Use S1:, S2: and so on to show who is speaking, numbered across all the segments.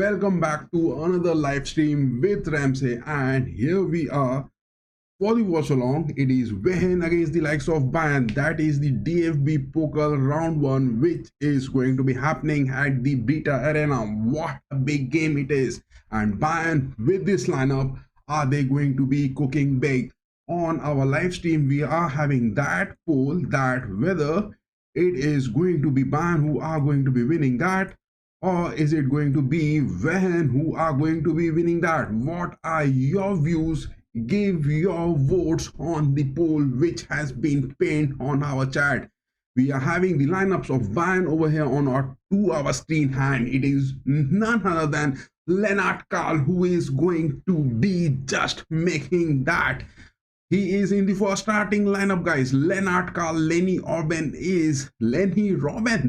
S1: Welcome back to another live stream with RAMSAY, and here we are for the watch along. It is Wehen against the likes of Bayern. That is the DFB Pokal round 1, which is going to be happening at the BRITA-Arena. What a big game it is! And Bayern, with this lineup, are they going to be cooking big? On our live stream, we are having that poll that whether it is going to be Bayern who are going to be winning that, or is it going to be Wehen who are going to be winning that? What are your views? Give your votes on the poll which has been pinned on our chat. We are having the lineups of Bayern over here on our 2-hour screen, and it is none other than Lennart Karl who is going to be just making that. He is in the first starting lineup, guys. Lennart Karl, Lenny Robben,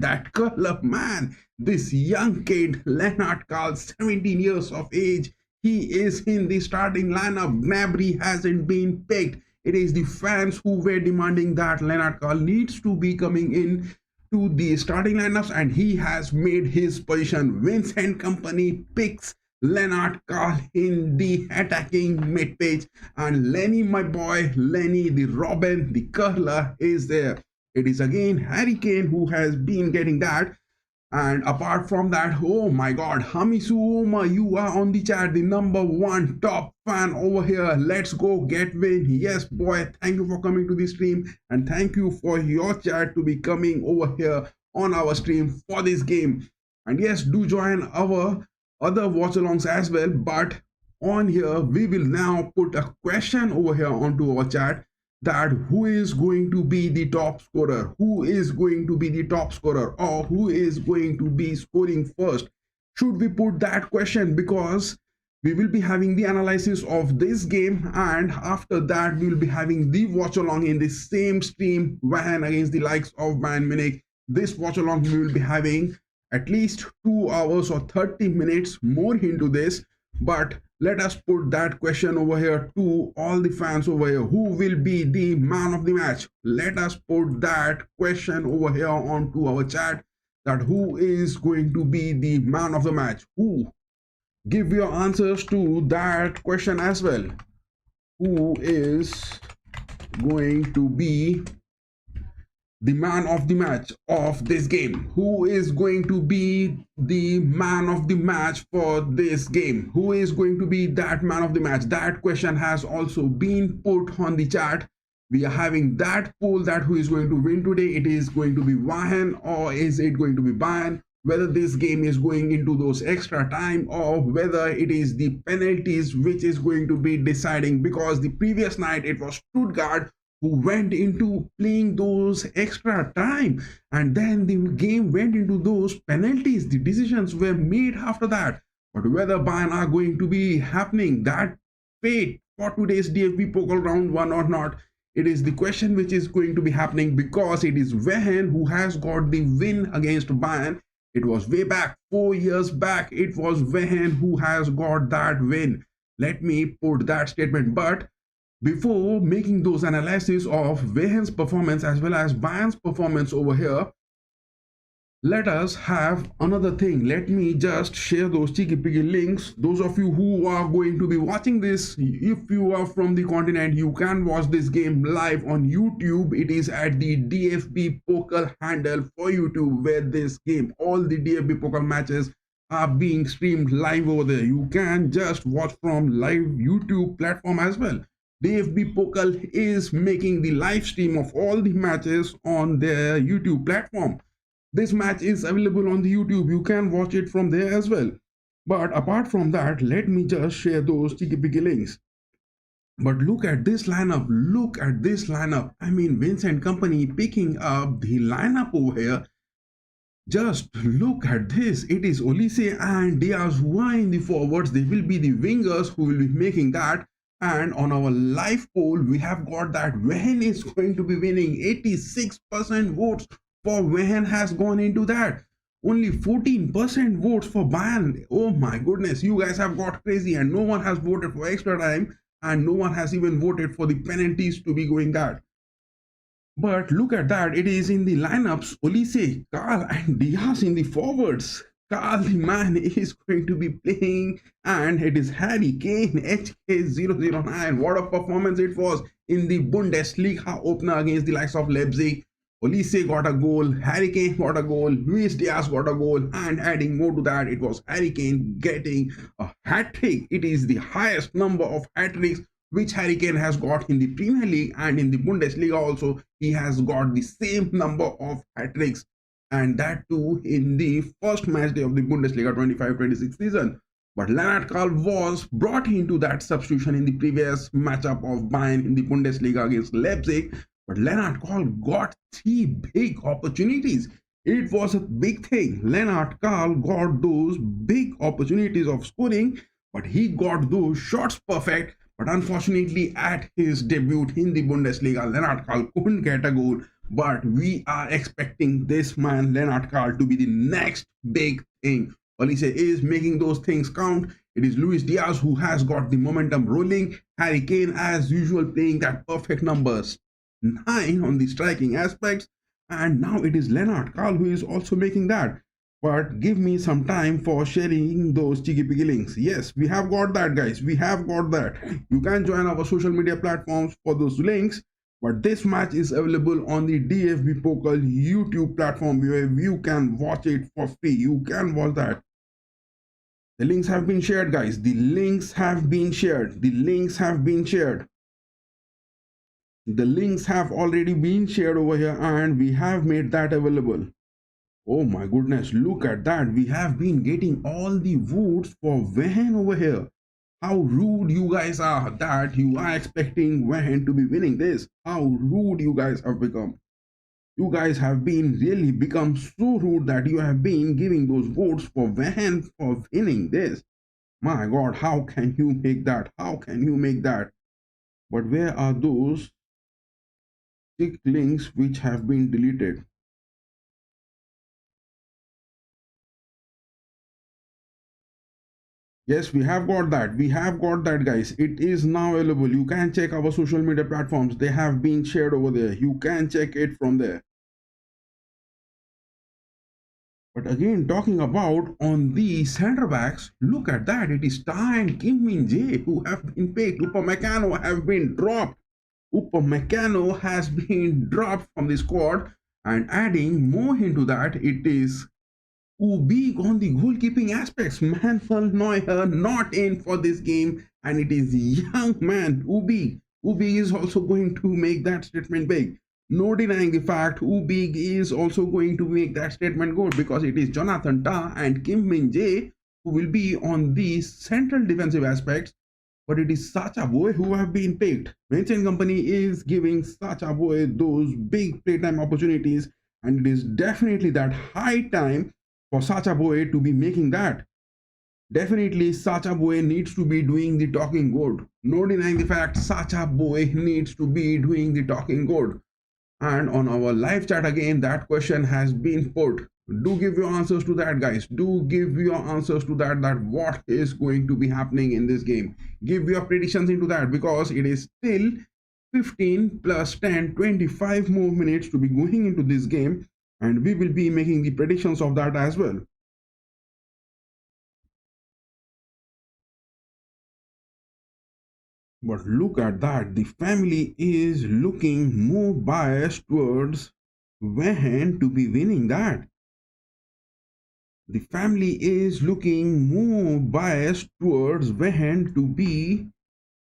S1: that color man. This young kid, Lennart Karl, 17 years of age. He is in the starting lineup. Gnabry hasn't been picked. It is the fans who were demanding that Lennart Karl needs to be coming in to the starting lineups, and he has made his position. Vincent Kompany picks Lennart Karl in the attacking mid page, and Lenny, my boy, Lenny the Robben, the curler, is there. It is again Harry Kane who has been getting that. And apart from that, oh my god, Hamisu Oma, you are on the chat, the #1 top fan over here. Let's go get win. Yes, boy, thank you for coming to the stream, and thank you for your chat to be coming over here on our stream for this game. And yes, do join our other watch alongs as well. But on here, we will now put a question over here onto our chat, that who is going to be the top scorer, who is going to be the top scorer, or who is going to be scoring first. Should we put that question? Because we will be having the analysis of this game, and after that we will be having the watch along in the same stream, Wehen against the likes of Bayern Munich. This watch along we will be having at least 2 hours or 30 minutes more into this. But let us put that question over here to all the fans over here. Who will be the man of the match? Let us put that question over here onto our chat, that who is going to be the man of the match. Who? Give your answers to that question as well. Who is going to be the man of the match of this game? Who is going to be the man of the match for this game? Who is going to be that man of the match? That question has also been put on the chat. We are having that poll, that who is going to win today. It is going to be Wehen, or is it going to be Bayern? Whether this game is going into those extra time, or whether it is the penalties which is going to be deciding, because the previous night it was Stuttgart who went into playing those extra time, and then the game went into those penalties. The decisions were made after that. But whether Bayern are going to be happening that fate for today's DFB Pokal round 1 or not, it is the question which is going to be happening, because it is Wehen who has got the win against Bayern. It was way back 4 years back. It was Wehen who has got that win. Let me put that statement. But before making those analyses of Wehen's performance as well as Bayern's performance over here, let us have another thing. Let me just share those cheeky piggy links. Those of you who are going to be watching this, if you are from the continent, you can watch this game live on YouTube. It is at the DFB Pokal handle for YouTube, where this game, all the DFB Pokal matches are being streamed live over there. You can just watch from live YouTube platform as well. DFB Pokal is making the live stream of all the matches on their YouTube platform. This match is available on the YouTube. You can watch it from there as well. But apart from that, let me just share those cheeky piggy links. But look at this lineup. Look at this lineup. I mean, Vincent Kompany picking up the lineup over here. Just look at this. It is Olise and Diaz who are in the forwards. They will be the wingers who will be making that. And on our live poll, we have got that Wehen is going to be winning. 86% votes for Wehen has gone into that. Only 14% votes for Bayern. Oh my goodness, you guys have got crazy, and no one has voted for extra time, and no one has even voted for the penalties to be going that. But look at that, it is in the lineups, Olise, Karl and Diaz in the forwards. Carl the man is going to be playing, and it is Harry Kane HK009. What a performance it was in the Bundesliga opener against the likes of Leipzig. Olise got a goal, Harry Kane got a goal, Luis Diaz got a goal, and adding more to that, it was Harry Kane getting a hat trick. It is the highest number of hat tricks which Harry Kane has got in the Premier League, and in the Bundesliga also he has got the same number of hat tricks, and that too in the first match day of the Bundesliga 25-26 season. But Leonard Karl was brought into that substitution in the previous matchup of Bayern in the Bundesliga against Leipzig. But Leonard Karl got three big opportunities. It was a big thing. Leonard Karl got those big opportunities of scoring, but he got those shots perfect. But unfortunately, at his debut in the Bundesliga, Leonard Karl couldn't get a goal. But we are expecting this man, Leonard Karl, to be the next big thing. Olise is making those things count. It is Luis Diaz who has got the momentum rolling. Harry Kane, as usual, playing that perfect numbers 9 on the striking aspects. And now it is Leonard Karl who is also making that. But give me some time for sharing those cheeky piggy links. Yes, we have got that, guys. We have got that. You can join our social media platforms for those links. But this match is available on the DFB Pokal YouTube platform where you can watch it for free. You can watch that. The links have been shared, guys. The links have been shared. The links have been shared. The links have already been shared over here, and we have made that available. Oh my goodness, look at that. We have been getting all the votes for Wehen over here. How rude you guys are that you are expecting Wehen to be winning this. How rude you guys have become. You guys have been really become so rude that you have been giving those votes for Wehen for winning this. My God, how can you make that? How can you make that? But where are those 6 links which have been deleted? Yes, we have got that. We have got that, guys. It is now available. You can check our social media platforms. They have been shared over there. You can check it from there. But again, talking about on the center backs, look at that. It is Ta and Kim Min Jae who have been picked. Upamecano have been dropped. Upamecano has been dropped from the squad. And adding more into that, it is big on the goalkeeping aspects. Manuel Neuer not in for this game, and it is young man Ubi. Ubi is also going to make that statement big. No denying the fact Ubi is also going to make that statement good, because it is Jonathan Ta and Kim Min Jae who will be on the central defensive aspects. But it is Sacha Boy who have been picked. Vincent Company is giving Sacha Boy those big playtime opportunities, and it is definitely that high time for Sacha Boy to be making that. Definitely Sacha Boy needs to be doing the talking good. No denying the fact Sacha Boy needs to be doing the talking good. And on our live chat again, that question has been put. Do give your answers to that, guys. Do give your answers to that, that what is going to be happening in this game. Give your predictions into that, because it is still 15 plus 10, 25 more minutes to be going into this game, and we will be making the predictions of that as well. But look at that, the family is looking more biased towards Wehen to be winning that. The family is looking more biased towards Wehen to be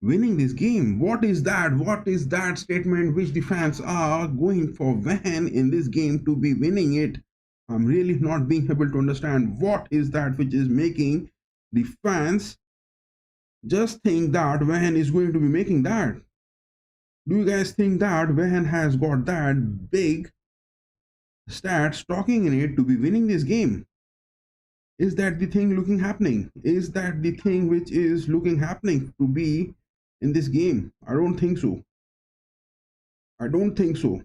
S1: winning this game. What is that? What is that statement which the fans are going for Wehen in this game to be winning it? I'm really not being able to understand what is that which is making the fans just think that Wehen is going to be making that. Do you guys think that Wehen has got that big stats talking in it to be winning this game? Is that the thing looking happening? Is that the thing which is looking happening to be in this game? I don't think so. I don't think so.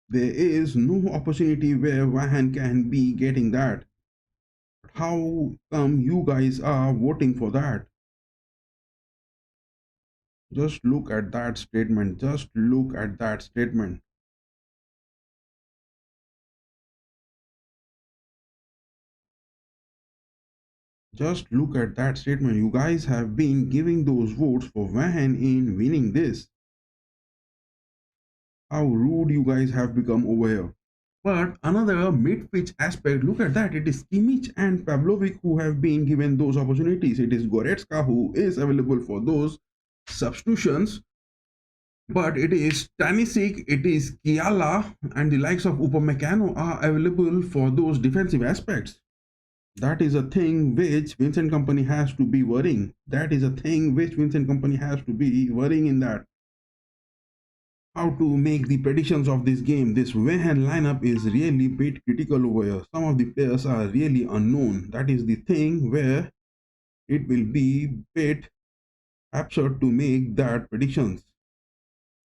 S1: There is no opportunity where Wehen can be getting that. How come you guys are voting for that? Just look at that statement. Just look at that statement. Just look at that statement. You guys have been giving those votes for Wehen in winning this. How rude you guys have become over here. But another mid-pitch aspect, look at that. It is Kimmich and Pavlovic who have been given those opportunities. It is Goretzka who is available for those substitutions. But it is Stanisic, it is Kiala, and the likes of Upamecano are available for those defensive aspects. That is a thing which Vincent Company has to be worrying. That is a thing which Vincent Company has to be worrying in that. How to make the predictions of this game. This Wehen lineup is really bit critical over here. Some of the players are really unknown. That is the thing where it will be bit absurd to make that predictions.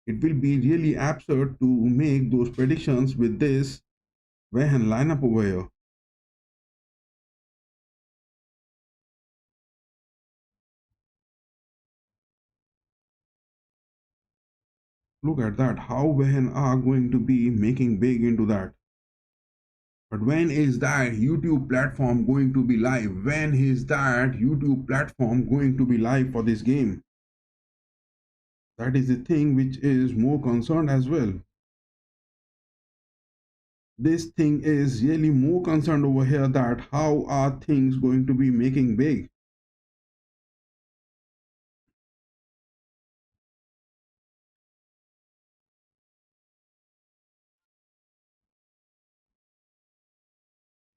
S1: It will be really absurd to make those predictions with this Wehen lineup over here. Look at that, how Wehen are going to be making big into that. But when is that YouTube platform going to be live? When is that YouTube platform going to be live for this game? That is the thing which is more concerned as well. This thing is really more concerned over here, that how are things going to be making big?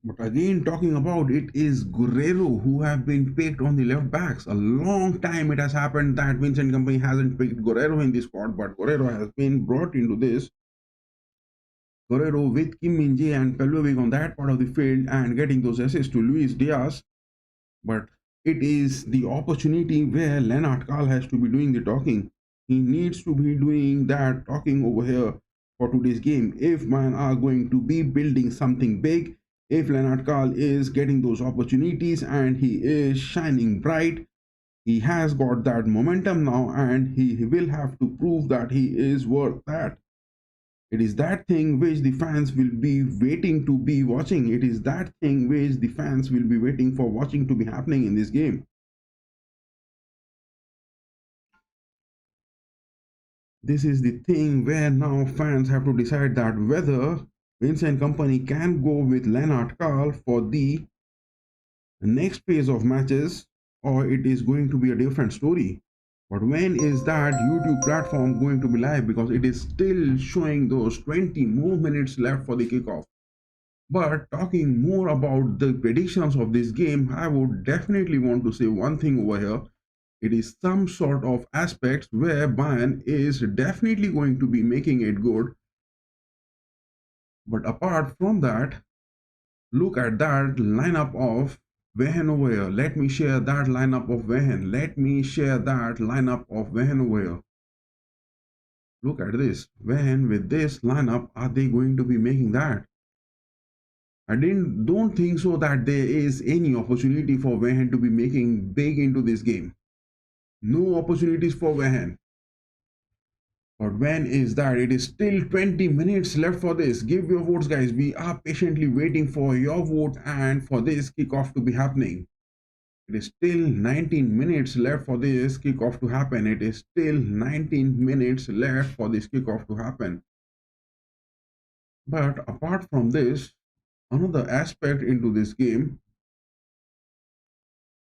S1: But again, talking about it is Guerrero who have been picked on the left backs. A long time it has happened that Vincent Company hasn't picked Guerrero in the squad, but Guerrero has been brought into this. Guerrero with Kim Min-jae and Pavlovic on that part of the field and getting those assists to Luis Diaz. But it is the opportunity where Lennart Karl has to be doing the talking. He needs to be doing that talking over here for today's game. If man are going to be building something big, if Lennart Karl is getting those opportunities and he is shining bright, he has got that momentum now and he will have to prove that he is worth that. It is that thing which the fans will be waiting to be watching. It is that thing which the fans will be waiting for watching to be happening in this game. This is the thing where now fans have to decide that whether Vincent Company can go with Lennart Karl for the next phase of matches or it is going to be a different story. But when is that YouTube platform going to be live? Because it is still showing those 20 more minutes left for the kickoff. But talking more about the predictions of this game, I would definitely want to say one thing over here. It is some sort of aspects where Bayern is definitely going to be making it good. But apart from that, look at that lineup of Wehen over here. Let me share that lineup of Wehen. Let me share that lineup of Wehen over here. Look at this. Wehen with this lineup, are they going to be making that? I don't think so that there is any opportunity for Wehen to be making big into this game. No opportunities for Wehen. But when is that? It is still 20 minutes left for this. Give your votes, guys. We are patiently waiting for your vote and for this kickoff to be happening. It is still 19 minutes left for this kickoff to happen. It is still 19 minutes left for this kickoff to happen. But apart from this, another aspect into this game,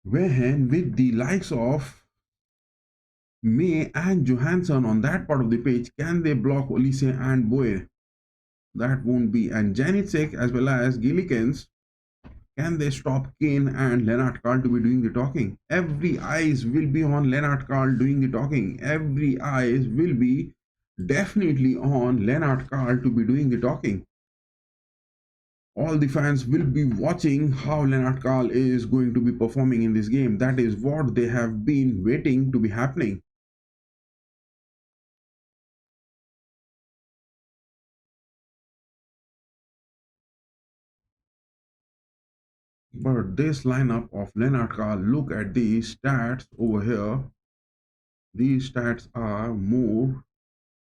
S1: Wehen with the likes of May and Johansson on that part of the pitch, can they block Olise and Boye? That won't be. And Janicic as well as Gillikens, can they stop Kane and Lennart Karl to be doing the talking? Every eyes will be on Lennart Karl doing the talking. Every eyes will be definitely on Lennart Karl to be doing the talking. All the fans will be watching how Lennart Karl is going to be performing in this game. That is what they have been waiting to be happening. But this lineup of Lennart Karl, look at these stats over here. These stats are more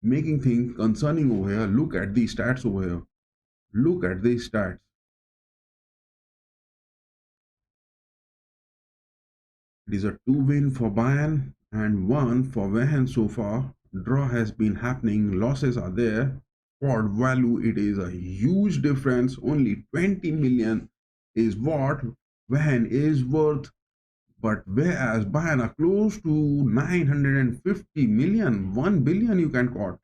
S1: making things concerning over here. Look at these stats over here. Look at these stats. It is a two win for Bayern and one for Wehen so far. Draw has been happening, losses are there. For value, it is a huge difference. Only 20 million is what Wehen is worth, but whereas Bayern are close to 950 million, 1 billion you can quote.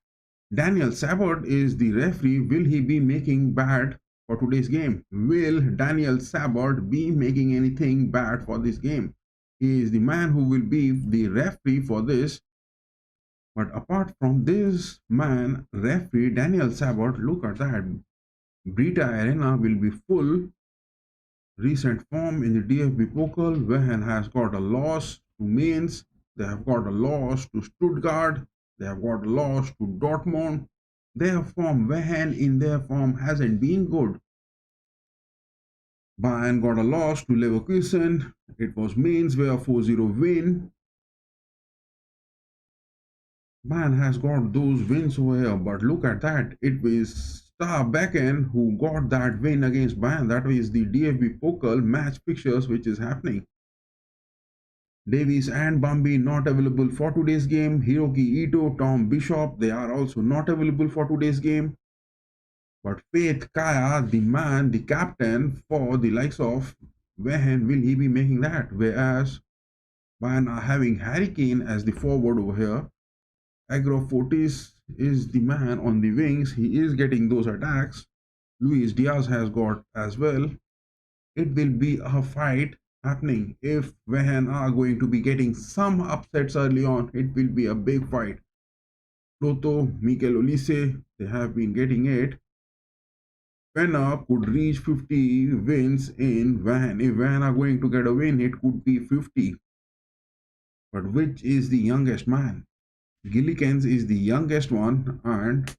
S1: Daniel Sabot is the referee. Will he be making bad for today's game? Will Daniel Sabot be making anything bad for this game? He is the man who will be the referee for this. But apart from this man, referee Daniel Sabot, look at that. BRITA-Arena will be full. Recent form in the DFB Pokal, Wehen has got a loss to Mainz. They have got a loss to Stuttgart. They have got a loss to Dortmund. Their form, Wehen in their form hasn't been good. Bayern got a loss to Leverkusen. It was Mainz where a 4-0 win. Bayern has got those wins over here, but look at that. It was Star Becken who got that win against Bayern. That is the DFB Pokal match fixtures which is happening. Davies and Bambi not available for today's game. Hiroki Ito, Tom Bishop, they are also not available for today's game. But Faith Kaya, the man, the captain for the likes of Wehen, will he be making that? Whereas Bayern are having Harry Kane as the forward over here. Agro Fortis is the man on the wings. He is getting those attacks. Luis Diaz has got as well. It will be a fight happening. If Wehen are going to be getting some upsets early on, it will be a big fight. Proto, Mikel Olise, they have been getting it. Wehen could reach 50 wins in Wehen. If Wehen are going to get a win, it could be 50. But which is the youngest man? Gillikens is the youngest one, and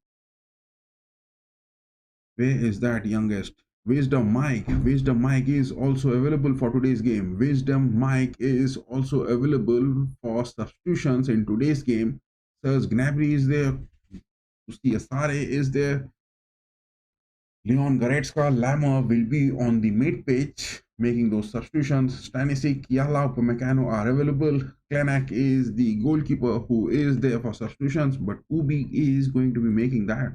S1: where is that youngest? Wisdom Mike. Wisdom Mike is also available for today's game. Wisdom Mike is also available for substitutions in today's game. Serge Gnabry is there. Sare is there. Leon Goretzka, Lammer will be on the mid pitch making those substitutions. Stanisic, Yala, Upamecano are available. Klenak is the goalkeeper who is there for substitutions, but Ubi is going to be making that.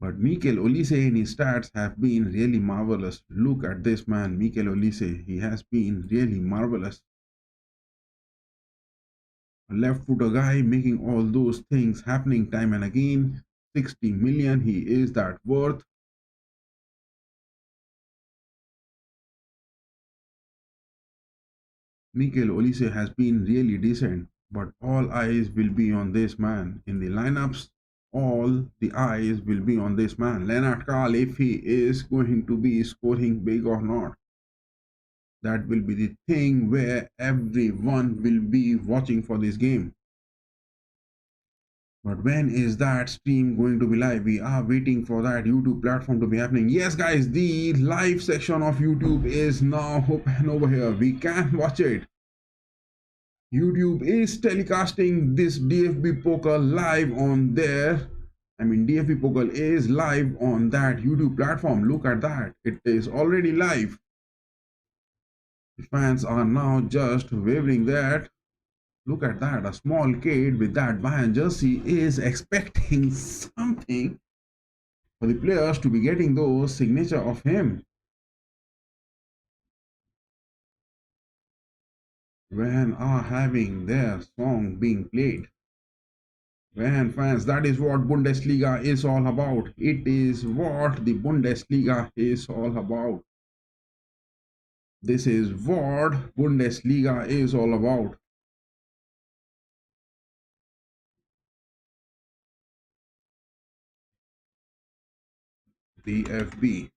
S1: But Mikel Olise in his stats have been really marvelous. Look at this man, Mikel Olise. He has been really marvelous. A left footer guy making all those things happening time and again. 60 million, he is that worth. Mikel Olise has been really decent, but all eyes will be on this man. In the lineups, all the eyes will be on this man. Lennart Karl, if he is going to be scoring big or not. That will be the thing where everyone will be watching for this game. But when is that stream going to be live? We are waiting for that YouTube platform to be happening. Yes, guys, the live section of YouTube is now open over here. We can watch it. YouTube is telecasting this DFB Pokal live on there. I mean, DFB Pokal is live on that YouTube platform. Look at that. It is already live. The fans are now just waving that. Look at that. A small kid with that Bayern jersey is expecting something for the players to be getting those signature of him. When are having their song being played. When fans, that is what Bundesliga is all about. It is what the Bundesliga is all about. This is what Bundesliga is all about. DFB.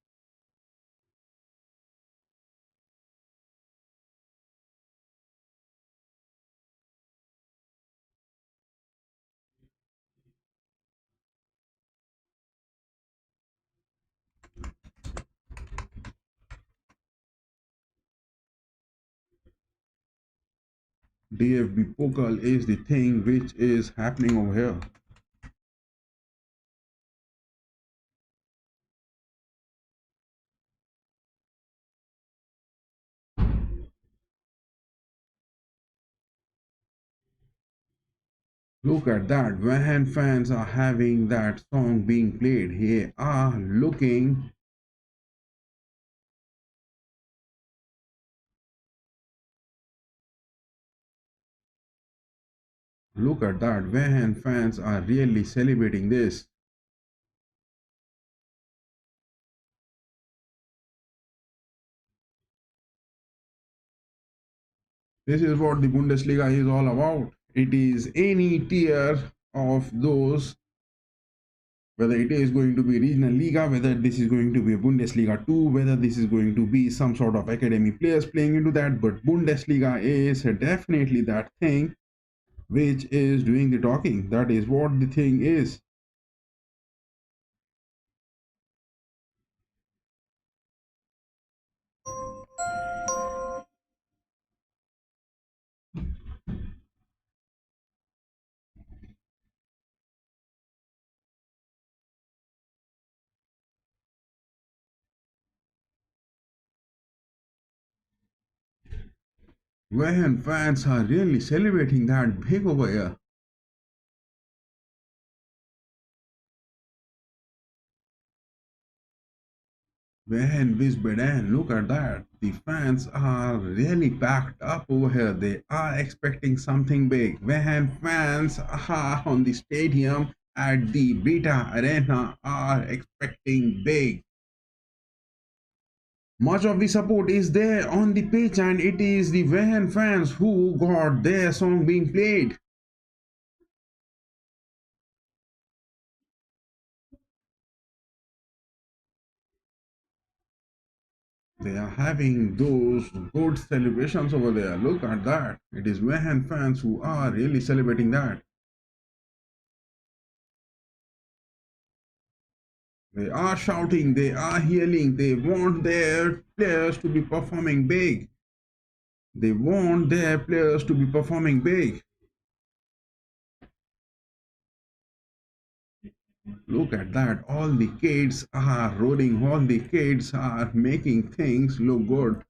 S1: DFB Pokal is the thing which is happening over here. Look at that. Wehen fans are having that song being played. They are looking. Look at that. Wehen fans are really celebrating this. This is what the Bundesliga is all about. It is any tier of those, whether it is going to be regional Liga, whether this is going to be a Bundesliga 2, whether this is going to be some sort of academy players playing into that. But Bundesliga is definitely that thing which is doing the talking. That is what the thing is. Wehen fans are really celebrating that big over here. Wehen Wiesbaden, look at that. The fans are really packed up over here. They are expecting something big. Wehen fans are on the stadium at the BRITA-Arena are expecting big. Much of the support is there on the pitch, and it is the Wehen fans who got their song being played. They are having those good celebrations over there. Look at that. It is Wehen fans who are really celebrating that. They are shouting, they are yelling, they want their players to be performing big. They want their players to be performing big. Look at that. All the kids are rolling, all the kids are making things look good.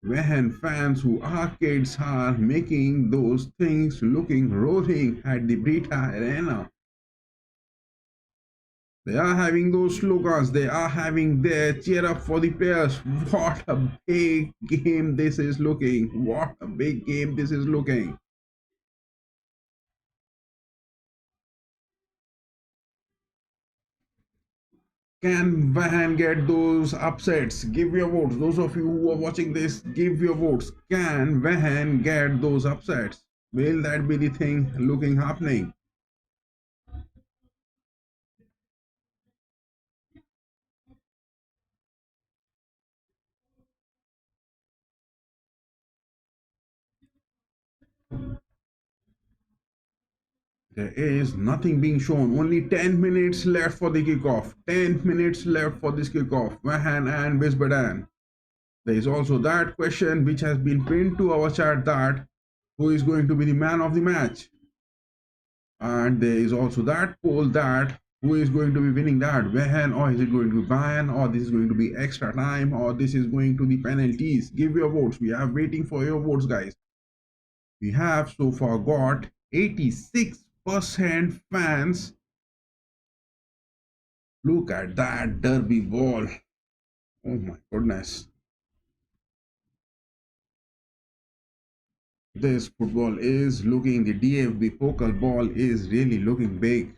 S1: When fans who are kids are making those things looking rolling at the BRITA-Arena. They are having those slogans, they are having their cheer up for the players. What a big game this is looking. What a big game this is looking. Can Vahan get those upsets? Give your votes. Those of you who are watching this, give your votes. Can Vahan get those upsets? Will that be the thing looking happening? There is nothing being shown. Only 10 minutes left for the kickoff. 10 minutes left for this kickoff. Vahan and Wiesbaden. There is also that question which has been pinned to our chat, that who is going to be the man of the match? And there is also that poll, that who is going to be winning that, Wehen, or is it going to be Bayern, or this is going to be extra time, or this is going to the penalties? Give your votes. We are waiting for your votes, guys. We have so far got 86% fans. Look at that derby ball. Oh my goodness. This football is looking, the DFB Pokal ball is really looking big.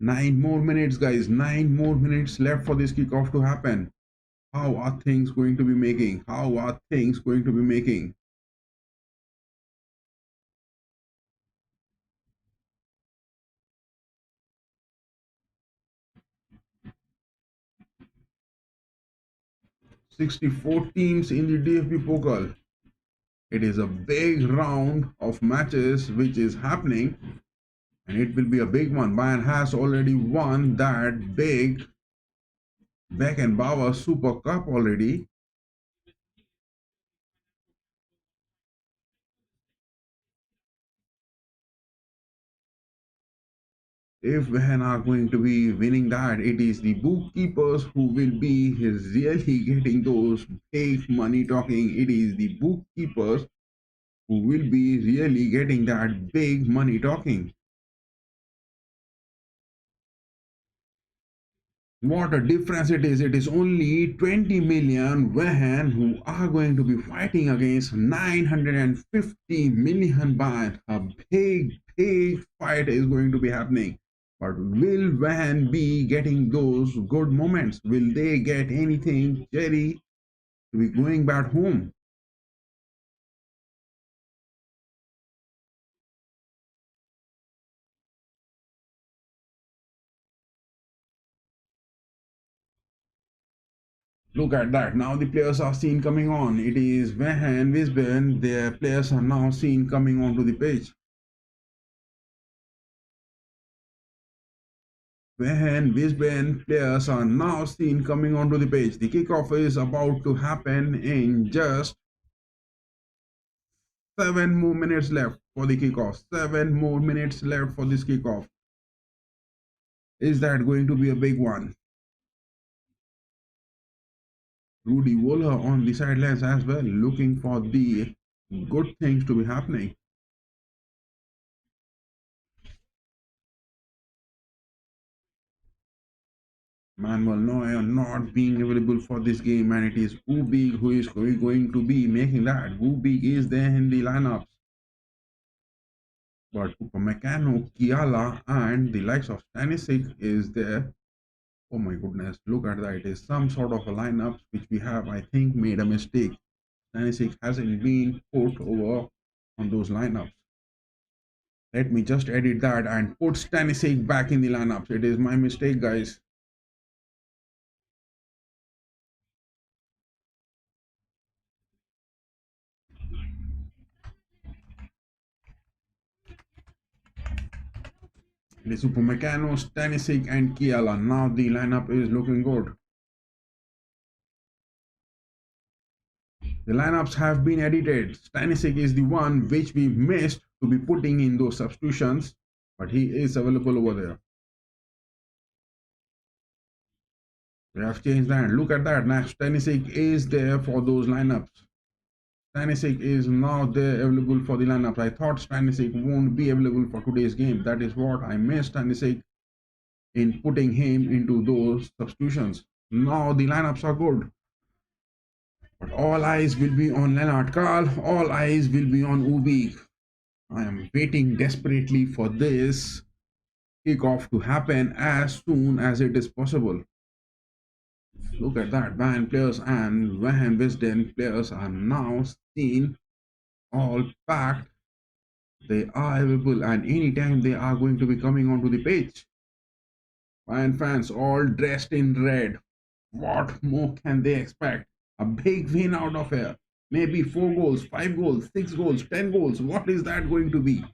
S1: 9 more minutes, guys. 9 more minutes left for this kickoff to happen. How are things going to be making? How are things going to be making? 64 teams in the DFB Pokal. It is a big round of matches which is happening, and it will be a big one. Bayern has already won that big Beckenbauer Super Cup already. If Wehen are going to be winning that, it is the bookkeepers who will be really getting those big money talking. It is the bookkeepers who will be really getting that big money talking. What a difference it is. It is only 20 million Wehen who are going to be fighting against 950 million Bayern. A big fight is going to be happening. But will Wehen be getting those good moments? Will they get anything, Jerry, to be going back home? Look at that. Now the players are seen coming on. It is Wehen Wiesbaden. Their players are now seen coming onto the pitch. Wehen Wiesbaden players are now seen coming onto the pitch. The kickoff is about to happen in just 7 more minutes left for the kickoff. 7 more minutes left for this kickoff. Is that going to be a big one? Rudy Wohler on the sidelines as well, looking for the good things to be happening. Manuel Neuer not being available for this game, and it is Ubig who is going to be making that. Ubig is there in the lineups. But Upamecano, Kiala, and the likes of Stanisic is there. Oh my goodness, look at that. It is some sort of a lineup which we have, I think, made a mistake. Stanisic hasn't been put over on those lineups. Let me just edit that and put Stanisic back in the lineups. It is my mistake, guys. It is Upamecano, Stanisic, and Kiala. Now the lineup is looking good. The lineups have been edited. Stanisic is the one which we missed to be putting in those substitutions, but he is available over there. We have changed that. Look at that. Now Stanisic is there for those lineups. Stanisic is now there available for the lineups. I thought Stanisic won't be available for today's game. That is what I missed Stanisic in putting him into those substitutions. Now the lineups are good. But all eyes will be on Lennart Karl. All eyes will be on Ubik. I am waiting desperately for this kickoff to happen as soon as it is possible. Look at that. Bayern players and Wehen Wiesbaden players are now seen all packed. They are available, and anytime they are going to be coming onto the pitch. Bayern fans all dressed in red. What more can they expect? A big win out of here. Maybe 4 goals, 5 goals, 6 goals, 10 goals. What is that going to be?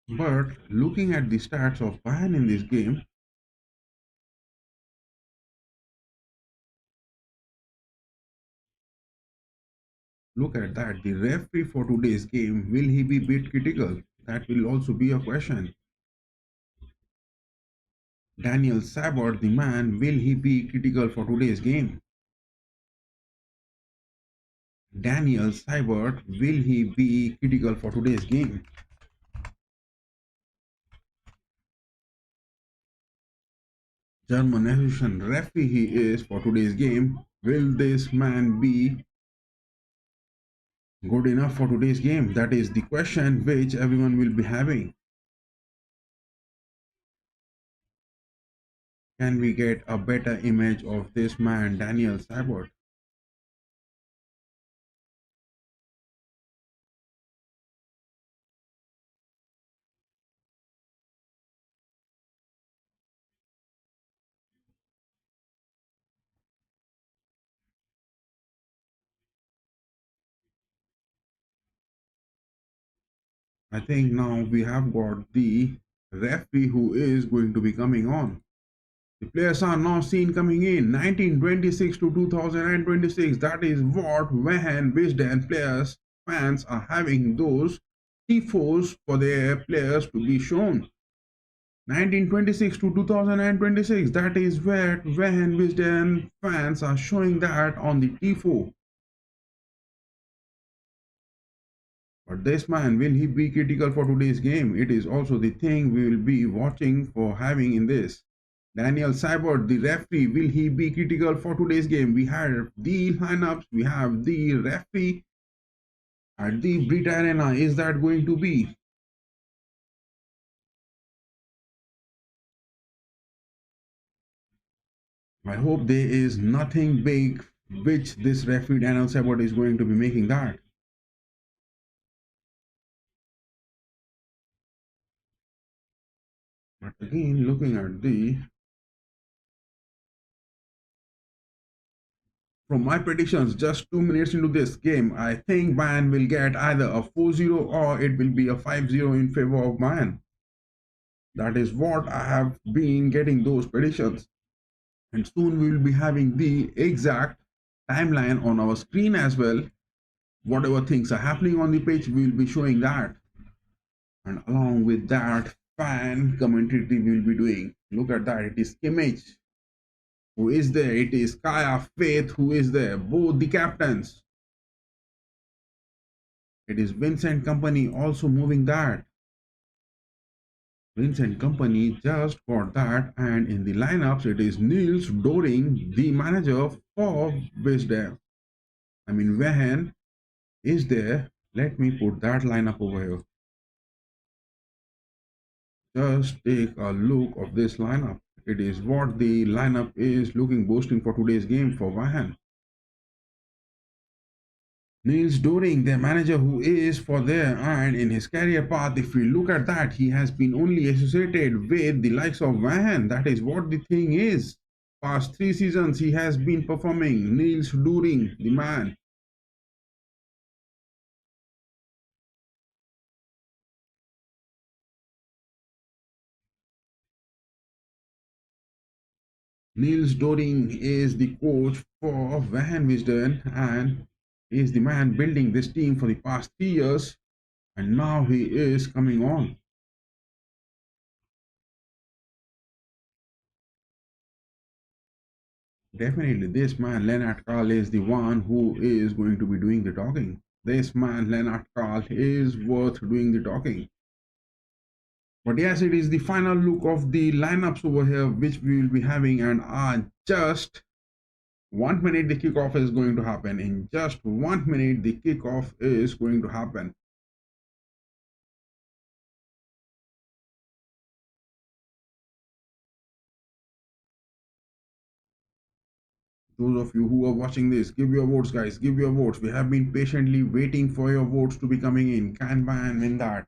S1: But looking at the stats of Bayern in this game, look at that. The referee for today's game, will he be bit critical? That will also be a question. Daniel Sabot, the man, will he be critical for today's game? Daniel Sabot, will he be critical for today's game? German association referee he is for today's game. Will this man be good enough for today's game? That is the question which everyone will be having. Can we get a better image of this man, Daniel Sabot? I think now we have got the referee who is going to be coming on. The players are now seen coming in 1926 to 2026. That is what Wehen Wiesbaden players fans are having those tifos for their players to be shown. 1926 to 2026, that is where Wehen Wiesbaden fans are showing that on the tifo. But this man, will he be critical for today's game? It is also the thing we will be watching for having in this. Daniel Seibert, the referee, will he be critical for today's game? We have the lineups, we have the referee at the BRITA-Arena. Is that going to be? I hope there is nothing big which this referee Daniel Seibert is going to be making that. But again, looking at the from my predictions, just 2 minutes into this game, I think Bayern will get either a 4-0 or it will be a 5-0 in favor of Bayern. That is what I have been getting those predictions. And soon we will be having the exact timeline on our screen as well. Whatever things are happening on the pitch, we will be showing that. And along with that, fan commentary we will be doing. Look at that, it is Kimmich who is there, it is Kaya Faith who is there, both the captains. It is Vincent Company also moving that. Vincent Company just got that, and in the lineups it is Niels Doring, the manager for Wiesbaden. I mean Wehen is there. Let me put that lineup over here. Just take a look of this lineup. It is what the lineup is looking boasting for today's game for Wehen. Niels Doring, their manager who is for there, and in his career path, if we look at that, he has been only associated with the likes of Wehen. That is what the thing is. Past 3 seasons, he has been performing. Niels Doring, the man. Niels Doring is the coach for Wehen Wiesbaden and is the man building this team for the past 3 years, and now he is coming on. Definitely, this man, Lennart Karl, is the one who is going to be doing the talking. This man, Lennart Karl, is worth doing the talking. But yes, it is the final look of the lineups over here, which we will be having, and just 1 minute the kickoff is going to happen. In just 1 minute, the kickoff is going to happen. Those of you who are watching this, give your votes, guys. Give your votes. We have been patiently waiting for your votes to be coming in. Can Bayern win that?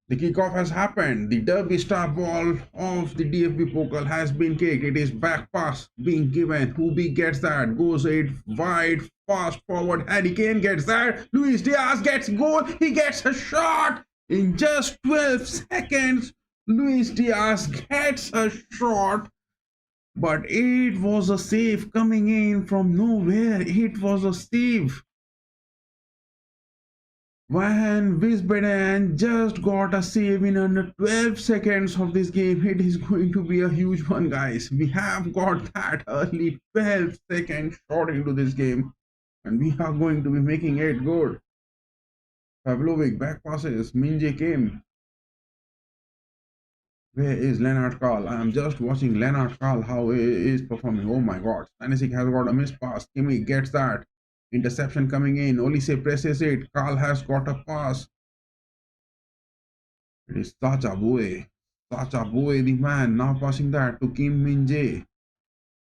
S1: The kickoff has happened. The derby star ball of the DFB Pokal has been kicked. It is back pass being given. Who gets that? Goes it wide, fast forward. Harry Kane gets that. Luis Diaz gets goal. He gets a shot in just 12 seconds. Luis Diaz gets a shot. But it was a save coming in from nowhere. It was a save. Wehen Wiesbaden just got a save in under 12 seconds of this game. It is going to be a huge one, guys. We have got that early 12-second shot into this game, and we are going to be making it good. Pavlovic back passes. Minje came. Where is Lennart Karl? I am just watching Lennart Karl how he is performing. Oh my god. Stanisic has got a missed pass. Kimi gets that. Interception coming in. Olise presses it. Karl has got a pass. It is Sacha Boe. Sacha Boe, the man, now passing that to Kim Min-jae.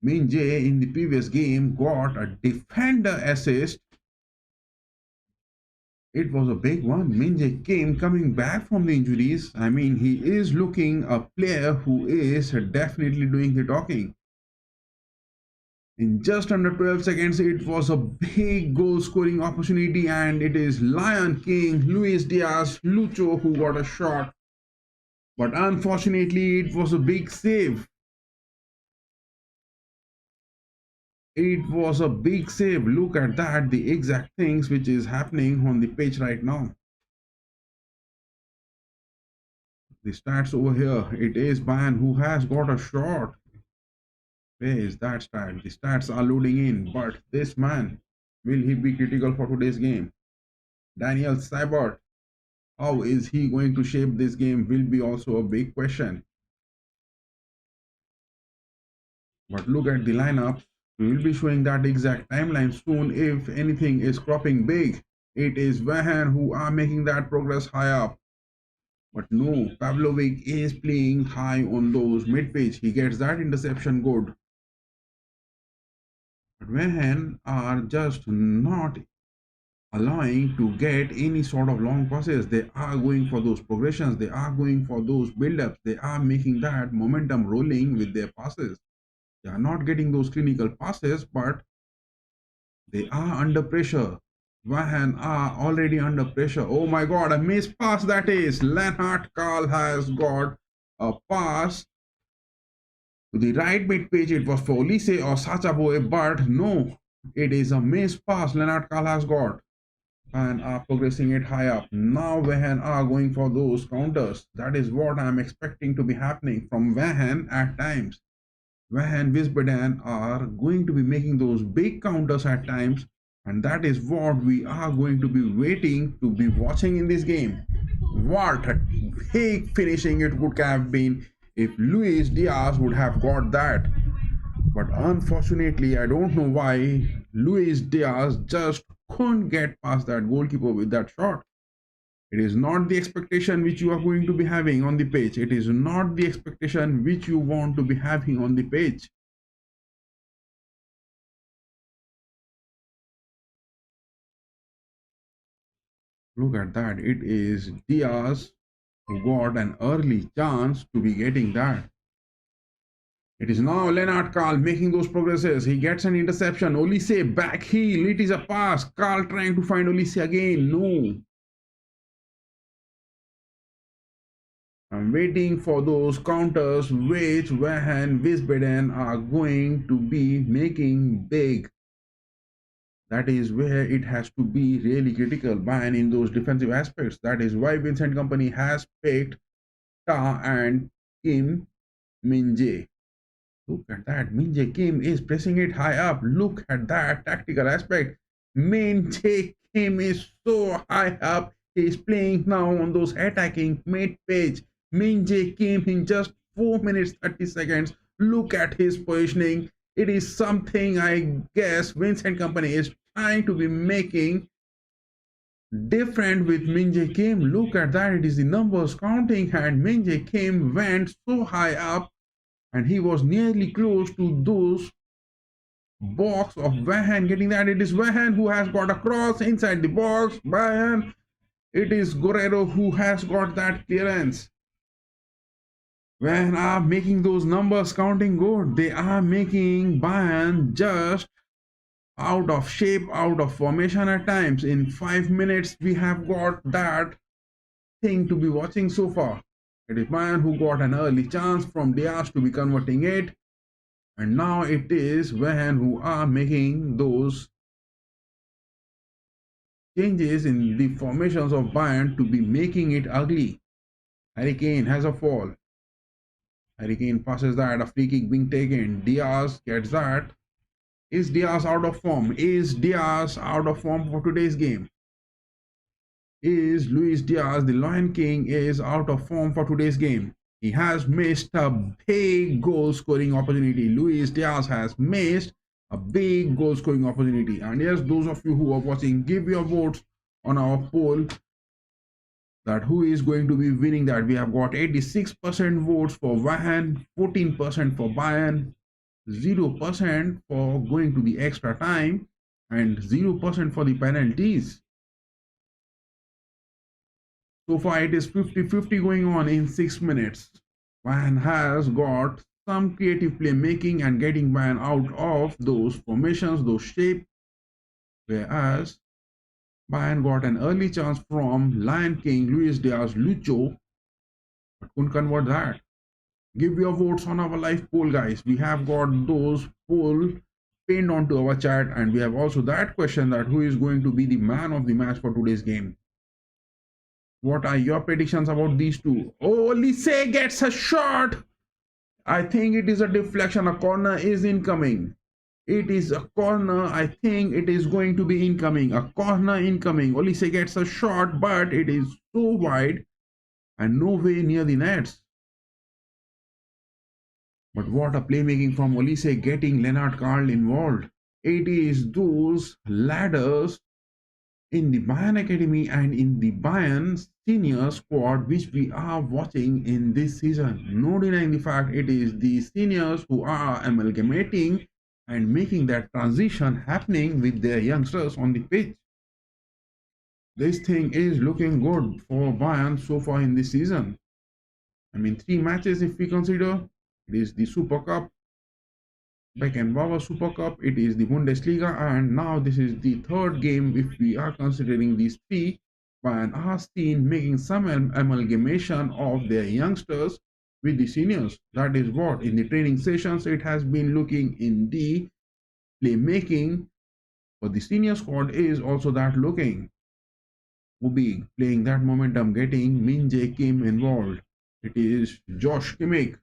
S1: Min-jae in the previous game got a defender assist. It was a big one. Min-jae came coming back from the injuries. I mean, he is looking a player who is definitely doing the talking. In just under 12 seconds, it was a big goal scoring opportunity, and it is Lion King, Luis Diaz, Lucho who got a shot. But unfortunately, it was a big save. It was a big save. Look at that, the exact things which is happening on the pitch right now. The stats over here, it is Bayern who has got a shot. Where is that stat? The stats are loading in, but this man, will he be critical for today's game? Daniel Seibert, how is he going to shape this game will be also a big question. But look at the lineup. We will be showing that exact timeline soon if anything is cropping big. It is Wehen who are making that progress high up. But no, Pavlovic is playing high on those mid-pitch. He gets that interception good. But Wehen are just not allowing to get any sort of long passes. They are going for those progressions. They are going for those build-ups. They are making that momentum rolling with their passes. They are not getting those clinical passes, but they are under pressure. Wehen are already under pressure. Oh my god, a missed pass that is. Lennart Karl has got a pass to the right mid pitch. It was for Olise or Sachaboe, but no, it is a missed pass Lennart Karl has got. And are progressing it high up. Now Wehen are going for those counters. That is what I'm expecting to be happening from Wehen at times. Wehen Wiesbaden are going to be making those big counters at times, and that is what we are going to be waiting to be watching in this game. What a big finishing it would have been if Luis Diaz would have got that. But unfortunately, I don't know why Luis Diaz just couldn't get past that goalkeeper with that shot. It is not the expectation which you are going to be having on the pitch. It is not the expectation which you want to be having on the pitch. Look at that. It is Diaz who got an early chance to be getting that. It is now Lennart Karl making those progresses. He gets an interception. Olise back heel. It is a pass. Karl trying to find Olise again. No. I'm waiting for those counters which Wehen Wiesbaden are going to be making big. That is where it has to be really critical, Bayern in those defensive aspects. That is why Vincent Company has picked Ta and Kim Min-jae. Look at that. Min-jae Kim is pressing it high up. Look at that tactical aspect. Min-jae Kim is so high up. He is playing now on those attacking mid-pitch. Min-jae Kim in just 4 minutes 30 seconds. Look at his positioning. It is something I guess Vincent Company is trying to be making different with Min-jae Kim. Look at that. It is the numbers counting, and Min-jae Kim went so high up and he was nearly close to those box of Wehen getting that. It is Wehen who has got a cross inside the box. Bayern, it is Guerrero who has got that clearance. When are making those numbers counting good, they are making Bayern just out of shape, out of formation at times. In 5 minutes, we have got that thing to be watching so far. It is Bayern who got an early chance from Diaz to be converting it. And now it is Wehen who are making those changes in the formations of Bayern to be making it ugly. Harry Kane has a fall. Harry Kane passes that, a free kick being taken. Diaz gets that. Is Diaz out of form? Is Diaz out of form for today's game? Is Luis Diaz, the Lion King, is out of form for today's game? He has missed a big goal scoring opportunity. Luis Diaz has missed a big goal scoring opportunity. And yes, those of you who are watching, give your votes on our poll that who is going to be winning that. We have got 86% votes for Wehen, 14% for Bayern, 0% for going to the extra time, and 0% for the penalties. So far it is 50-50 going on in 6 minutes. Wehen has got some creative playmaking and getting Bayern out of those formations, those shapes, whereas Bayern got an early chance from Lion King, Luis Diaz, Lucho, but couldn't convert that. Give your votes on our live poll, guys. We have got those poll pinned onto our chat, and we have also that question that who is going to be the man of the match for today's game. What are your predictions about these two? Oh, Lise gets a shot. I think it is a deflection. A corner is incoming. It is a corner. I think it is going to be incoming. A corner incoming. Olise gets a shot, but it is so wide and no way near the nets. But what a playmaking from Olise, getting Lennart Karl involved. It is those ladders in the Bayern Academy and in the Bayern senior squad which we are watching in this season. No denying the fact it is the seniors who are amalgamating and making that transition happening with their youngsters on the pitch. This thing is looking good for Bayern so far in this season. I mean, 3 matches if we consider. It is the Super Cup, Beckenbauer Super Cup, it is the Bundesliga, and now this is the third game if we are considering these three. Bayern are seen making some amalgamation of their youngsters with the seniors. That is what in the training sessions it has been looking in the playmaking, but the senior squad is also that looking. Ubi playing that momentum, getting Min Jae Kim involved. It is Josh Kimmich.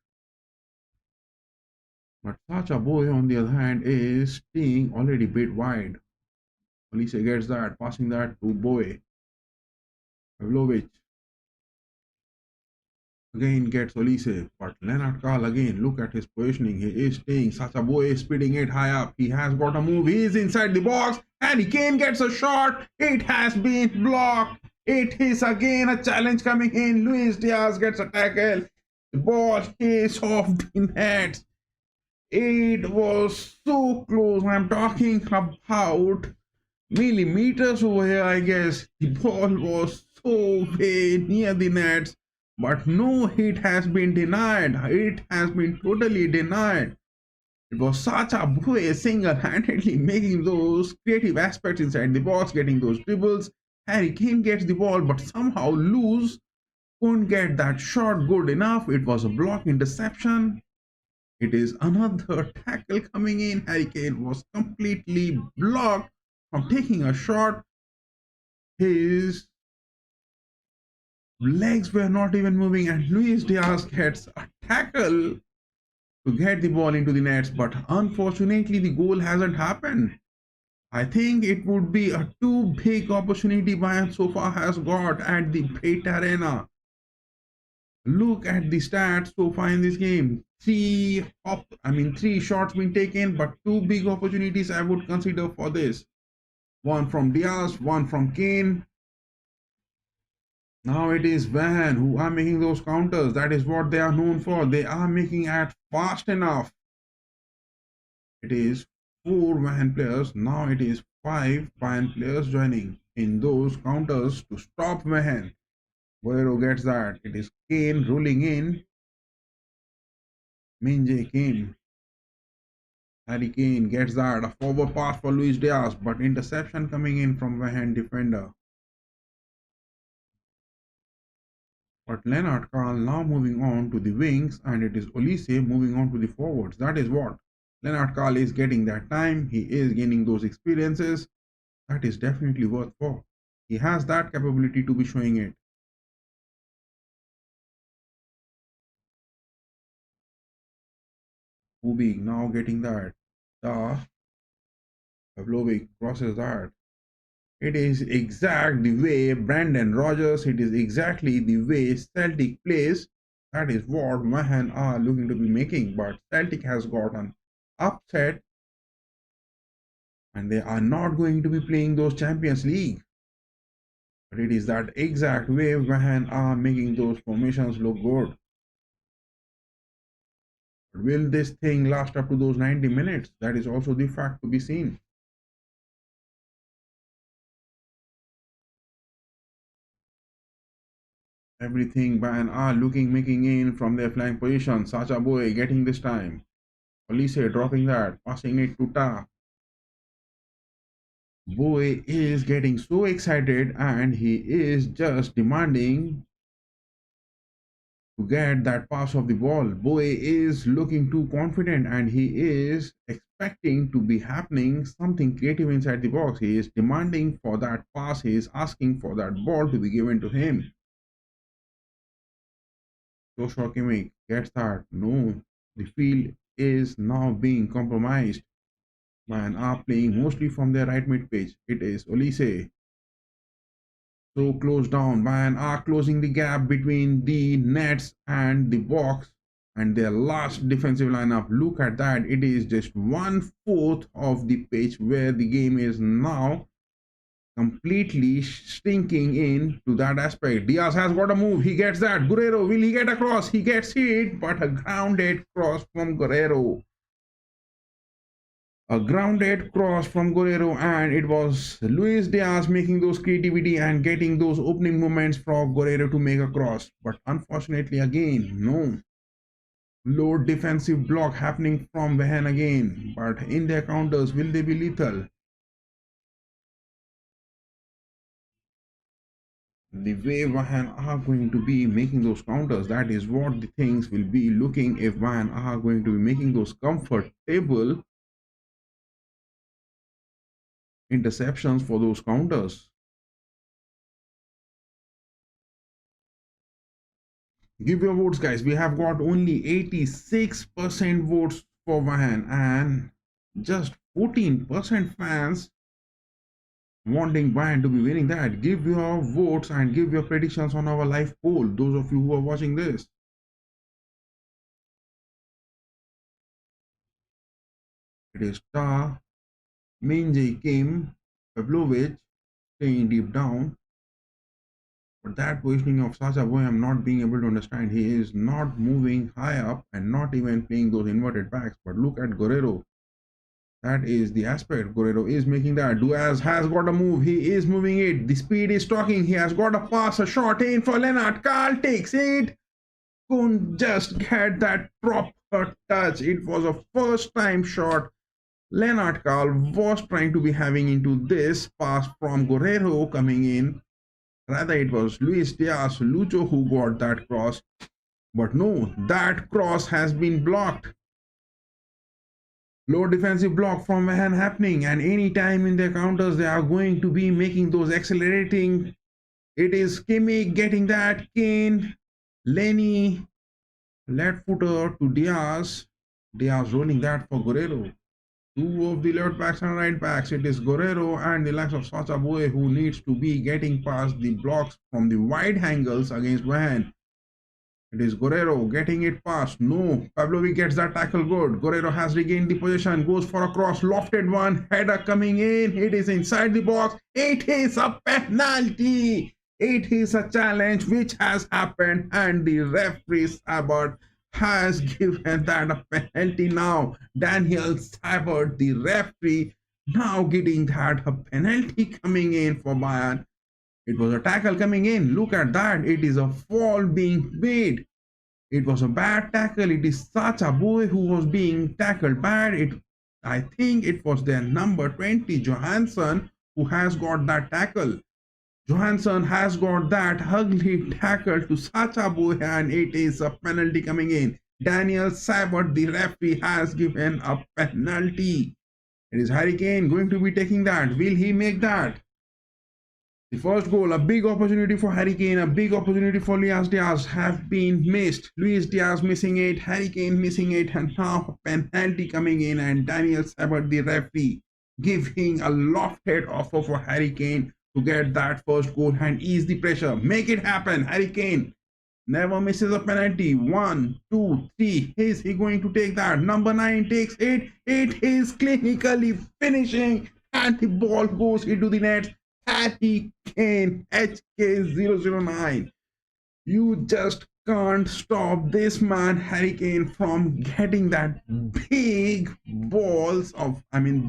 S1: But Sacha Boy, on the other hand, is staying already bit wide. Alicia gets that, passing that to Boy. Pavlovic again gets Olise, but Lennart Karl again, look at his positioning. He is staying. Sacha Boy is speeding it high up. He has got a move. He is inside the box. And Kane gets a shot. It has been blocked. It is again a challenge coming in. Luis Diaz gets a tackle. The ball is off the net. It was so close. I'm talking about millimeters over here, I guess. The ball was so way near the nets, but no hit has been denied. It has been totally denied. It was Sacha Boy single-handedly making those creative aspects inside the box, getting those dribbles. Harry Kane gets the ball, but somehow loose. Couldn't get that shot good enough. It was a block interception. It is another tackle coming in. Harry Kane was completely blocked from taking a shot. His legs were not even moving, and Luis Diaz gets a tackle to get the ball into the nets. But unfortunately, the goal hasn't happened. I think it would be a too big opportunity Bayern so far has got at the BRITA-Arena. Look at the stats so far in this game. Three shots been taken, but two big opportunities I would consider for this. One from Diaz, one from Kane. Now it is Wehen who are making those counters. That is what they are known for. They are making it fast enough. It is 4 Wehen players. Now it is 5 Bayern players joining in those counters to stop Wehen. Guerrero gets that. It is Kane rolling in. Min Jae Kim. Harry Kane gets that. A forward pass for Luis Diaz, but interception coming in from Wehen defender. But Lennart Karl now moving on to the wings, and it is Olise moving on to the forwards. That is what Lennart Karl is getting that time. He is gaining those experiences. That is definitely worth for. He has that capability to be showing it. Ubik now getting that. Pavlovic crosses that. It is exact the way Brandon Rogers, it is exactly the way Celtic plays. That is what Wehen are looking to be making. But Celtic has gotten upset and they are not going to be playing those Champions League. But it is that exact way Wehen are making those formations look good. But will this thing last up to those 90 minutes? That is also the fact to be seen. Everything Bayern are making in from their flank position. Sacha Boy getting this time. Olise dropping that, passing it to Ta. Boy is getting so excited and he is just demanding to get that pass of the ball. Boy is looking too confident and he is expecting to be happening something creative inside the box. He is demanding for that pass. He is asking for that ball to be given to him. Joshua Kimmich gets that. No, the field is now being compromised. Man are playing mostly from their right mid pitch. It is Olise. So close down. Man are closing the gap between the nets and the box and their last defensive lineup. Look at that. It is just 1/4 of the pitch where the game is now completely stinking in to that aspect. Diaz has got a move. He gets that. Guerrero, will he get across? He gets hit, but a grounded cross from Guerrero. A grounded cross from Guerrero, and it was Luis Diaz making those creativity and getting those opening moments for Guerrero to make a cross. But unfortunately, again, no. Low defensive block happening from Wehen again. But in their counters, will they be lethal? The way Wehen are going to be making those counters, that is what the things will be looking if Wehen are going to be making those comfortable interceptions for those counters. Give your votes, guys. We have got only 86% votes for Wehen and just 14% fans wanting Bayern to be winning that. Give your votes and give your predictions on our live poll, those of you who are watching this. It is Ta, Minjay Kim, Pavlovich staying deep down. But that positioning of Sacha Boy, I'm not being able to understand. He is not moving high up and not even playing those inverted backs. But look at Guerrero. That is the aspect. Guerrero is making that. Diaz has got a move. He is moving it. The speed is talking. He has got a pass, a shot in for Lennart. Carl takes it. Couldn't just get that proper touch. It was a first time shot. Lennart Carl was trying to be having into this pass from Guerrero coming in. Rather, it was Luis Diaz, Lucho who got that cross. But no, that cross has been blocked. Low defensive block from Wehen happening, and any time in their counters they are going to be making those accelerating. It is Kimmich getting that. Kane, Lenny, left footer to Diaz. Diaz rolling that for Guerrero. Two of the left backs and right backs. It is Guerrero and the likes of Sacha Boey who needs to be getting past the blocks from the wide angles against Wehen. It is Guerrero getting it past. No, Pavlovic gets that tackle good. Guerrero has regained the position, goes for a cross, lofted one, header coming in. It is inside the box. It is a penalty. It is a challenge which has happened, and the referee Sabat has given that a penalty now. Daniel Sabat, the referee, now getting that a penalty coming in for Bayern. It was a tackle coming in. Look at that. It is a fall being made. It was a bad tackle. It is Sacha Boey who was being tackled bad. I think it was their number 20, Johansson, who has got that tackle. Johansson has got that ugly tackle to Sacha Boey, and it is a penalty coming in. Daniel Sabat, the referee, has given a penalty. It is Harry Kane going to be taking that. Will he make that? The first goal, a big opportunity for Harry Kane, a big opportunity for Luis Diaz have been missed. Luis Diaz missing it, Harry Kane missing it, and now a penalty coming in, and Daniel Sabat, the referee, giving a lofted offer for Harry Kane to get that first goal and ease the pressure. Make it happen. Harry Kane never misses a penalty. 1, 2, 3. Is he going to take that? Number 9 takes it. It is clinically finishing, and the ball goes into the net. Harry Kane, HK009. You just can't stop this man, Harry Kane, from getting that big balls of,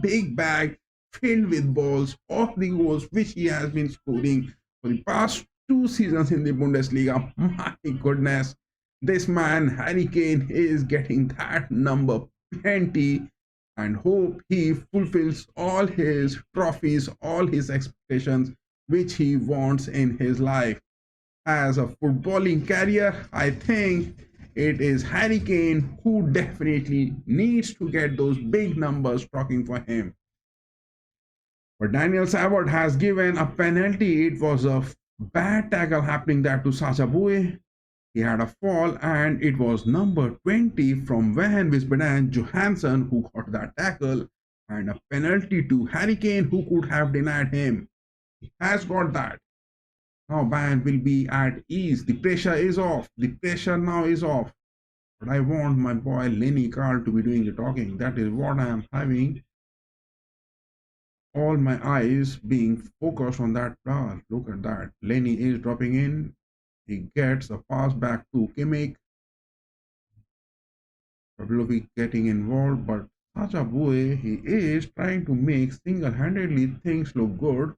S1: big bag filled with balls of the goals which he has been scoring for the past 2 seasons in the Bundesliga. My goodness, this man, Harry Kane, is getting that number 20. And hope he fulfills all his trophies, all his expectations, which he wants in his life. As a footballing career, I think it is Harry Kane who definitely needs to get those big numbers talking for him. But Daniel Sabat has given a penalty. It was a bad tackle happening there to Sacha Boey. He had a fall, and it was number 20 from Wehen Wiesbaden Johansson who got that tackle, and a penalty to Harry Kane who could have denied him. He has got that. Now Bayern will be at ease. The pressure is off. The pressure now is off. But I want my boy Lenny Carl to be doing the talking. That is what I am having. All my eyes being focused on that player. Look at that. Lenny is dropping in. He gets a pass back to Kimmich. Pavlovic getting involved, but Sacha Boey, he is trying to make single-handedly things look good.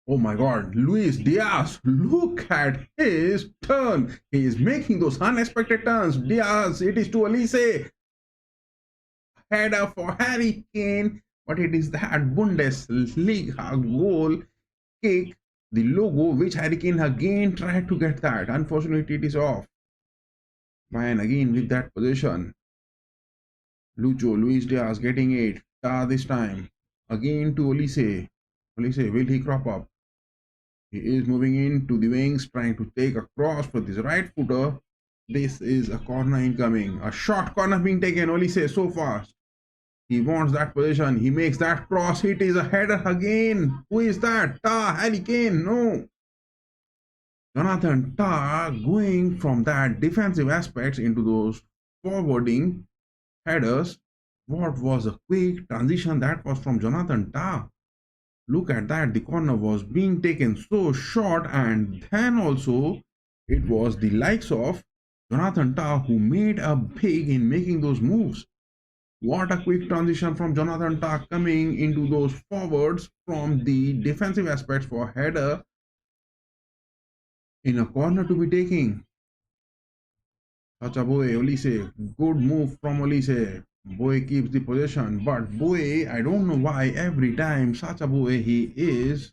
S1: Oh my God, Luis Diaz, look at his turn. He is making those unexpected turns. Diaz, it is to Elise. Header for Harry Kane, but it is that Bundesliga goal kick, the logo, which Harry Kane again tried to get that. Unfortunately, it is off. Bayern again with that position. Luis Diaz getting it. This time. Again to Elise. Elise, will he crop up? He is moving into the wings, trying to take a cross with his right footer. This is a corner incoming. A short corner being taken. Elise so fast. He wants that position. He makes that cross. It is a header again. Who is that? Harry Kane. No. Jonathan Tah going from that defensive aspects into those forwarding headers. What was a quick transition that was from Jonathan Tah. Look at that. The corner was being taken so short, and then also it was the likes of Jonathan Tah who made a big in making those moves. What a quick transition from Jonathan Tah coming into those forwards from the defensive aspects for header in a corner to be taking. Sacha Boey, Olise, good move from Olise. Boey keeps the possession, but Boey, I don't know why every time Sacha Boey, he is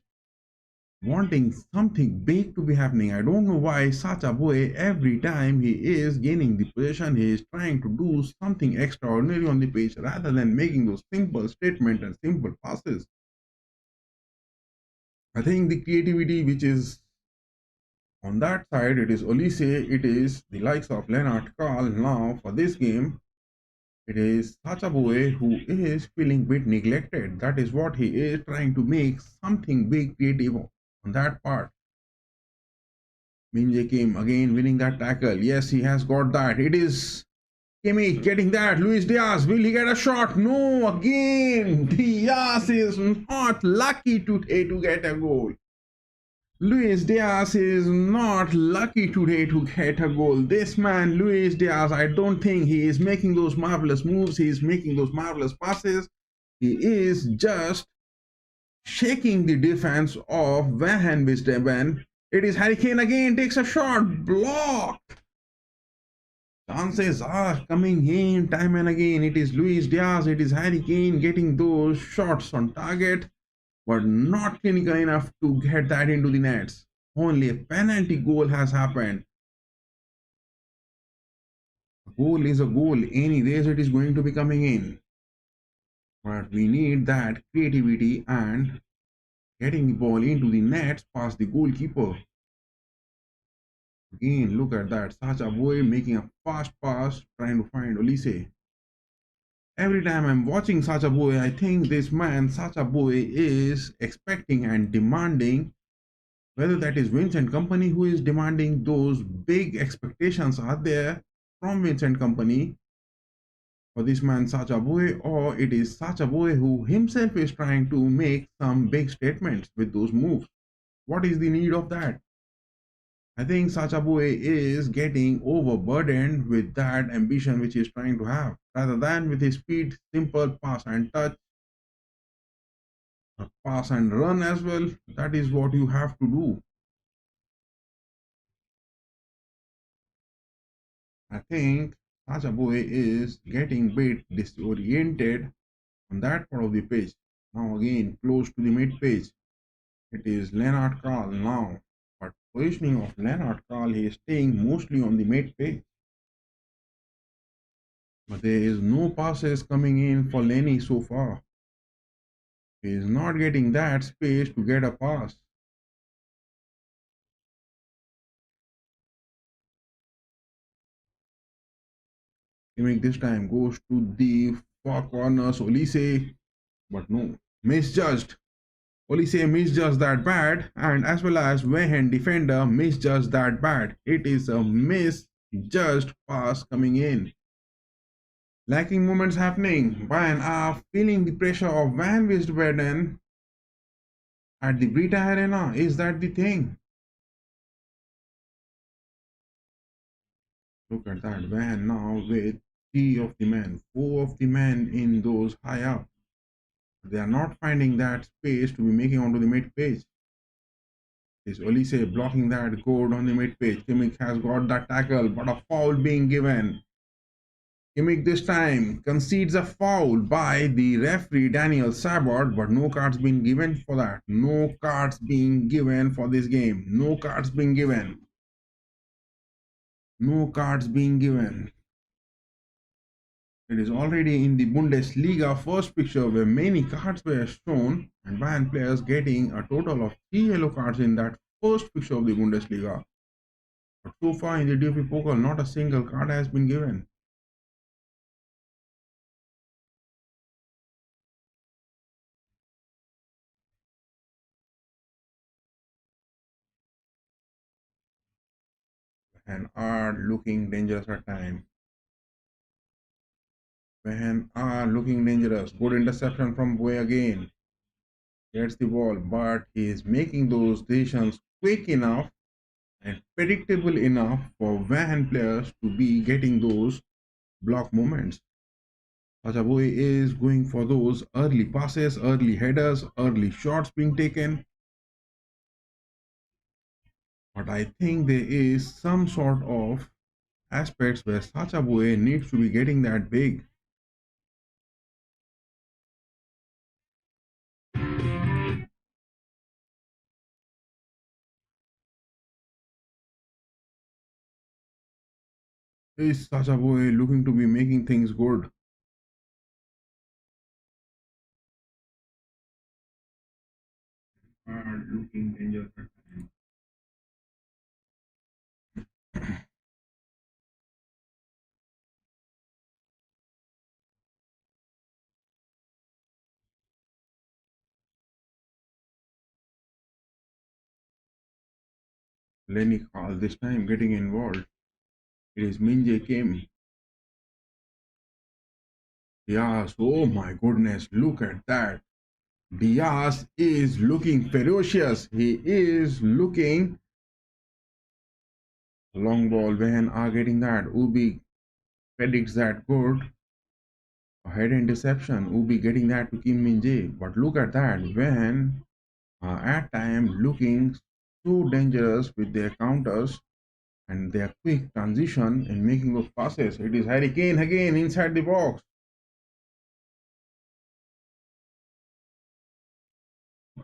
S1: wanting something big to be happening. I don't know why Sacha Boey, every time he is gaining the possession, he is trying to do something extraordinary on the pitch rather than making those simple statements and simple passes. I think the creativity which is on that side, it is Olise, it is the likes of Lennart Karl. Now for this game, it is Sacha Boey who is feeling a bit neglected. That is what he is trying to make something big creative on that part. Minje Kim again winning that tackle. Yes, he has got that. It is Kimmich getting that. Luis Diaz, will he get a shot? No, again. Diaz is not lucky today to get a goal. Luis Diaz is not lucky today to get a goal. This man, Luis Diaz, I don't think he is making those marvelous moves. He is making those marvelous passes. He is just shaking the defense of Wehen Wiesbaden. It is Harry Kane again, takes a shot, blocked. Chances are coming in time and again. It is Luis Diaz, it is Harry Kane getting those shots on target, but not clinical enough to get that into the nets. Only a penalty goal has happened. A goal is a goal. Anyways, it is going to be coming in. But we need that creativity and getting the ball into the nets past the goalkeeper. Again, look at that. Sacha Boey making a fast pass, trying to find Olise. Every time I'm watching Sacha Boey, I think this man, Sacha Boey, is expecting and demanding, whether that is Vincent Company who is demanding those big expectations are there from Vincent Company for this man, Sacha Boey, or it is Sacha Boey who himself is trying to make some big statements with those moves. What is the need of that? I think Sacha Boey is getting overburdened with that ambition which he is trying to have, rather than with his speed, simple pass and touch, pass and run as well. That is what you have to do. I think Sacha Boey is getting a bit disoriented on that part of the pitch. Now again, close to the mid page. It is Lennart Karl now. But positioning of Lennart Karl, he is staying mostly on the mid page. But there is no passes coming in for Lenny so far. He is not getting that space to get a pass. Kimmich this time goes to the far corner, Olise, but no, misjudged. Olise misjudged that bad, and as well as Wehen defender misjudged that bad. It is a misjudged pass coming in. Lacking moments happening. Bayern are feeling the pressure of Wehen Wiesbaden at the BRITA-Arena. Is that the thing? Look at that. Wehen now with 3 of the men, 4 of the men in those high up. They are not finding that space to be making onto the mid page. Is Olise blocking that goal on the mid page? Kimmich has got that tackle, but a foul being given. Kimmich this time concedes a foul by the referee Daniel Sabot, but no cards being given for that. No cards being given for this game. No cards being given. No cards being given. It is already in the Bundesliga first picture where many cards were shown and Bayern players getting a total of 3 yellow cards in that first picture of the Bundesliga. But so far in the DFB Pokal, not a single card has been given. And are looking dangerous at times. Wehen are looking dangerous. Good interception from Boy again. Gets the ball, but he is making those decisions quick enough and predictable enough for Wehen players to be getting those block moments. Sachaboy is going for those early passes, early headers, early shots being taken. But I think there is some sort of aspects where Sachaboy needs to be getting that big. Is Sachaboy looking to be making things good? Looking dangerous. Lenny Carl this time getting involved. It is Minje Kim. Diaz, oh my goodness, look at that. Diaz is looking ferocious. He is looking. Long ball, Wehen are getting that. Ubi predicts that good. A head interception. Ubi getting that to Kim Min-jae. But look at that. Wehen at time looking so dangerous with their counters and their quick transition in making those passes. It is Harry Kane again inside the box.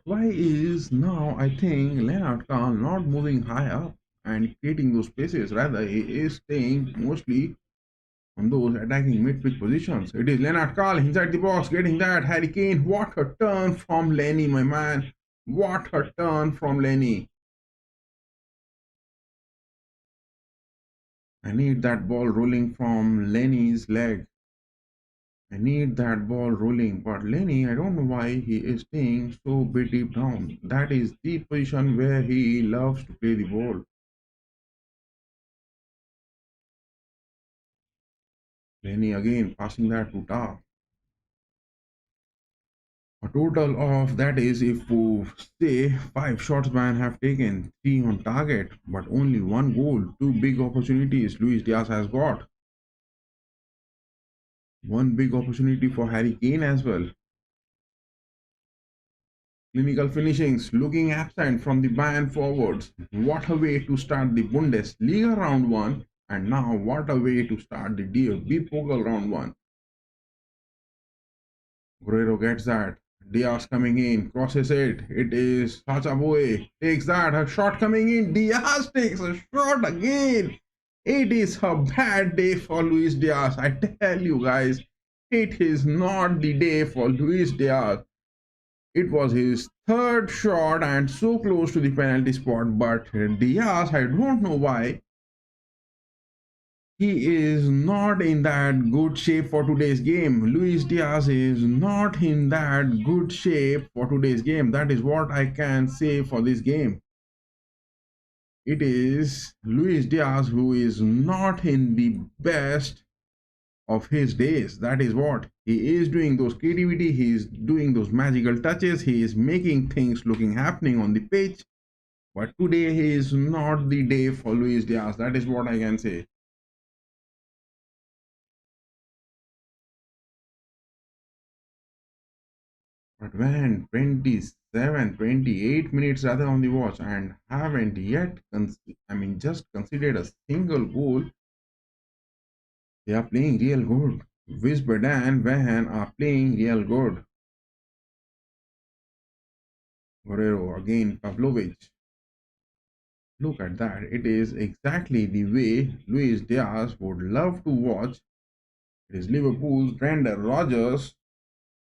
S1: Why is now I think Leonard Carl not moving high up and creating those spaces? Rather, he is staying mostly on those attacking mid-pitch positions. It is Leonard Carl inside the box getting that. Harry Kane, what a turn from Lenny, my man. What a turn from Lenny. I need that ball rolling from Lenny's leg. I need that ball rolling. But Lenny, I don't know why he is staying so bit deep down. That is the position where he loves to play the ball. Lenny again passing that to Ta. A total of that is if we say 5 shots Bayern have taken, 3 on target, but only 1 goal. 2 big opportunities Luis Diaz has got. 1 big opportunity for Harry Kane as well. Clinical finishings looking absent from the Bayern forwards. What a way to start the Bundesliga round 1, and now what a way to start the DFB Pokal round 1. Guerrero gets that. Diaz coming in, crosses it. It is Sachaboy. Takes that. A shot coming in. Diaz takes a shot again. It is a bad day for Luis Diaz. I tell you guys, it is not the day for Luis Diaz. It was his third shot and so close to the penalty spot, but Diaz, I don't know why, he is not in that good shape for today's game. Luis Diaz is not in that good shape for today's game. That is what I can say for this game. It is Luis Diaz who is not in the best of his days. That is what he is doing. Those creativity, he is doing those magical touches, he is making things looking happening on the pitch. But today he is not the day for Luis Diaz. That is what I can say. But when 27, 28 minutes rather on the watch and haven't yet, just considered a single goal, they are playing real good. Wiesbaden and Wehen are playing real good. Guerrero again, Pavlovic. Look at that. It is exactly the way Luis Diaz would love to watch. It is Liverpool's Brendan Rodgers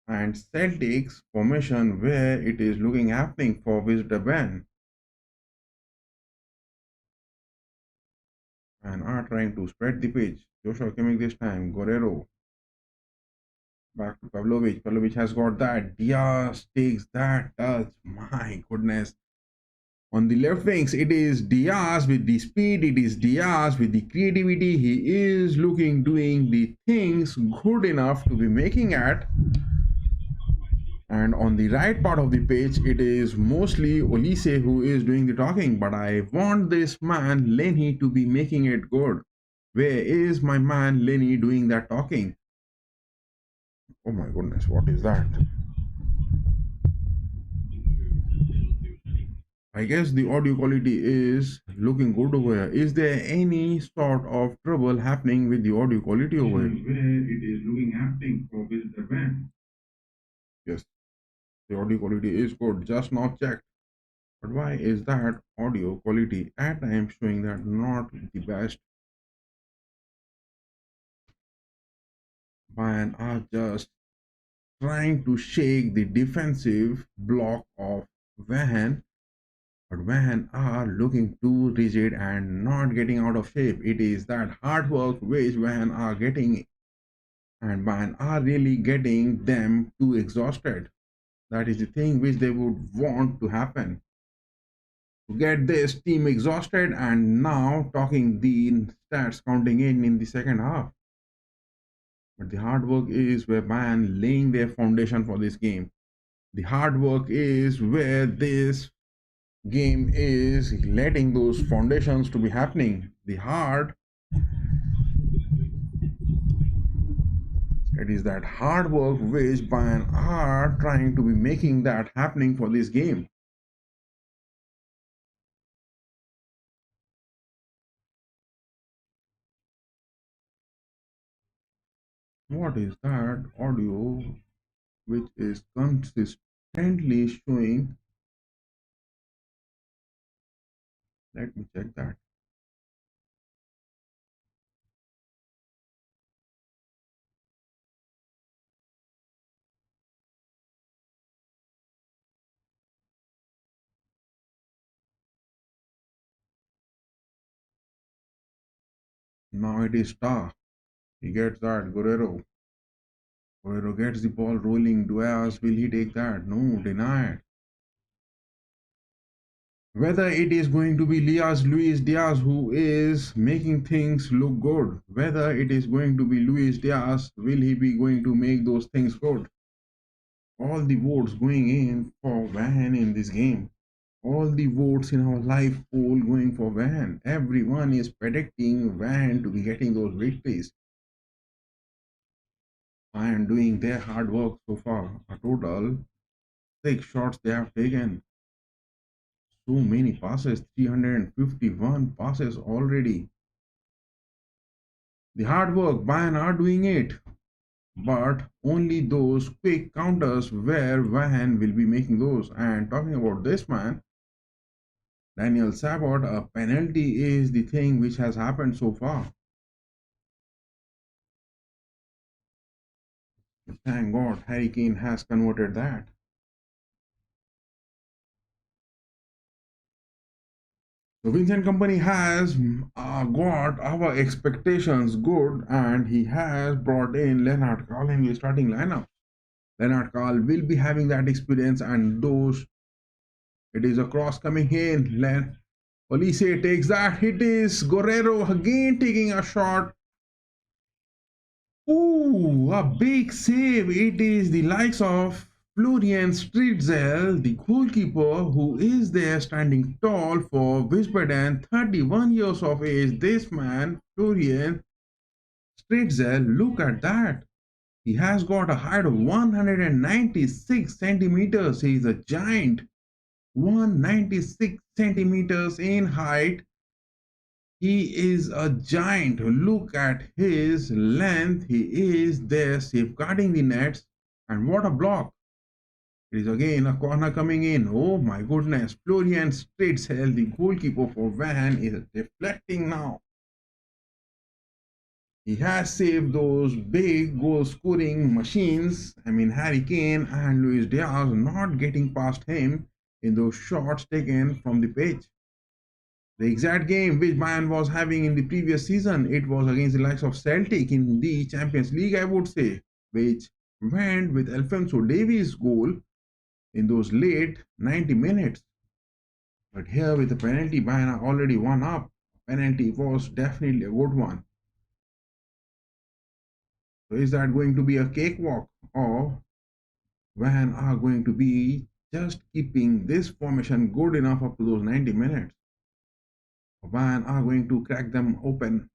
S1: and Celtics formation where it is looking happening for Wiesbaden and are trying to spread the pitch. Joshua Kimmich this time. Guerrero back to Pavlovic. Pavlovic has got that. Diaz takes that touch. My goodness. On the left wings, it is Diaz with the speed, it is Diaz with the creativity. He is looking, doing the things good enough to be making at. And on the right part of the pitch, it is mostly Olise who is doing the talking. But I want this man, Lenny, to be making it good. Where is my man, Lenny, doing that talking? Oh my goodness, what is that? I guess the audio quality is looking good over here. Is there any sort of trouble happening with the audio quality over here? Where it is looking happening for visitor van. Yes, the audio quality is good. Just now checked. But why is that audio quality at times showing that not the best? Man are just trying to shake the defensive block of Van, but Van are looking too rigid and not getting out of shape. It is that hard work which Van are getting, and Van are really getting them too exhausted. That is the thing which they would want to happen. To get this team exhausted and now talking the stats counting in the second half. But the hard work is where Bayern laying their foundation for this game. The hard work is where this game is letting those foundations to be happening. It is that hard work which Bayern are trying to be making that happening for this game. What is that audio which is consistently showing? Let me check that. Now it is Star. He gets that. Guerrero gets the ball rolling. Diaz, will he take that? No, denied. Whether it is going to be Luis Diaz who is making things look good, whether it is going to be Luis Diaz, will he be going to make those things good? All the votes going in for Van in this game. All the votes in our live poll going for Van. Everyone is predicting Van to be getting those victories. And doing their hard work so far. A total 6 shots they have taken. So many passes, 351 passes already. The hard work, Bayern are doing it, but only those quick counters where Wehen will be making those. And talking about this man, Daniel Sabot, a penalty is the thing which has happened so far. Thank God Harry Kane has converted that. So Vincent Company has got our expectations good, and he has brought in Leonard Carl in the starting lineup. Leonard Carl will be having that experience, and those it is a cross coming in. Olise takes that. It is Guerrero again taking a shot. Ooh, a big save. It is the likes of Florian Stritzel, the goalkeeper, who is there standing tall for Wiesbaden, 31 years of age. This man, Florian Stritzel, look at that. He has got a height of 196 centimeters. He is a giant. 196 centimeters in height. He is a giant. Look at his length. He is there safeguarding the nets. And what a block. It is again a corner coming in. Oh my goodness. Florian Stritzel, the goalkeeper for Wehen, is deflecting now. He has saved those big goal scoring machines. I mean, Harry Kane and Luis Diaz not getting past him in those shots taken from the pitch. The exact game which Bayern was having in the previous season, it was against the likes of Celtic in the Champions League, I would say, which went with Alphonso Davies' goal in those late 90 minutes. But here with the penalty, Bayern already won up. Penalty was definitely a good one. So is that going to be a cakewalk, or Wehen are going to be just keeping this formation good enough up to those 90 minutes? Wehen are going to crack them open.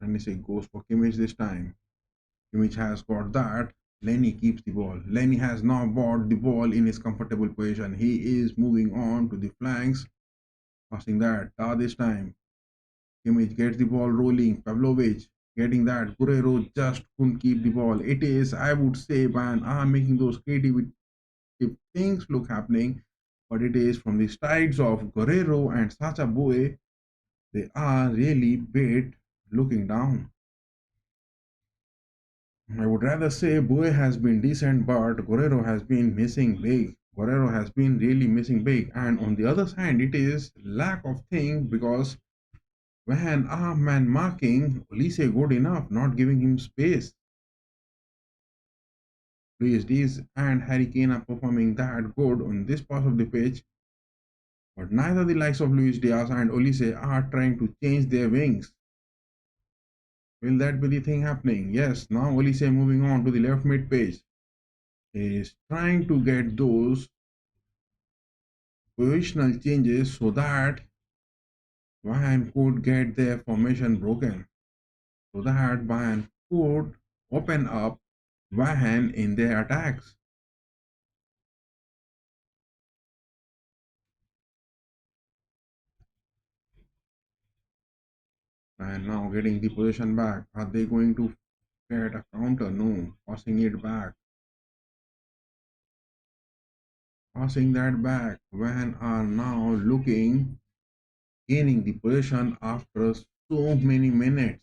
S1: And he goes for Kimmich this time. Kimmich has got that. Lenny keeps the ball. Lenny has now bought the ball in his comfortable position. He is moving on to the flanks. Passing that. This time. Kimmich gets the ball rolling. Pavlovic getting that. Guerrero just couldn't keep the ball. It is, I would say, Bayern are making those creative things look happening. But it is from the sides of Guerrero and Sacha Boey. They are really bit looking down. I would rather say Boey has been decent, but Guerrero has been missing big. Guerrero has been really missing big. And on the other side, it is lack of thing, because when a man marking Olise good enough, not giving him space. Luis Diaz and Harry Kane are performing that good on this part of the pitch, but neither the likes of Luis Diaz and Olise are trying to change their wings. Will that be the thing happening? Yes, now Olise moving on to the left mid page. He is trying to get those positional changes so that Bayern could get their formation broken. So that Bayern could open up Wehen in their attacks. And now getting the position back. Are they going to get a counter? No. Passing it back. Passing that back. Wehen are now looking, gaining the position after so many minutes.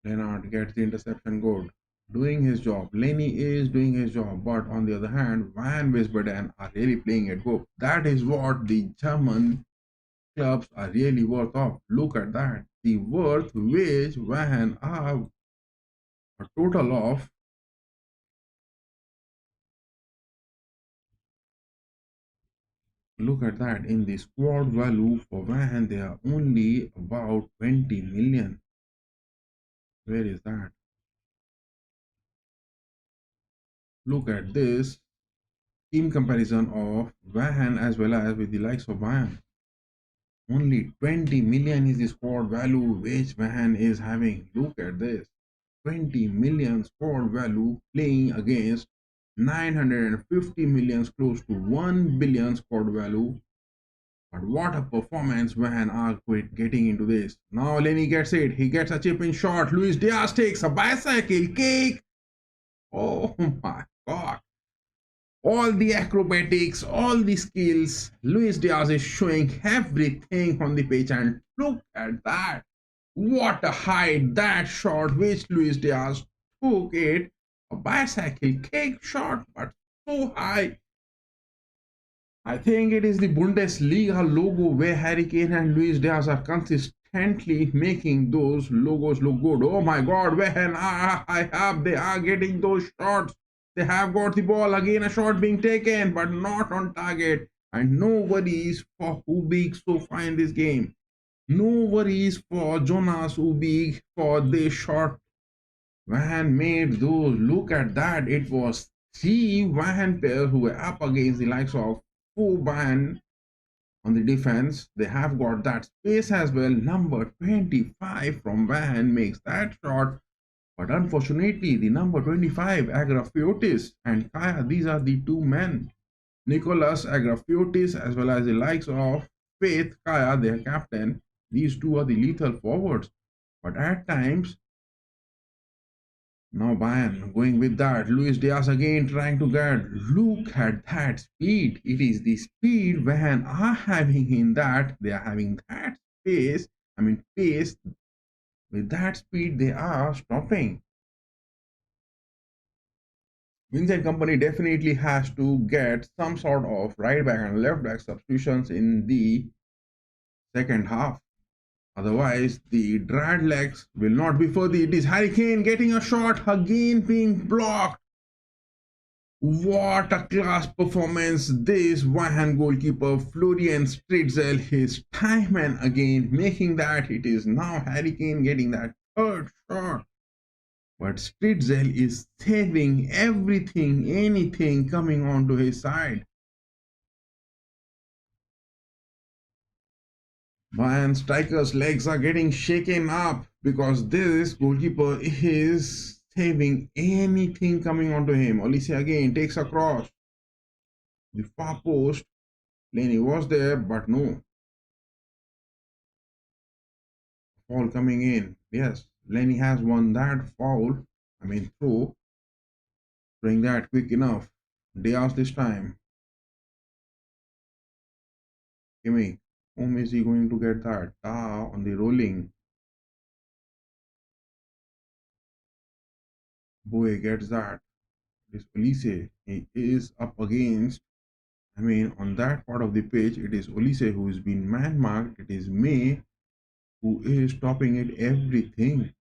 S1: Leonard gets the interception good. Doing his job. Lenny is doing his job. But on the other hand, Wehen Wiesbaden are really playing it good. That is what the German clubs are really worth of. Look at that. The worth which Wehen are a total of look at that. In the squad value for Wehen, they are only about 20 million. Where is that? Look at this team comparison of Wehen as well as with the likes of Bayern. Only 20 million is the squad value which Wehen is having. Look at this. 20 million squad value playing against 950 millions, close to 1 billion squad value. But what a performance when Arquette getting into this. Now Lenny gets it. He gets a chip in shot. Luis Diaz takes a bicycle kick. Oh my god. All the acrobatics, all the skills. Luis Diaz is showing everything on the pitch, and look at that. What a height that shot which Luis Diaz took it. A bicycle kick shot, but so high. I think it is the Bundesliga logo where Harry Kane and Luis Diaz are consistently making those logos look good. Oh my god, when I have they are getting those shots. They have got the ball again, a shot being taken, but not on target. And no worries for Ubik so far in this game. No worries for Jonas Ubik for this shot. Wehen made those. Look at that. It was three Wehen players who were up against the likes of four Bayern on the defense. They have got that space as well. Number 25 from Wehen makes that shot. But unfortunately, the number 25, Agrafiotis and Kaya, these are the two men. Nicolas Agrafiotis as well as the likes of Faith Kaya, their captain. These two are the lethal forwards. But at times, now Bayern going with that. Luis Diaz again trying to get. Look at that speed. It is the speed Bayern are having in that. They are having that pace. Pace. With that speed, they are stopping. Vincent Company definitely has to get some sort of right back and left back substitutions in the second half. Otherwise, the drag legs will not be further. It is Harry Kane getting a shot, again being blocked. What a class performance. This one-hand goalkeeper, Florian Stritzel, is time and again making that. It is now Harry Kane getting that third shot. But Stritzel is saving everything, anything coming onto his side. Man, striker's legs are getting shaken up because this goalkeeper is saving anything coming onto him. Olise again takes a cross. The far post. Lenny was there, but no. Foul coming in. Yes, Lenny has won that foul. Throw. Doing that quick enough. Diaz this time. Gimme. Whom is he going to get that? On the rolling. Boy gets that. This Olise. He is up against. On that part of the pitch, it is Olise who is being man marked. It is May who is stopping it everything.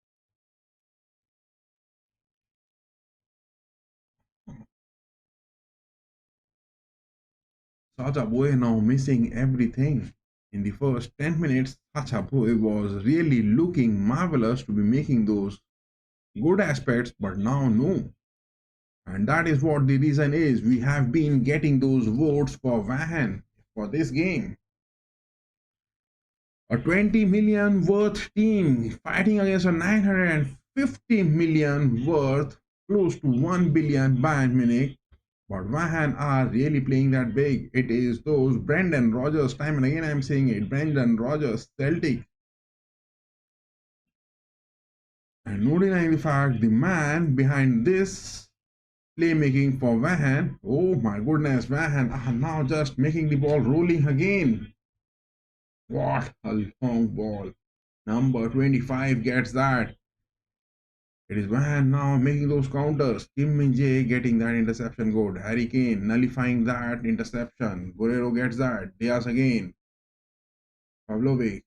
S1: Sacha Boy now missing everything. In the first 10 minutes, Sacha Boy was really looking marvelous to be making those good aspects, but now no. And that is what the reason is. We have been getting those votes for Wehen for this game. A 20 million worth team fighting against a 950 million worth, close to 1 billion Bayern Munich. But Wehen are really playing that big. It is those Brendan Rodgers, time and again I'm saying it, Brendan Rodgers, Celtic. And no denying the fact, the man behind this playmaking for Wehen, oh my goodness, Wehen are now just making the ball rolling again. What a long ball. Number 25 gets that. It is Wehen now making those counters. Kim Min-jae getting that interception good. Harry Kane nullifying that interception. Guerrero gets that. Diaz again. Pavlovic.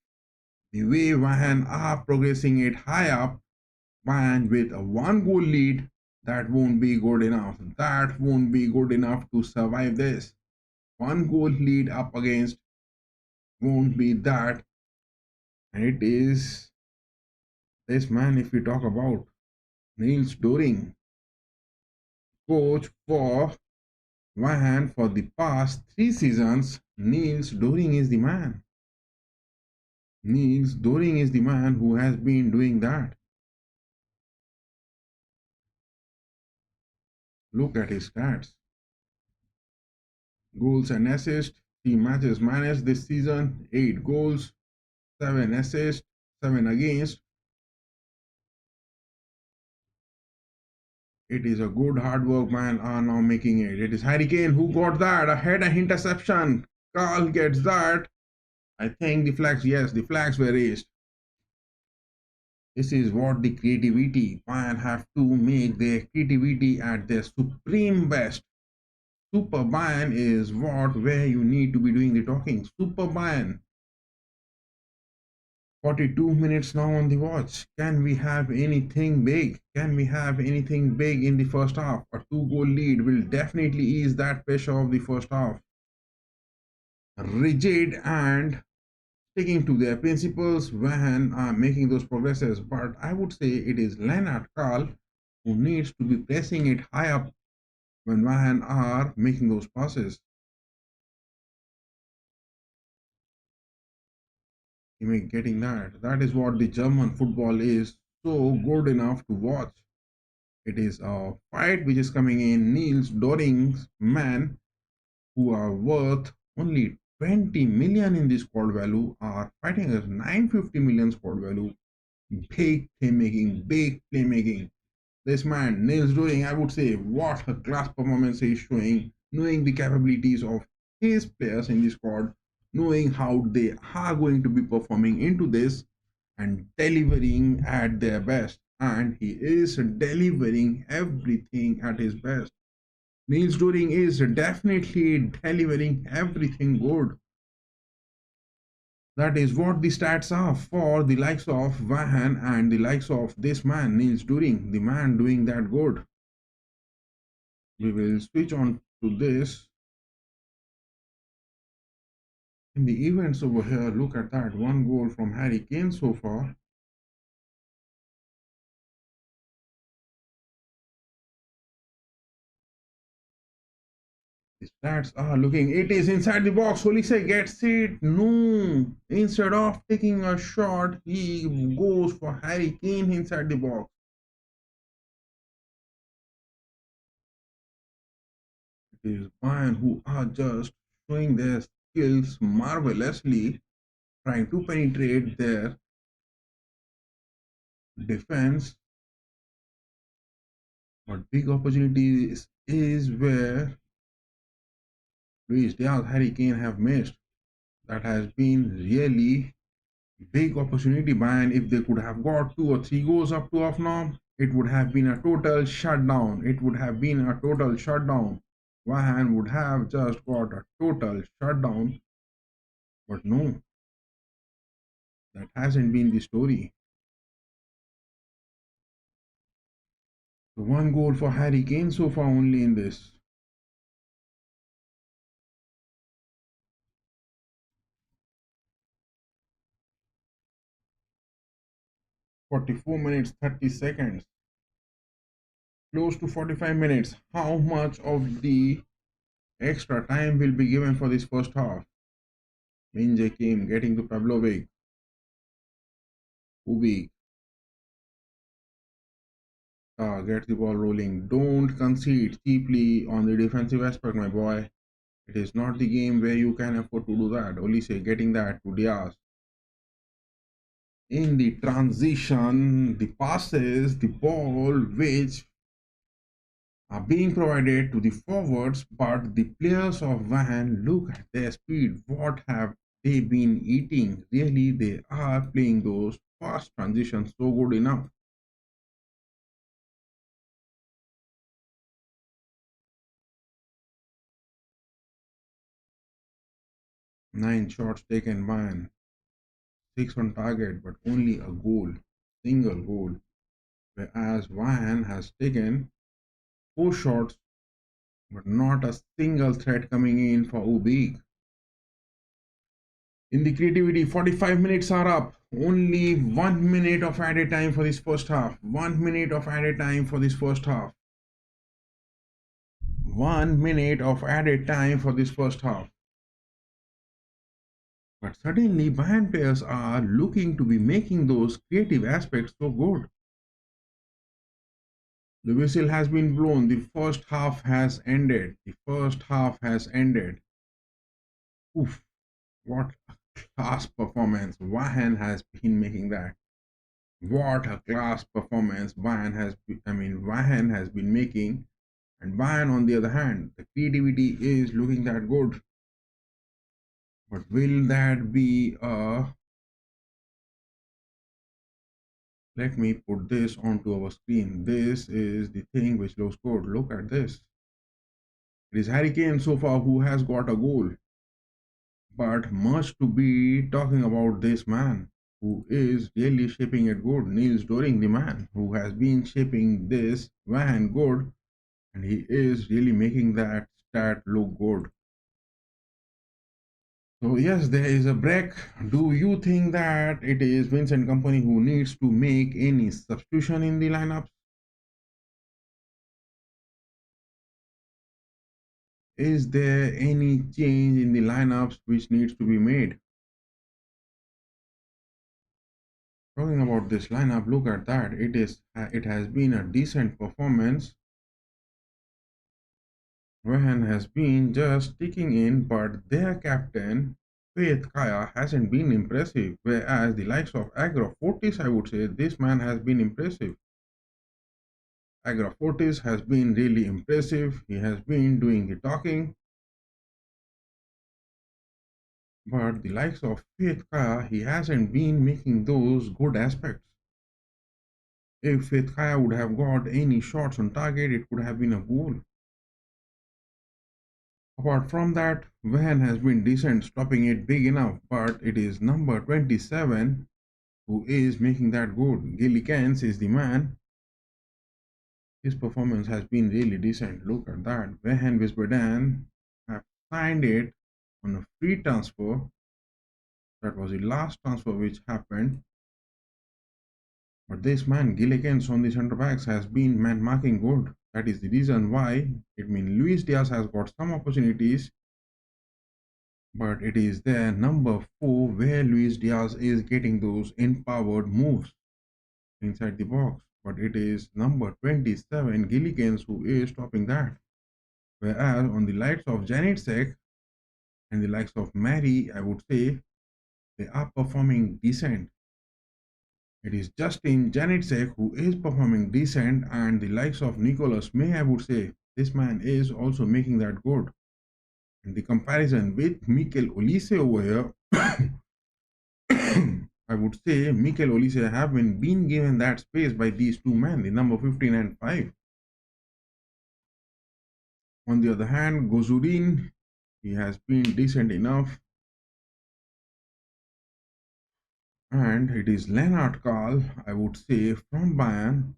S1: The way Wehen are progressing it high up, and with a one goal lead, that won't be good enough. That won't be good enough to survive this. One goal lead up against won't be that. And it is this man, if we talk about Niels Doring, coach for Wehen for the past 3 seasons. Niels Doring is the man. Niels Doring is the man who has been doing that. Look at his stats. Goals and assists. 3 matches managed this season. 8 goals, 7 assists, 7 against. It is a good hard work man are now making it. It is Harry Kane who got that. A header interception. Carl gets that. I think the flags, yes, the flags were raised. This is what the creativity. Bayern have to make their creativity at their supreme best. Super Bayern is where you need to be doing the talking. Super Bayern. 42 minutes now on the watch. Can we have anything big? Can we have anything big in the first half? A two-goal lead will definitely ease that pressure of the first half. Rigid and sticking to their principles when making those progresses. But I would say it is Lennart Karl who needs to be pressing it high up when Wehen are making those passes. You may getting that. That is what the German football is so good enough to watch. It is a fight which is coming in. Niels Doring's man, who are worth only 20 million in the squad value, are fighting as 950 million squad value. Big playmaking. This man, Niels Doring, I would say, what a class performance he is showing, knowing the capabilities of his players in the squad, knowing how they are going to be performing into this and delivering at their best. And he is delivering everything at his best. Niels Doring is definitely delivering everything good. That is what the stats are for the likes of Vahan and the likes of this man, Niels Doring, the man doing that good. We will switch on to this. In the events over here, look at that. One goal from Harry Kane so far. The stats are looking. It is inside the box. Olise gets it. No. Instead of taking a shot, he goes for Harry Kane inside the box. It is Bayern who are just showing their skills marvelously, trying to penetrate their defense. But big opportunities is where Luis Diaz, Harry Kane have missed. That has been really big opportunity, man. If they could have got two or three goals up to off now, it would have been a total shutdown. It would have been a total shutdown. Wahan would have just got a total shutdown. But no, that hasn't been the story. So one goal for Harry Kane so far only in this. 44 minutes, 30 seconds. Close to 45 minutes. How much of the extra time will be given for this first half? Minje Kim getting to Pavlovic. Ubik gets the ball rolling. Don't concede cheaply on the defensive aspect, my boy. It is not the game where you can afford to do that. Olise getting that to Diaz. In the transition, the passes, the ball which are being provided to the forwards, but the players of Van look at their speed. What have they been eating? Really, they are playing those fast transitions so good enough. 9 shots taken by 6 on target, but only a goal, single goal. Whereas Vahan has taken 4 shots, but not a single threat coming in for Ubik. In the creativity, 45 minutes are up. Only 1 minute of added time for this first half. 1 minute of added time for this first half. 1 minute of added time for this first half. But suddenly, Bayern players are looking to be making those creative aspects so good. The whistle has been blown. The first half has ended. The first half has ended. Oof, what a class performance. Wahan has been making that. What a class performance Wahan has been making. And Wahan, on the other hand, the creativity is looking that good. But will that be a... Let me put this onto our screen. This is the thing which looks good. Look at this. It is Harry Kane so far who has got a goal, but much to be talking about this man who is really shaping it good. Niels Doring, the man who has been shaping this van good, and he is really making that stat look good. So yes, there is a break. Do you think that it is Vincent Company who needs to make any substitution in the lineup? Is there any change in the lineups which needs to be made? Talking about this lineup, look at that. It has been a decent performance. Wehen has been just sticking in, but their captain Faith Kaya hasn't been impressive. Whereas the likes of Agra Fortis, I would say this man has been impressive. Agra Fortis has been really impressive. He has been doing the talking. But the likes of Faith Kaya, he hasn't been making those good aspects. If Faith Kaya would have got any shots on target, it could have been a goal. Apart from that, Van has been decent, stopping it big enough, but it is number 27 who is making that good. Gilly Kens is the man. His performance has been really decent. Look at that. Wehen Wiesbaden have signed it on a free transfer. That was the last transfer which happened. But this man, Gillikens on the centre backs, has been man marking good. That is the reason why it means Luis Diaz has got some opportunities, but it is their number 4 where Luis Diaz is getting those empowered moves inside the box. But it is number 27, Gillikens, who is stopping that. Whereas on the likes of Janet Sek and the likes of Mary, I would say they are performing decent. It is Justin Janitsek who is performing decent, and the likes of Nicholas May, I would say, this man is also making that good. And the comparison with Mikel Olise over here, I would say Mikel Olise have been given that space by these two men, the number 15 and 5. On the other hand, Gozurin, he has been decent enough. And it is Lennart Karl, I would say, from Bayern.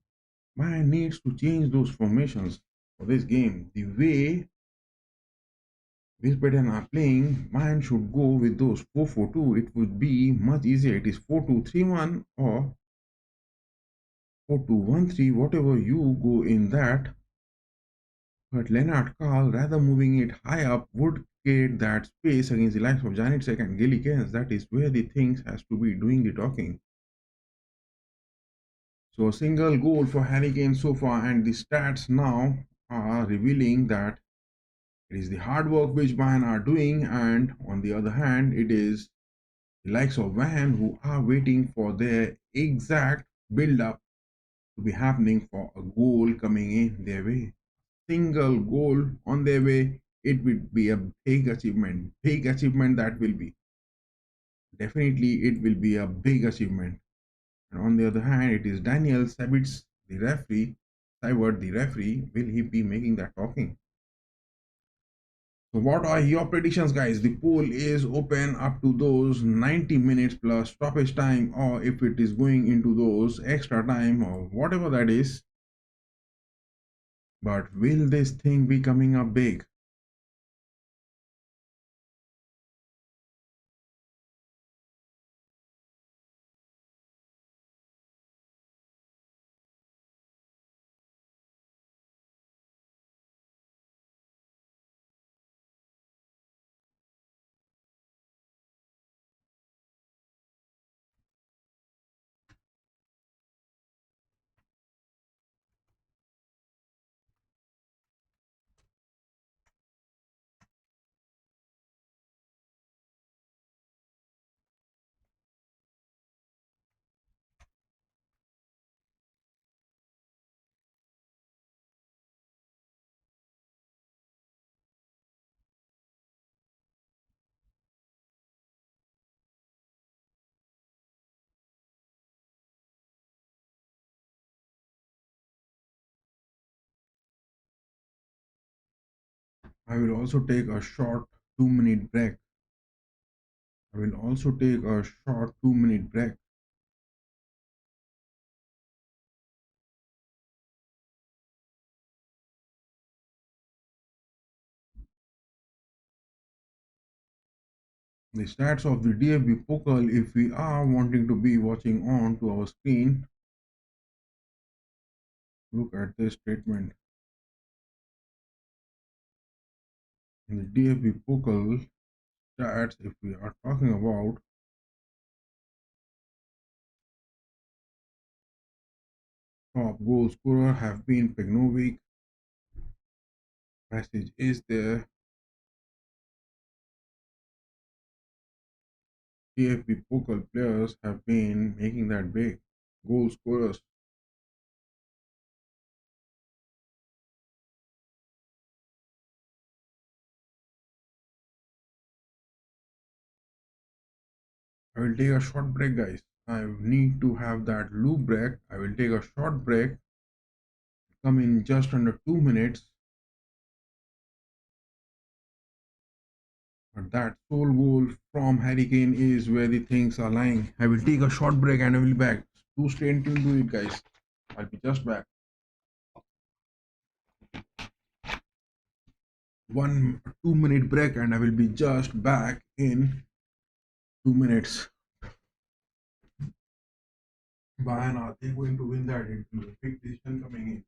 S1: Bayern needs to change those formations for this game. The way Wiesbaden are playing, Bayern should go with those 4-4-2. It would be much easier. It is 4-2-3-1 or 4-2-1-3, whatever you go in that. But Lennart Karl, rather moving it high up, would create that space against the likes of Janitsek and Gilly Kens. That is where the things has to be doing the talking. So a single goal for Harry Kane so far, and the stats now are revealing that it is the hard work which Bayern are doing, and on the other hand, it is the likes of Wehen who are waiting for their exact build-up to be happening for a goal coming in their way. Single goal on their way, it would be a big achievement. Big achievement that will be. Definitely, it will be a big achievement. And on the other hand, it is Daniel Sabitz, the referee, Seibert, the referee. Will he be making that talking? So what are your predictions, guys? The poll is open up to those 90 minutes plus stoppage time, or if it is going into those extra time or whatever that is. But will this thing be coming up big? I will also take a short 2 minute break. I will also take a short 2 minute break. The stats of the DFB Pokal, if we are wanting to be watching on to our screen, look at this statement. In the DFB Pokal stats, if we are talking about top goal scorer have been Pegnovic, passage is there. DFB Pokal players have been making that big goal scorers. I will take a short break, guys. I need to have that loop break. I will take a short break, come in just under 2 minutes. But that sole goal from Harry Kane is where the things are lying. I will take a short break and I will be back. Do stay tuned to it, guys. I'll be just back. 1 2 minute break and I will be just back in 2 minutes. Bayern, are they going to win that? It will be a big decision coming in.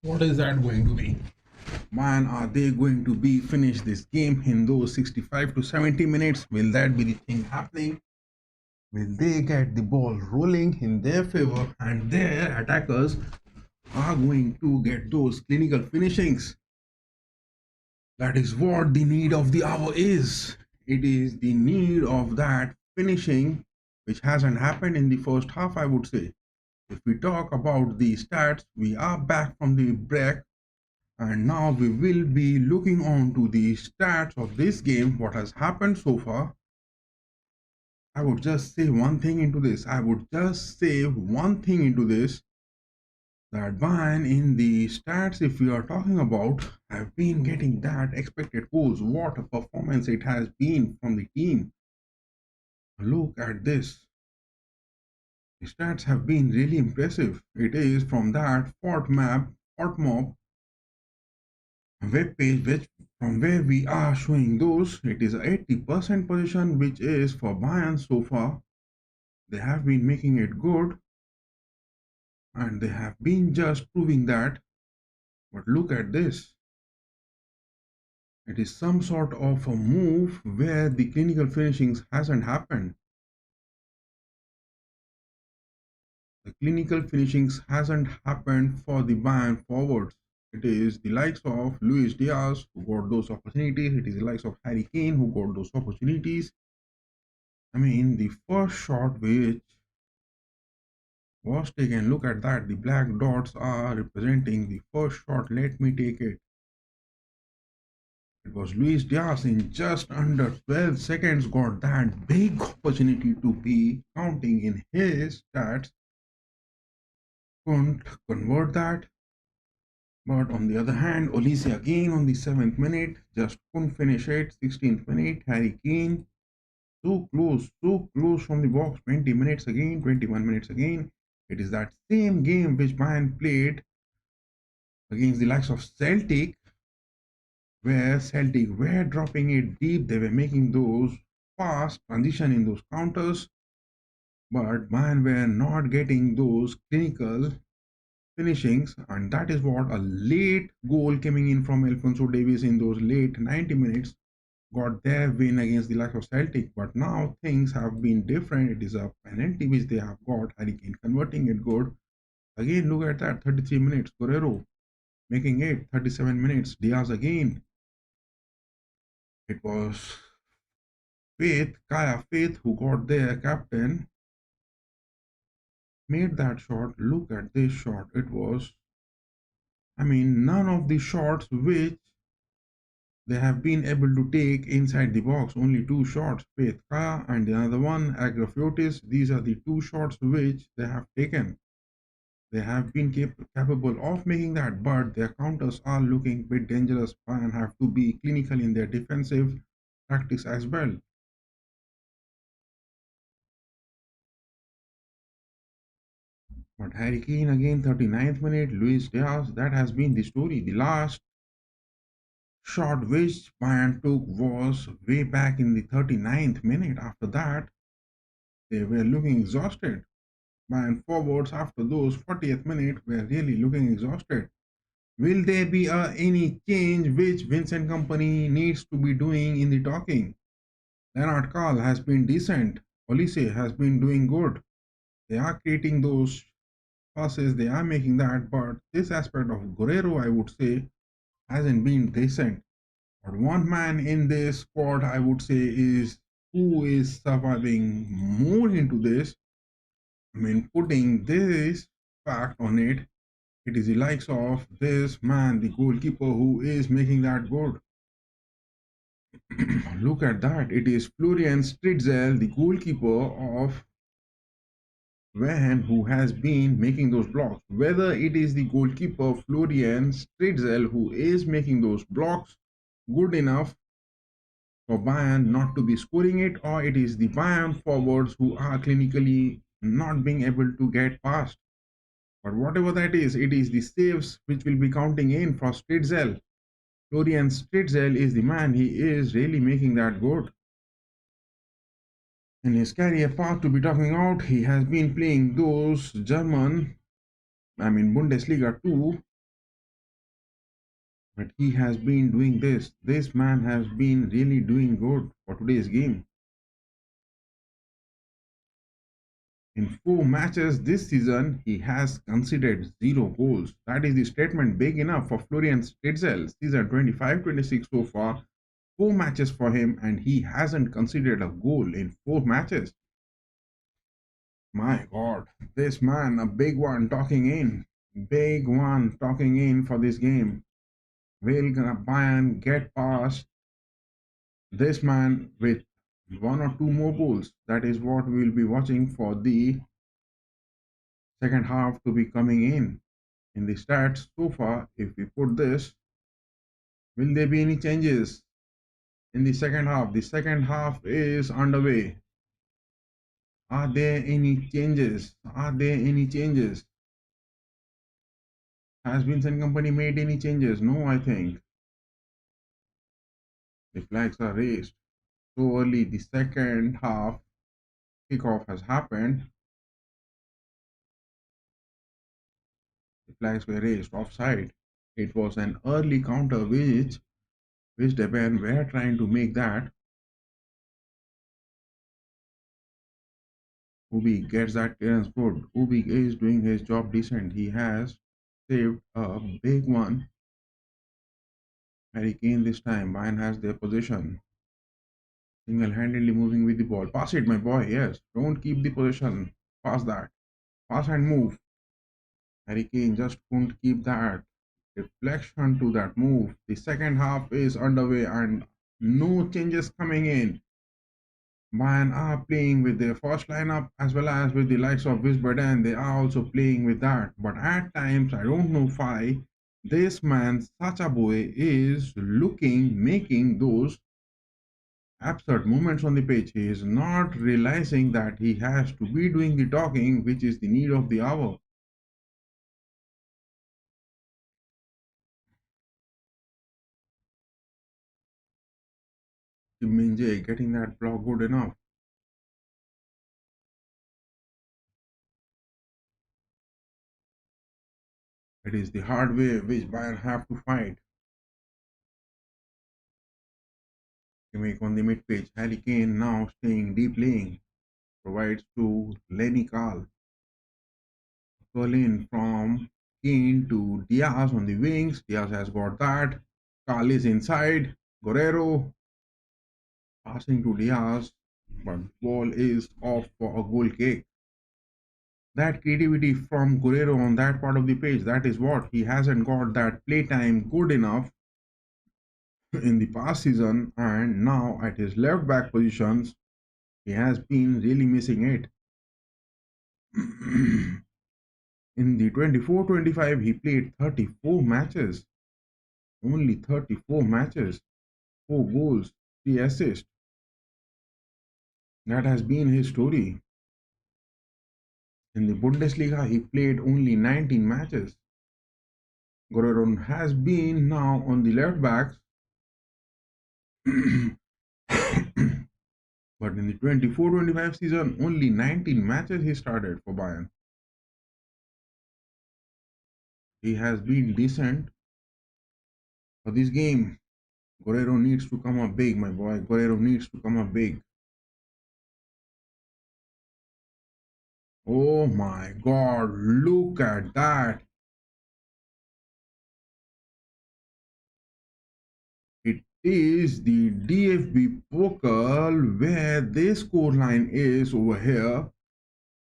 S1: What is that going to be? Man, are they going to be finish this game in those 65 to 70 minutes? Will that be the thing happening? Will they get the ball rolling in their favor and their attackers are going to get those clinical finishings? That is what the need of the hour is. It is the need of that finishing which hasn't happened in the first half, I would say. If we talk about the stats, we are back from the break and now we will be looking on to the stats of this game, what has happened so far. I would just say one thing into this. That Bayern in the stats, if we are talking about, have been getting that expected goals. What a performance it has been from the team. Look at this. The stats have been really impressive. It is from that FortMob web page, which from where we are showing those. It is 80% position, which is for Bayern so far. They have been making it good, and they have been just proving that. But look at this. It is some sort of a move where the clinical finishings hasn't happened. The clinical finishings hasn't happened for the Bayern forwards. It is the likes of Luis Diaz who got those opportunities. It is the likes of Harry Kane who got those opportunities. I mean, the first shot which was taken, look at that. The black dots are representing the first shot. Let me take it. It was Luis Diaz in just under 12 seconds got that big opportunity to be counting in his stats. Couldn't convert that. But on the other hand, Olise again on the 7th minute just couldn't finish it. 16th minute, Harry Kane so close from the box. 20 minutes again, 21 minutes again. It is that same game which Bayern played against the likes of Celtic, where Celtic were dropping it deep. They were making those fast transition in those counters, but Bayern were not getting those clinical finishings, and that is what a late goal coming in from Alphonso Davies in those late 90 minutes got their win against the likes of Celtic. But now things have been different. It is a penalty which they have got. Harry Kane converting it good. Again, look at that 33 minutes. Guerrero making it 37 minutes. Diaz again. It was Kaya Faith, who got their captain, made that shot. Look at this shot. It was, I mean, none of the shots which they have been able to take inside the box. Only two shots, Faith Kaya and the other one, Agrafiotis. These are the two shots which they have taken. They have been capable of making that, but their counters are looking a bit dangerous and have to be clinical in their defensive tactics as well. But Harry Kane again, 39th minute, Luis Diaz, that has been the story. The last shot which Bayern took was way back in the 39th minute. After that, they were looking exhausted. Bayern forwards after those 40th minute were really looking exhausted. Will there be any change which Vincent Company needs to be doing in the talking? Leonard Carl has been decent. Olise has been doing good. They are creating those passes, they are making that, but this aspect of Guerrero, I would say, hasn't been decent. But one man in this squad, I would say, is who is surviving more into this. I mean, putting this fact on it, it is the likes of this man, the goalkeeper, who is making that good. Look at that. It is Florian Stritzel, the goalkeeper of Wehen, who has been making those blocks. Whether it is the goalkeeper Florian Stritzel who is making those blocks good enough for Bayern not to be scoring it, or it is the Bayern forwards who are clinically not being able to get past. But whatever that is, it is the saves which will be counting in for Stritzel. Florian Stritzel is the man. He is really making that good. In his career path to be talking out, he has been playing those Bundesliga too. But he has been doing this. This man has been really doing good for today's game. In 4 matches this season, he has conceded 0 goals. That is the statement big enough for Florian Stitzel. Season 25-26 so far, 4 matches for him, and he hasn't conceded a goal in 4 matches. My God, this man, a big one talking in. Big one talking in for this game. Will Bayern get past this man with 1 or 2 more goals? That is what we will be watching for the second half to be coming in the stats so far. If we put this, will there be any changes in the second half? The second half is underway. Are there any changes? Are there any changes? Has Vincent Company made any changes? No, I think. The flags are raised. So early, the second half kickoff has happened. The flags were raised offside. It was an early counter which Japan were trying to make that. Ubi gets that clearance good. Ubi is doing his job decent. He has saved a big one. Harry Kane this time. Bayern has their possession. Single-handedly moving with the ball. Pass it, my boy. Yes. Don't keep the possession. Pass that. Pass and move. Harry Kane just couldn't keep that reflection to that move. The second half is underway and no changes coming in. Bayern are playing with their first lineup as well as with the likes of Wiesbaden. They are also playing with that. But at times, I don't know why this man, Sacha Boy, is making those absurd movements on the pitch. He is not realizing that he has to be doing the talking, which is the need of the hour. Kim Min-jae getting that block good enough. It is the hard way which Bayern have to fight. Kimmich on the mid-pitch. Harry Kane now staying deep lane. Provides to Lenny Carl. Curl from Kane to Diaz on the wings. Diaz has got that. Carl is inside. Guerrero passing to Diaz, but ball is off for a goal kick. That creativity from Guerrero on that part of the pitch, that is what he hasn't got that playtime good enough in the past season, and now at his left back positions, he has been really missing it. In the 24-25, he played 34 matches. Only 34 matches, 4 goals, 3 assists. That has been his story. In the Bundesliga, he played only 19 matches. Guerrero has been now on the left backs. But in the 24-25 season, only 19 matches he started for Bayern. He has been decent for this game. Guerrero needs to come up big, my boy. Guerrero needs to come up big. Oh my God, look at that. It is the DFB Pokal where this scoreline is over here,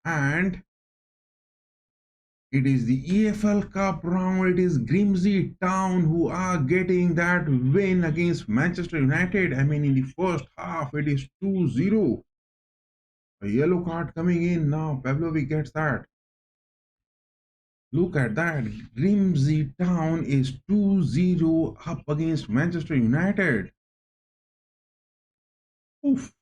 S1: and it is the EFL Cup round. It is Grimsby Town who are getting that win against Manchester United. I mean, in the first half, it is 2-0. A yellow card coming in now. Pavlovic gets that. Look at that. Grimsby Town is 2-0 up against Manchester United. Oof.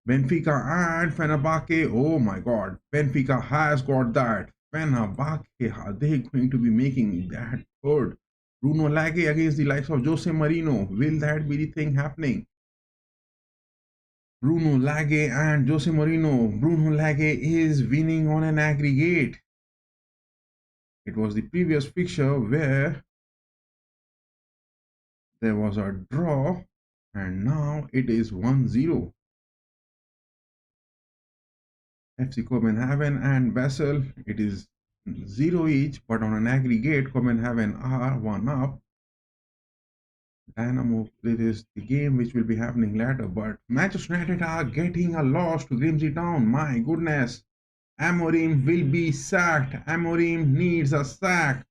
S1: Benfica and Fenerbahce. Oh my God. Benfica has got that. Fenerbahce, are they going to be making that third? Bruno Lage against the likes of Jose Marino. Will that be the thing happening? Bruno Lage and Jose Marino. Bruno Lage is winning on an aggregate. It was the previous fixture where There was a draw, and now it is 1-0. FC Copenhagen and Basel, it is 0 each, but on an aggregate, Copenhagen are 1 up. Dynamo, this is the game which will be happening later, but Manchester United are getting a loss to Grimsby Town. My goodness. Amorim will be sacked. Amorim needs a sack.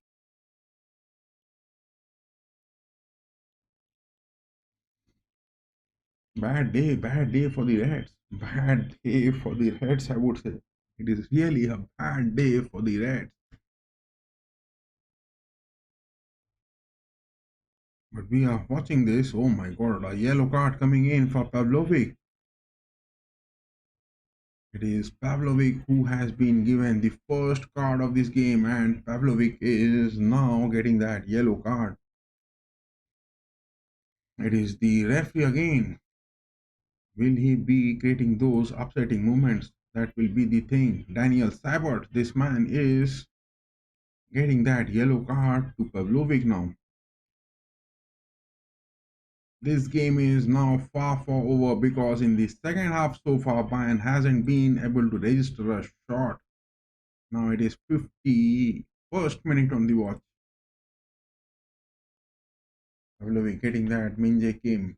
S1: Bad day for the Reds. Bad day for the Reds, I would say. It is really a bad day for the Reds. But we are watching this. Oh my god, a yellow card coming in for Pavlovic. It is Pavlovic who has been given the first card of this game, and Pavlovic is now getting that yellow card. It is the referee again. Will he be creating those upsetting moments? That will be the thing. Daniel Sabot, this man is getting that yellow card to Pavlovic now. This game is now far over because in the second half so far, Bayern hasn't been able to register a shot. Now it is 51st minute on the watch. Pavlovic getting that Minje Kim.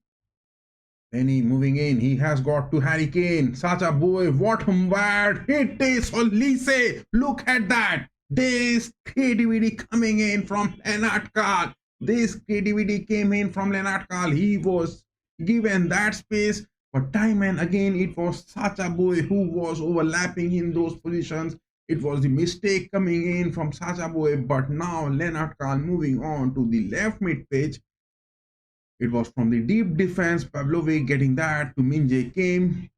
S1: Lenny moving in. He has got to Harry Kane. Such a boy. What a bad hit is Olise. Look at that. This creativity coming in from Lennart Karl. This creativity came in from Lennart Karl. He was given that space. But time and again, it was such a boy who was overlapping in those positions. It was the mistake coming in from Sacha Boy. But now Lennart Karl moving on to the left mid pitch. It was from the deep defense, Pavlovic getting that to Minje Kim.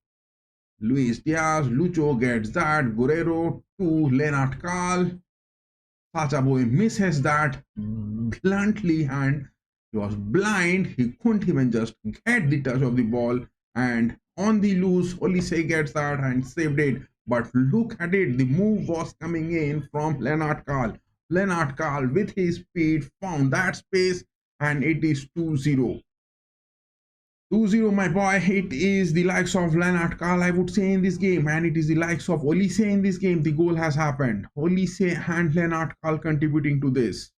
S1: Luis Diaz, Lucho gets that. Guerrero to Lennart Karl. Sacha Boy misses that bluntly and he was blind. He couldn't even just get the touch of the ball. And on the loose, Olise gets that and saved it. But look at it, the move was coming in from Lennart Karl. Lennart Karl with his speed found that space. And it is 2-0. 2-0, my boy. It is the likes of Lennart Karl, I would say, in this game. And it is the likes of Olise in this game. The goal has happened. Olise and Lennart Karl contributing to this.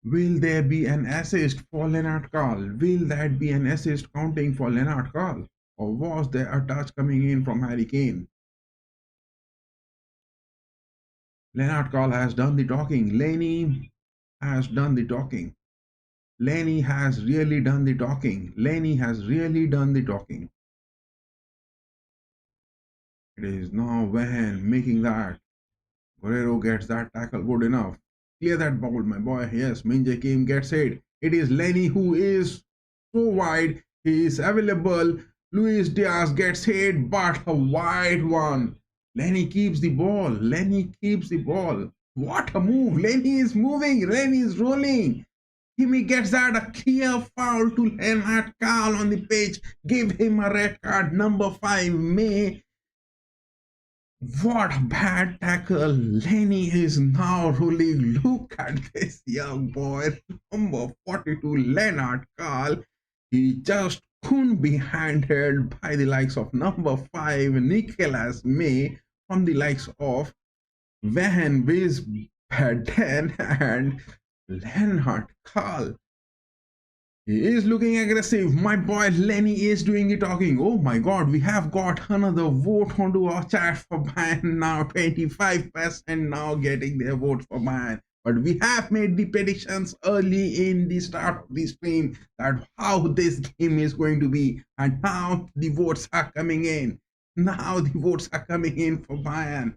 S1: Will there be an assist for Lennart Karl? Will that be an assist counting for Lennart Karl? Or was there a touch coming in from Harry Kane? Lennart Karl has done the talking. Lenny has done the talking. Lenny has really done the talking. Lenny has really done the talking. It is now Wehen making that. Guerrero gets that tackle good enough. Clear that ball, my boy. Yes, Minje Kim gets it. It is Lenny who is so wide. He is available. Luis Diaz gets hit, but a wide one. Lenny keeps the ball. Lenny keeps the ball. What a move. Lenny is moving. Lenny is rolling. Kimi gets that a clear foul to Lennart Karl on the pitch. Give him a red card. Number 5, May. What a bad tackle. Lenny is now rolling. Look at this young boy. Number 42, Lennart Karl. He just couldn't be handled by the likes of number 5, Nicolas May, from the likes of Wehen Wiesbaden and Lennart Karl. He is looking aggressive. My boy Lenny is doing the talking. Oh my god, we have got another vote onto our chat for Bayern now. 25% now getting their vote for Bayern. But we have made the predictions early in the start of the stream that how this game is going to be. And now the votes are coming in. Now the votes are coming in for Bayern.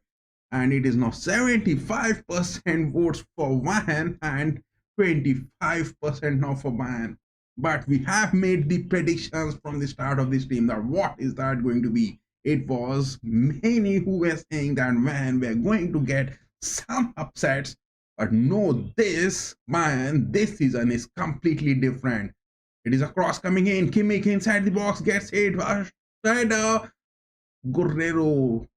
S1: And it is now 75% votes for Wehen and 25% now for Bayern. But we have made the predictions from the start of this team that what is that going to be. It was many who were saying that man, we're going to get some upsets. But no, this season is completely different. It is a cross coming in. Kimmich inside the box gets hit. Guerrero.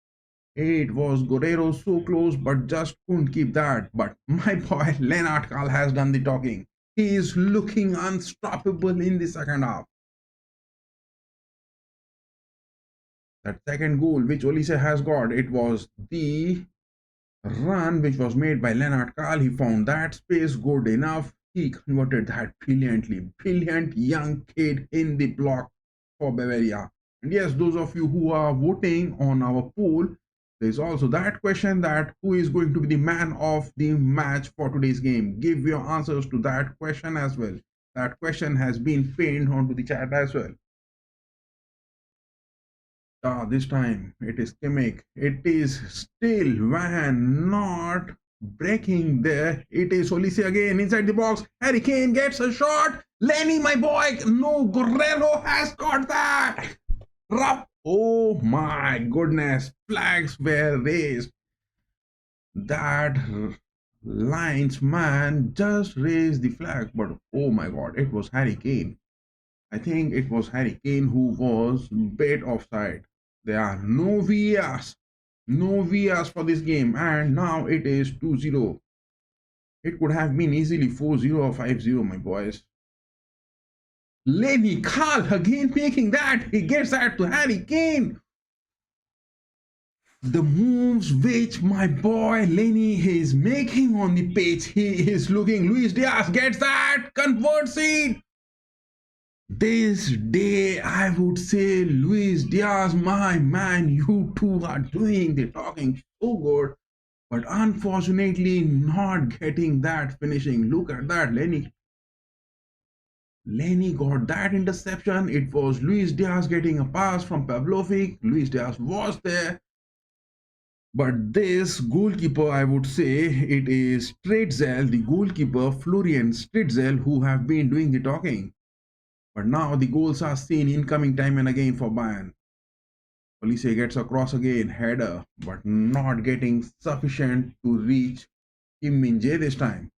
S1: It was Guerrero so close, but just couldn't keep that. But my boy Lennart Karl has done the talking. He is looking unstoppable in the second half. That second goal which Olise has got, it was the run which was made by Lennart Karl. He found that space good enough. He converted that brilliantly. Brilliant young kid in the block for Bavaria. And yes, those of you who are voting on our poll, there's also that question that who is going to be the man of the match for today's game. Give your answers to that question as well. That question has been pinned onto the chat as well. This time it is Kimmich. It is still Van, not breaking there. It is Olise again inside the box. Harry Kane gets a shot. Lenny, my boy. No, Guerrero has got that. Oh my goodness. Flags were raised. That linesman just raised the flag. But oh my god, it was Harry Kane. I think it was Harry Kane who was bit offside. There are no VARs. No VARs for this game. And now it is 2-0. It could have been easily 4-0 or 5-0, my boys. Lenny Karl again making that. He gets that to Harry Kane. The moves which my boy Lenny is making on the pitch. He is looking. Luis Diaz gets that. Converts it. This day, I would say, Luis Diaz, my man, you two are doing the talking so good, but unfortunately not getting that finishing. Look at that, Lenny. Lenny got that interception. It was Luis Diaz getting a pass from Pavlovic. Luis Diaz was there. But this goalkeeper, I would say, it is Stritzel, the goalkeeper, Florian Stritzel, who have been doing the talking. But now the goals are seen incoming time and again for Bayern. Olise gets across again, header, but not getting sufficient to reach Kim Min-jae this time.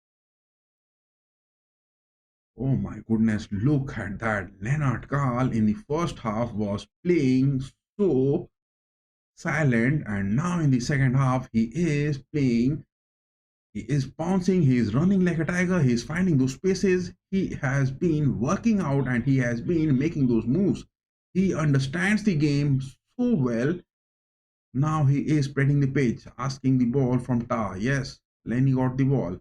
S1: Oh my goodness, look at that. Lennart Karl in the first half was playing so silent, and now in the second half he is playing. He is bouncing, he is running like a tiger, he is finding those spaces. He has been working out and he has been making those moves. He understands the game so well. Now he is spreading the pitch, asking the ball from Ta. Yes, Lenny got the ball.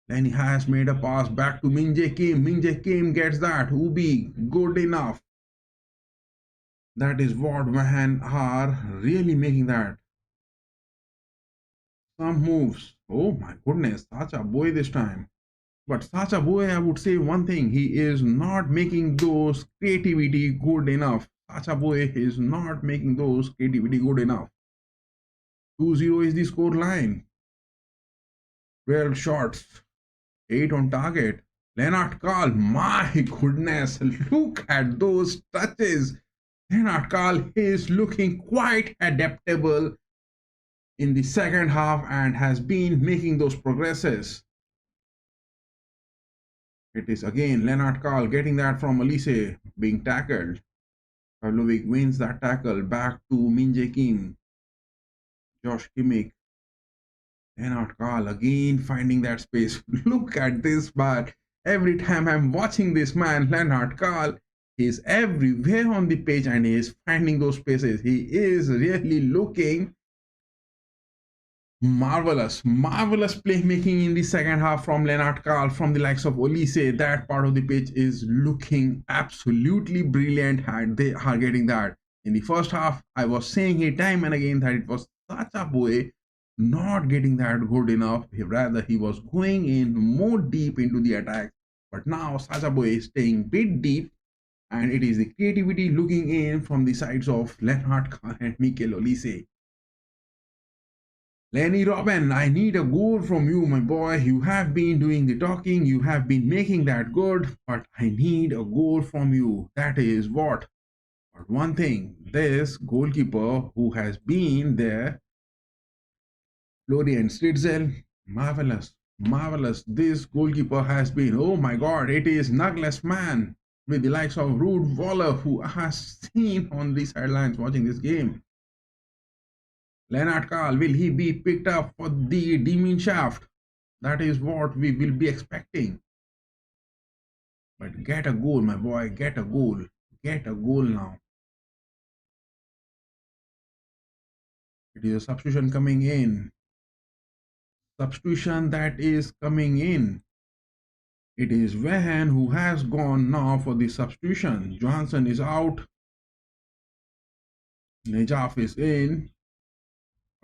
S1: Lenny has made a pass back to Min-jae Kim. Min-jae Kim gets that. Ubi, good enough. That is what Wehen are really making that. Some moves. Oh my goodness, Sacha Boy this time. But Sacha Boy, I would say one thing, he is not making those creativity good enough. Sacha Boy is not making those creativity good enough. 2-0 is the score line. 12 shots, 8 on target. Lennart Karl, my goodness, look at those touches. Lennart Karl is looking quite adaptable in the second half and has been making those progresses. It is again Lennart Karl getting that from Olise, being tackled. Pavlovic wins that tackle back to Min-jae Kim. Josh Kimmich. Lennart Karl again finding that space. Look at this man. Every time I'm watching this man, Lennart Karl, he is everywhere on the pitch and he is finding those spaces. He is really looking marvelous playmaking in the second half from Lennart Karl, from the likes of Olise. That part of the pitch is looking absolutely brilliant and they are getting that. In the first half, I was saying it time and again that it was Sacha Boy not getting that good enough. Rather, he was going in more deep into the attack. But now Sacha Boy is staying bit deep, and it is the creativity looking in from the sides of Lennart Karl and Mikel Olise. Lenny Robben, I need a goal from you, my boy. You have been doing the talking, you have been making that good, but I need a goal from you. That is what. But one thing, this goalkeeper who has been there, Florian Stritzel, marvelous. This goalkeeper has been, oh my god, it is Nagelsmann with the likes of Ruud Waller, who has seen on the sidelines watching this game. Lennart Karl, will he be picked up for the demon shaft? That is what we will be expecting. But get a goal, my boy, get a goal. Get a goal now. It is a substitution coming in. Substitution that is coming in. It is Wehen who has gone now for the substitution. Johansson is out. Nejaf is in.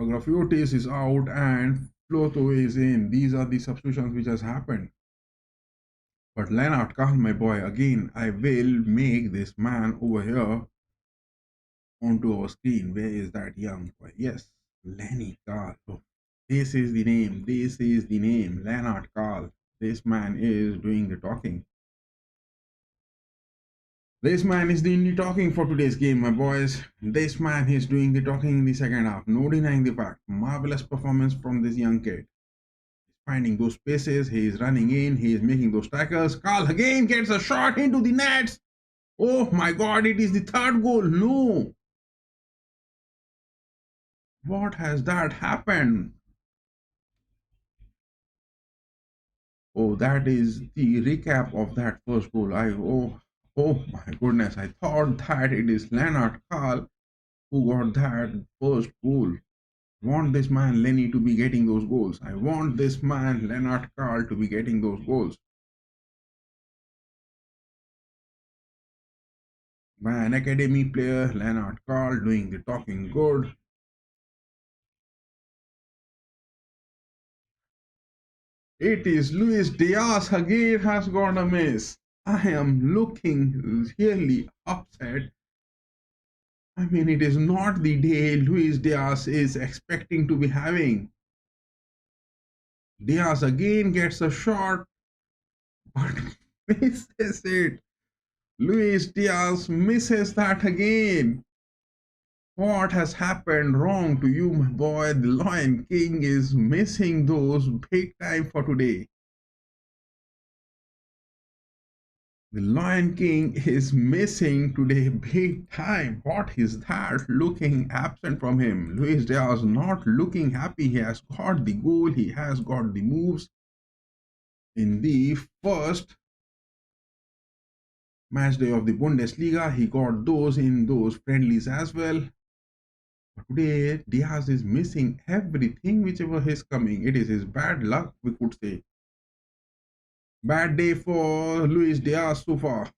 S1: Agrafiotis is out and Floto is in. These are the substitutions which has happened. But Lennart Kahl, my boy, again, I will make this man over here onto our screen. Where is that young boy? Yes, Lenny Kahl. Oh, this is the name. This is the name. Lennart Kahl. This man is doing the talking. This man is doing the talking for today's game, my boys. This man is doing the talking in the second half. No denying the fact. Marvelous performance from this young kid. He's finding those spaces. He is running in. He is making those tackles. Kahl again gets a shot into the nets. Oh my God, it is the third goal. No. What has that happened? Oh, that is the recap of that first goal. Oh my goodness. I thought that it is Lennart Kahl who got that first goal. I want this man Lenny to be getting those goals. I want this man Lennart Kahl to be getting those goals. By an academy player, Lennart Kahl doing the talking good. It is Luis Diaz again has got a miss. I am looking really upset. I mean, it is not the day Luis Diaz is expecting to be having. Diaz again gets a shot, but misses it. Luis Diaz misses that again. What has happened wrong to you, my boy? The Lion King is missing those big time for today. The Lion King is missing today big time. What is that looking absent from him? Luis Diaz not looking happy. He has got the goal. He has got the moves. In the first match day of the Bundesliga, he got those in those friendlies as well. But today, Diaz is missing everything whichever is coming. It is his bad luck, we could say. Bad day for Luis Diaz so far.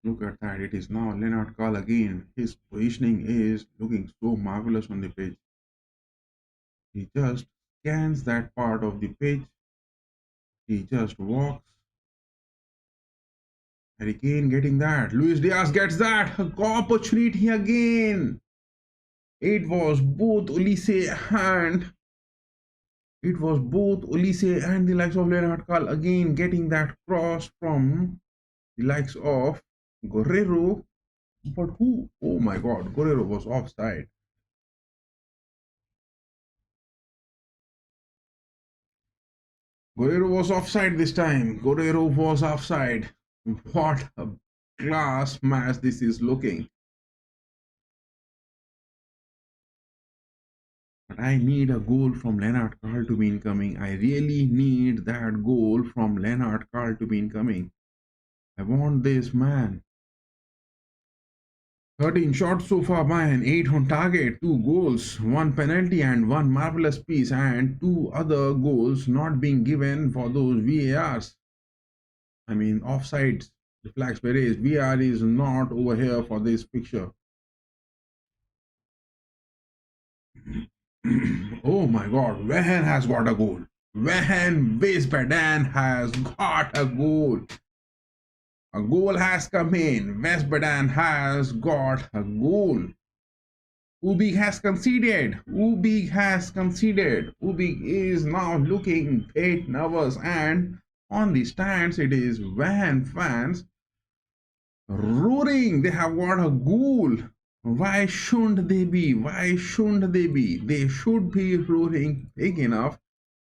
S1: Look at that. It is now Lennart Kahl again. His positioning is looking so marvelous on the pitch. He just scans that part of the pitch. He just walks. And again getting that. Luis Diaz gets that. Opportunity again. It was both Olise and the likes of Lennart Kahl again getting that cross from the likes of Guerrero. But who? Oh my God, Guerrero was offside. Guerrero was offside this time. Guerrero was offside. What a class match this is looking. But I need a goal from Lennart Kahl to be incoming. I really need that goal from Lennart Kahl to be incoming. I want this man. 13 shots so far, Bayern, 8 on target, 2 goals, 1 penalty and 1 marvelous piece, and 2 other goals not being given for those VARs. I mean, offsides. The flags were raised. VAR is not over here for this picture. Oh my God, Wehen has got a goal. Wehen Wiesbaden has got a goal. A goal has come in. Wiesbaden has got a goal. Ubik has conceded. Ubik is now looking a bit nervous, and on the stands it is Wehen fans roaring. They have got a goal. Why shouldn't they be? They should be roaring big enough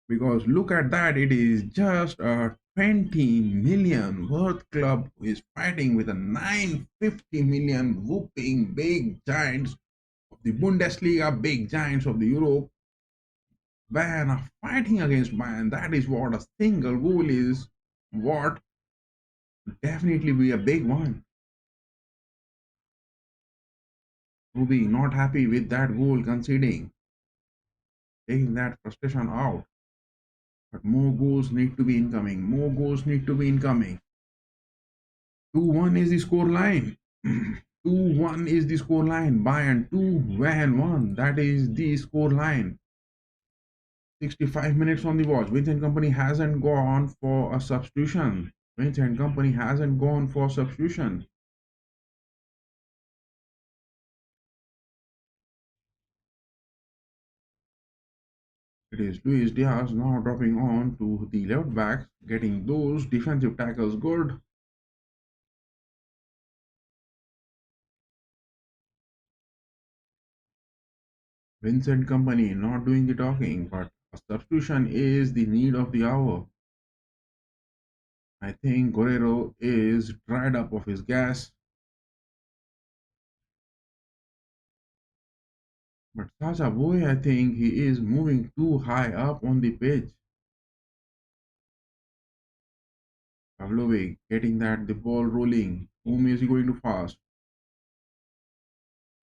S1: Because look at that, it is just a 20 million worth club who is fighting with a 950 million whooping big giants of the Bundesliga, big giants of the Europe. Bayern are fighting against Bayern. That is what a single goal is. What definitely be a big one. Ruby not happy with that goal conceding, taking that frustration out. But more goals need to be incoming. More goals need to be incoming. 2-1 is the score line. 2-1 is the score line. Bayern 2, Wehen 1. That is the score line. 65 minutes on the watch. Vincent Company hasn't gone for a substitution. Vincent Company hasn't gone for substitution. It is Luis Diaz now dropping on to the left backs, getting those defensive tackles good. Vincent Company not doing the talking, but a substitution is the need of the hour. I think Guerrero is dried up of his gas. But Sacha Boy, I think he is moving too high up on the pitch. Pavlovic getting the ball rolling. Whom is he going to pass?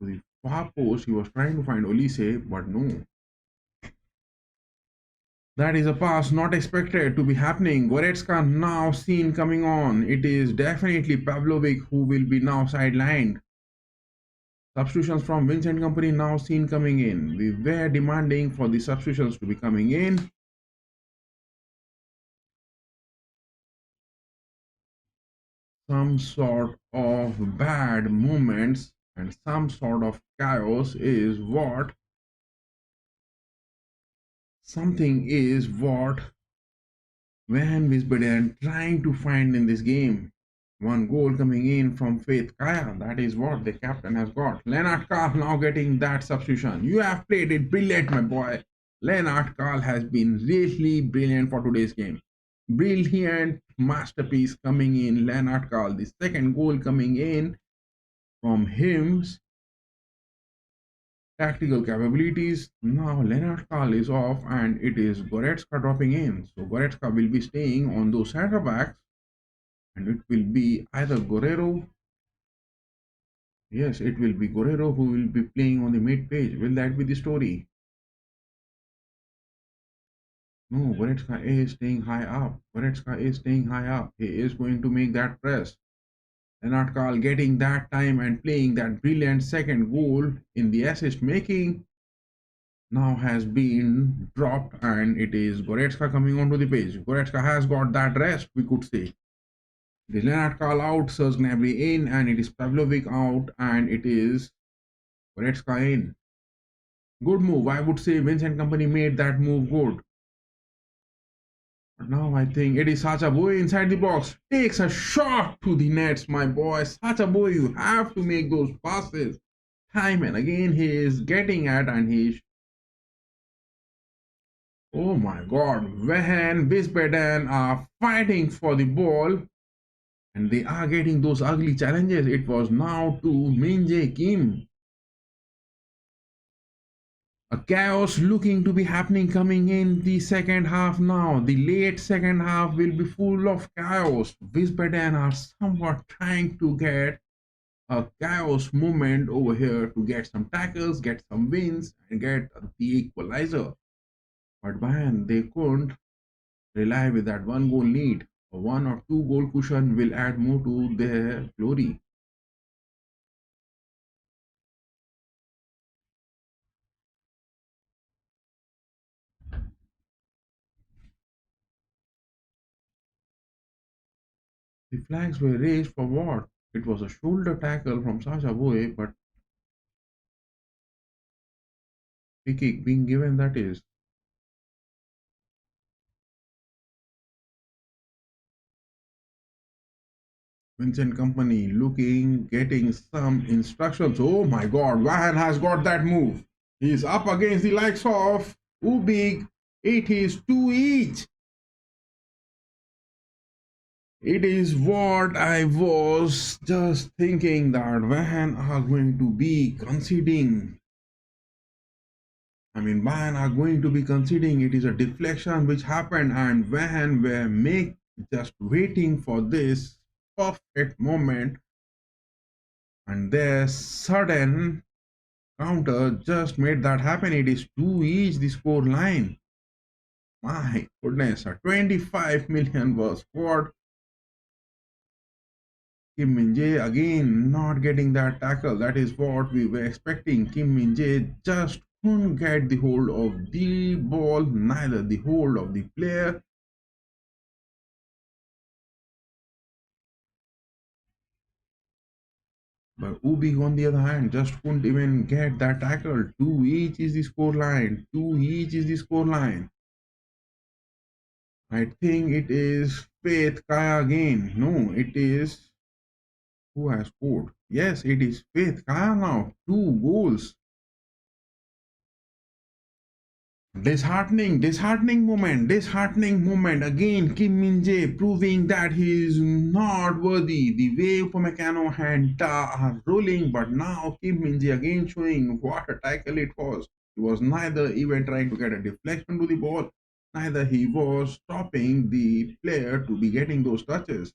S1: To the far post, he was trying to find Olise, but no. That is a pass not expected to be happening. Goretzka now seen coming on. It is definitely Pavlovic who will be now sidelined. Substitutions from Vincent Company now seen coming in. We were demanding for the substitutions to be coming in. Some sort of bad moments and some sort of chaos is what Wehen Wiesbaden trying to find in this game. One goal coming in from Faith Kaya. That is what the captain has got. Lennart Karl now getting that substitution. You have played it brilliant, my boy. Lennart Karl has been really brilliant for today's game. Brilliant masterpiece coming in. Lennart Karl. The second goal coming in from him's tactical capabilities. Now Lennart Karl is off and it is Goretzka dropping in. So Goretzka will be staying on those center backs. And it will be either Guerrero. Yes, it will be Guerrero who will be playing on the mid page. Will that be the story? No, Goretzka is staying high up. Goretzka is staying high up. He is going to make that press. Lennart Karl getting that time and playing that brilliant second goal in the assist making now has been dropped and it is Goretzka coming onto the page. Goretzka has got that rest, we could say. It is Lennart Karl out, Serge Gnabry in, and it is Pavlovic out, and it is Goretzka in. Good move. I would say Vincent Company made that move good. But now I think it is Sacha Boy inside the box. Takes a shot to the nets, my boy. Sacha Boy, you have to make those passes. Time and again he is getting at and he's... Oh my god. Wehen Wiesbaden are fighting for the ball. And they are getting those ugly challenges. It was now to Min Jae Kim. A chaos looking to be happening coming in the second half now. The late second half will be full of chaos. Wiesbaden are somewhat trying to get a chaos moment over here to get some tackles, get some wins, and get the equalizer. But man, they couldn't rely with that one goal lead. A 1 or 2 goal cushion will add more to their glory. The flags were raised for what? It was a shoulder tackle from Sacha Boey, but free kick being given, that is. Vincent Company looking, getting some instructions. Oh my god, Wehen has got that move. He's up against the likes of Ubig It is 2 each. It is what I was just thinking, that Wehen are going to be conceding. Bayern are going to be conceding. It is a deflection which happened, and Wehen were just waiting for this perfect moment, and their sudden counter just made that happen. It is 2 each the score line. My goodness, a 25 million was scored. Kim Min-jae again not getting that tackle. That is what we were expecting. Kim Min-jae just couldn't get the hold of the ball, neither the hold of the player. But Ubi, on the other hand, just couldn't even get that tackle. 2 each is the score line. 2 each is the score line. I think it is Faith Kaya again. No, it is who has scored. Yes, it is Faith Kaya now. 2 goals. Disheartening moment. Again, Kim Min-jae proving that he is not worthy. The way Upamecano and Ta are rolling, but now Kim Min-jae again showing what a tackle it was. He was neither even trying to get a deflection to the ball, neither he was stopping the player to be getting those touches.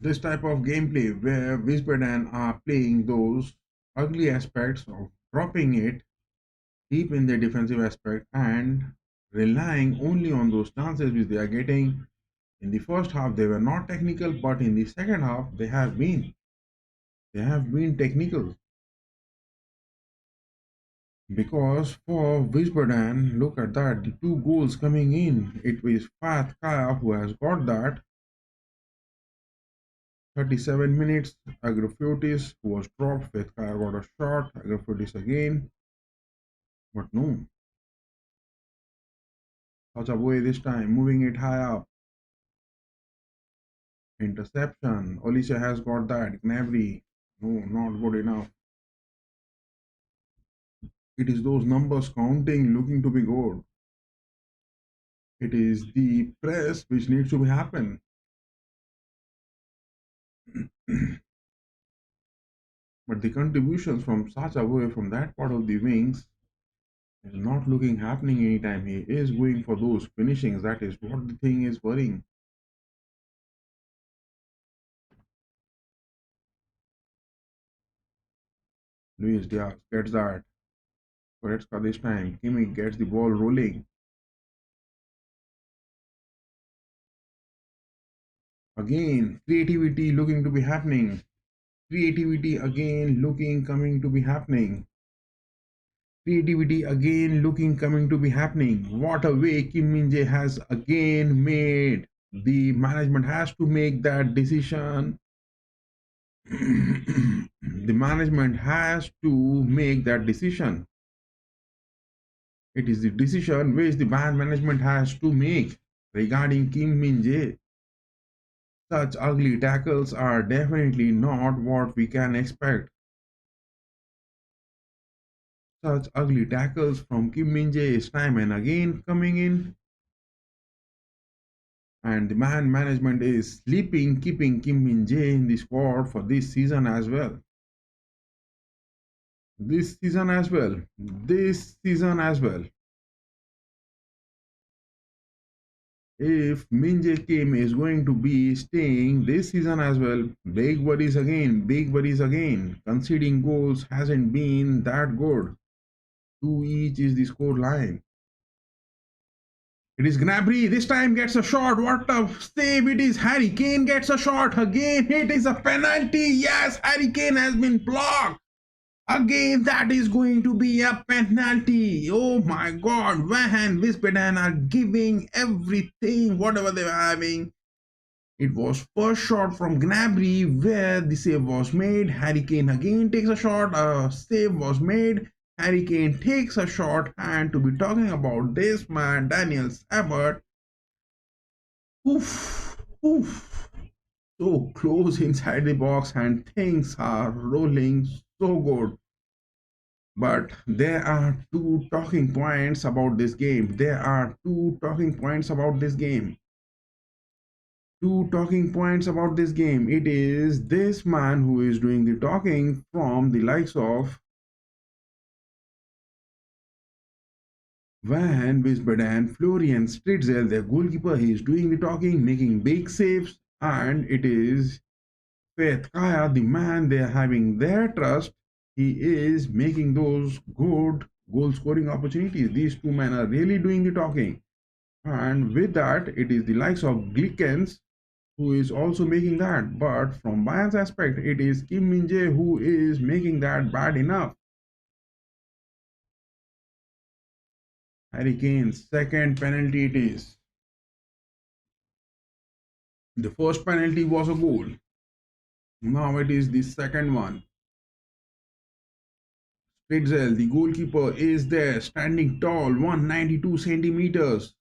S1: This type of gameplay where Wiesbaden are playing those ugly aspects of dropping it deep in their defensive aspect and relying only on those chances which they are getting. In the first half, they were not technical, but in the second half, they have been. They have been technical. Because for Wiesbaden, look at that, the 2 goals coming in. It was Fath Kaya who has got that. 37 minutes, Agrafiotis who was dropped. Fath Kaya got a shot. Agrafiotis again. But no. Sachaboy this time, moving it high up. Interception. Alicia has got that. Gnabry. No, not good enough. It is those numbers counting, looking to be good. It is the press which needs to be happen. But the contributions from such away from that part of the wings is not looking happening anytime. He is going for those finishings. That is what the thing is worrying. Luis Diaz gets that. Goretzka this time. Kimmich gets the ball rolling. Again, creativity looking to be happening. Creativity again looking coming to be happening. Creativity again looking coming to be happening. What a way Kim Min-jae has again made. The management has to make that decision. The management has to make that decision. It is the decision which the band management has to make regarding Kim Min-jae. Such ugly tackles are definitely not what we can expect. Such ugly tackles from Kim Min-jae is time and again coming in. And the man management is sleeping, keeping Kim Min-jae in the squad for this season as well. This season as well. This season as well. If Min-jae Kim is going to be staying this season as well, big worries again, big worries again. Conceding goals hasn't been that good. 2 each is the score line. It is Gnabry, this time gets a shot. What a save it is. Harry Kane gets a shot again. It is a penalty. Yes, Harry Kane has been blocked. Again, that is going to be a penalty. Oh my God, Wehen Wiesbaden are giving everything, whatever they were having. It was first shot from Gnabry where the save was made. Harry Kane again takes a shot. A save was made. Harry Kane takes a shot, and to be talking about this man, Daniel Sabat, oof, oof, so close inside the box, and things are rolling so good. But there are two talking points about this game. There are two talking points about this game. Two talking points about this game. It is this man who is doing the talking from the likes of Wehen Wiesbaden, Florian Stritzel, their goalkeeper. He is doing the talking, making big saves, and it is Faith Kaya, the man they are having their trust. He is making those good goal scoring opportunities. These two men are really doing the talking. And with that, it is the likes of Glickens who is also making that. But from Bayern's aspect, it is Kim Min-jae who is making that bad enough. Harry Kane's second penalty it is. The first penalty was a goal. Now it is the second one. Stritzel, the goalkeeper, is there, standing tall, 192 centimeters,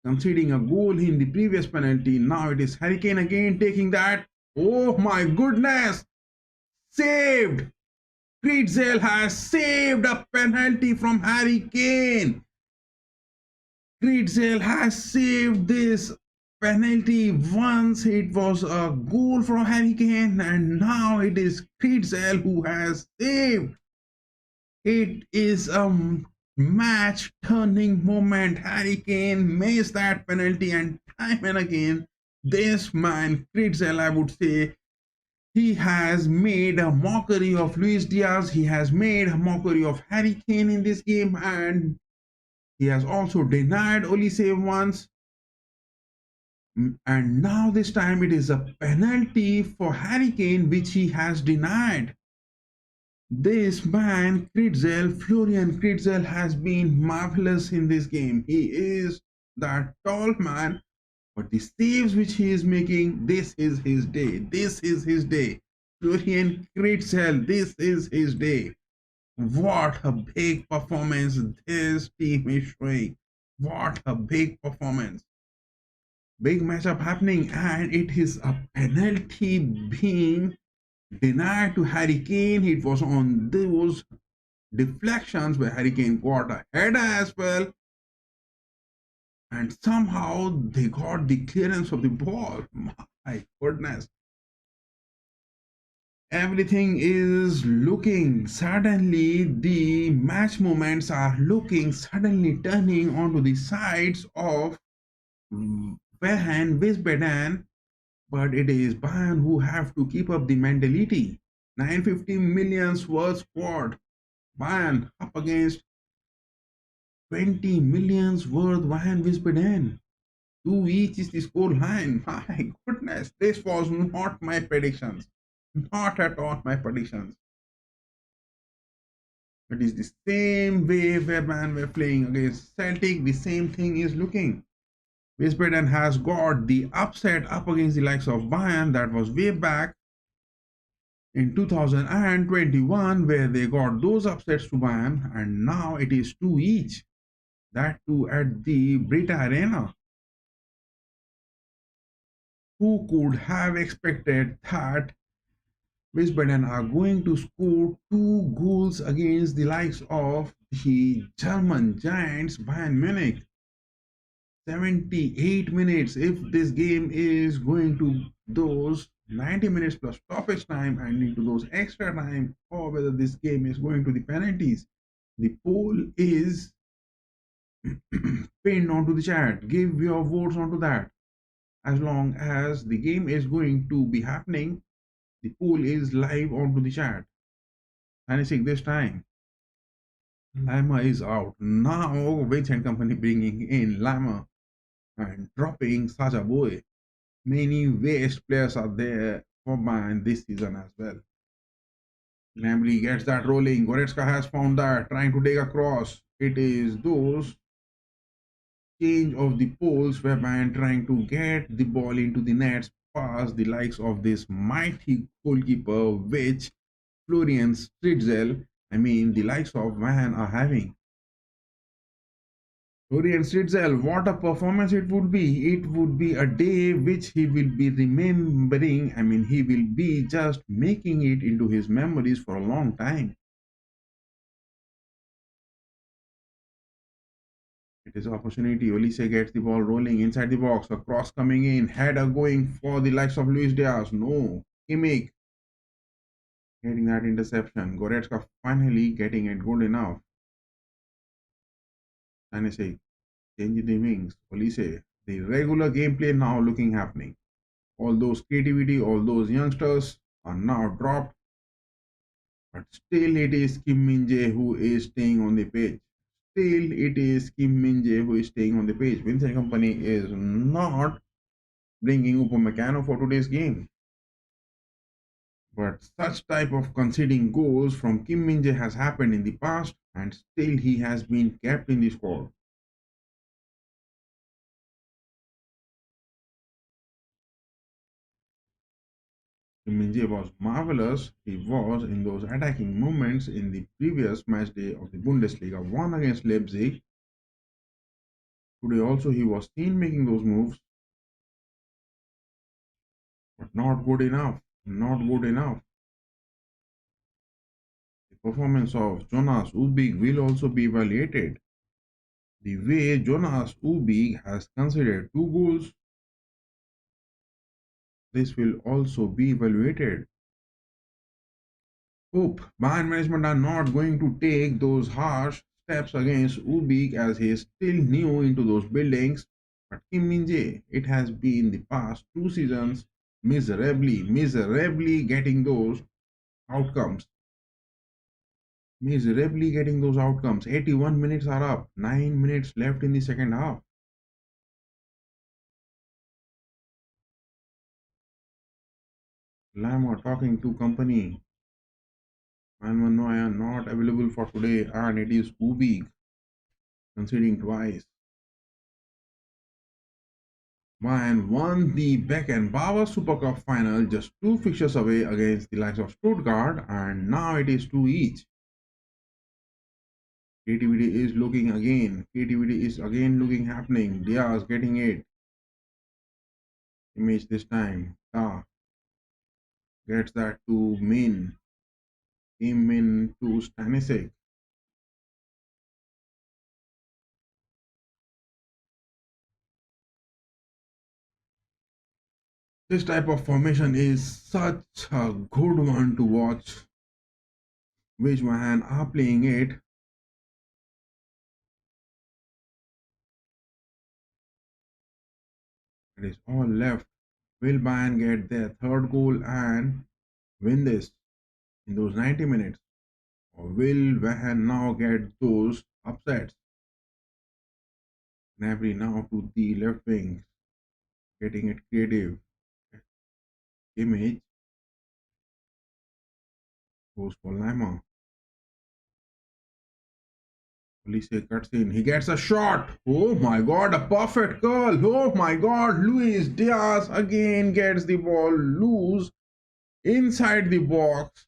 S1: conceding a goal in the previous penalty. Now it is Harry Kane again taking that. Oh my goodness! Saved! Stritzel has saved a penalty from Harry Kane. Stritzel has saved this penalty. Once it was a goal from Harry Kane, and now it is Stritzel who has saved. It is a match turning moment. Harry Kane missed that penalty, and time and again, this man, Stritzel, I would say, he has made a mockery of Luis Diaz. He has made a mockery of Harry Kane in this game, and he has also denied Olise once. And now this time it is a penalty for Harry Kane, which he has denied. This man, Stritzel, Florian Stritzel, has been marvelous in this game. He is that tall man, but the saves which he is making, this is his day. This is his day. Florian Stritzel, this is his day. What a big performance this team is showing. What a big performance. Big matchup happening, and it is a penalty being denied to Harry Kane. It was on those deflections where Harry Kane got a header as well, and somehow they got the clearance of the ball. My goodness. Everything is looking, suddenly the match moments are looking, suddenly turning onto the sides of Wehen Wiesbaden, but it is Bayern who have to keep up the mentality. 950 millions worth squad. Bayern up against 20 millions worth Wehen Wiesbaden. 2 each is the score line. My goodness, this was not my predictions. Not at all my predictions. It is the same way where man were playing against Celtic. The same thing is looking. Wiesbaden has got the upset up against the likes of Bayern. That was way back in 2021 where they got those upsets to Bayern, and now it is 2 each. That too at the BRITA-Arena. Who could have expected that Wiesbaden are going to score 2 goals against the likes of the German giants Bayern Munich? 78 minutes. If this game is going to those 90 minutes plus stoppage time and into those extra time, or whether this game is going to the penalties, the poll is pinned onto the chat. Give your votes onto that. As long as the game is going to be happening, the poll is live onto the chat. Anything this time. Lima is out. Now Vincent Company bringing in Lima and dropping Saja Boy. Many waste players are there for Bayern this season as well. Gnabry gets that rolling. Goretzka has found that, trying to take a cross. It is those change of the poles where Bayern trying to get the ball into the nets past the likes of this mighty goalkeeper, which Florian Stritzel, the likes of Wehen are having. Florian Stitzel, what a performance it would be. It would be a day which he will be remembering. He will be just making it into his memories for a long time. It is opportunity. Olise gets the ball rolling inside the box. A cross coming in. Header going for the likes of Luis Diaz. No. Kimmich getting that interception. Goretzka finally getting it good enough. Sanesek changing the wings. Olise. The regular gameplay now looking happening. All those creativity, all those youngsters are now dropped. But still it is Kim Min-jae who is staying on the pitch. Still it is Kim Min-jae who is staying on the pitch. Vincent Company is not bringing Upamecano for today's game. But such type of conceding goals from Kim Min-jae has happened in the past and still he has been kept in the squad. Kim Min-jae was marvelous. He was in those attacking moments in the previous match day of the Bundesliga 1 against Leipzig. Today also he was seen making those moves. But not good enough. Not good enough. The performance of Jonas Ubik will also be evaluated. The way Jonas Ubik has conceded 2 goals, this will also be evaluated. Hope Bayern management are not going to take those harsh steps against Ubik as he is still new into those buildings. But Kim Min-jae, it has been the past 2 seasons miserably getting those outcomes. 81 minutes are up, 9 minutes left in the second half. Lama talking to company. Manuel Neuer not available for today, and it is Ubik conceding twice. Bayern won the Beckenbauer Super Cup final just 2 fixtures away against the likes of Stuttgart, and now it is 2 each. Creativity is looking again. Creativity is again looking happening. Diaz getting it. Image this time. Gets that to Min. Came in to Stanisic. This type of formation is such a good one to watch. Which Wehen are playing it. It is all left. Will Bayern get their third goal and win this in those 90 minutes? Or will Wehen now get those upsets? Gnabry now to the left wing, getting it creative. Image goes for Lima. Olise cuts in. He gets a shot. Oh my god, a perfect curl. Oh my god, Luis Diaz again gets the ball loose inside the box.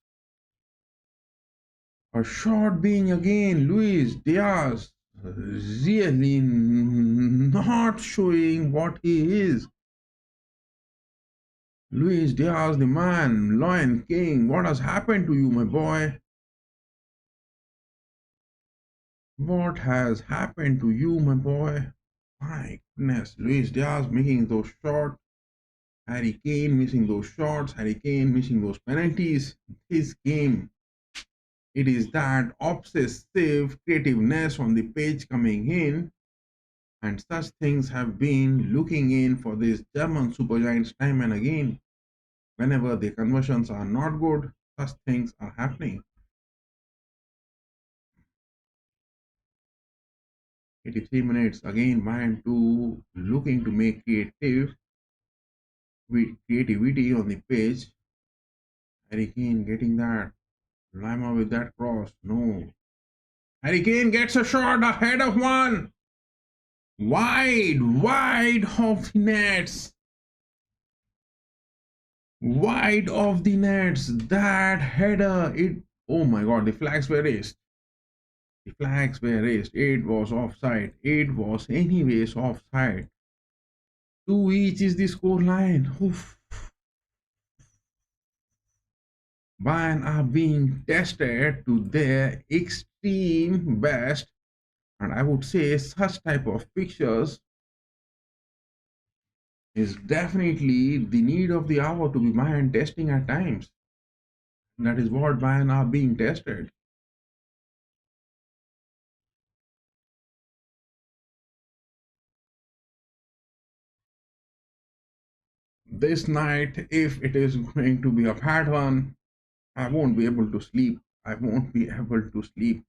S1: A shot being again Luis Diaz really not showing what he is. Luis Diaz, the man, Lion King, what has happened to you, my boy? What has happened to you, my boy? My goodness, Luis Diaz making those shots, Harry Kane missing those shots, Harry Kane missing those penalties. His game, it is that obsessive creativeness on the page coming in, and such things have been looking in for these German supergiants time and again. Whenever the conversions are not good, such things are happening. 83 minutes again, Bayern 2 looking to make creativity on the page. Harry Kane getting that. Lima with that cross. No. Harry Kane gets a shot ahead of one. Wide of the nets. Wide of the nets. That header, it Oh my god, the flags were raised. The flags were raised. It was offside. It was anyways offside. 2 each is the score line. Oof. Bayern are being tested to their extreme best, and I would say such type of pictures is definitely the need of the hour to be Bayern testing at times. That is what Bayern are being tested. This night, if it is going to be a pattern, I won't be able to sleep. I won't be able to sleep.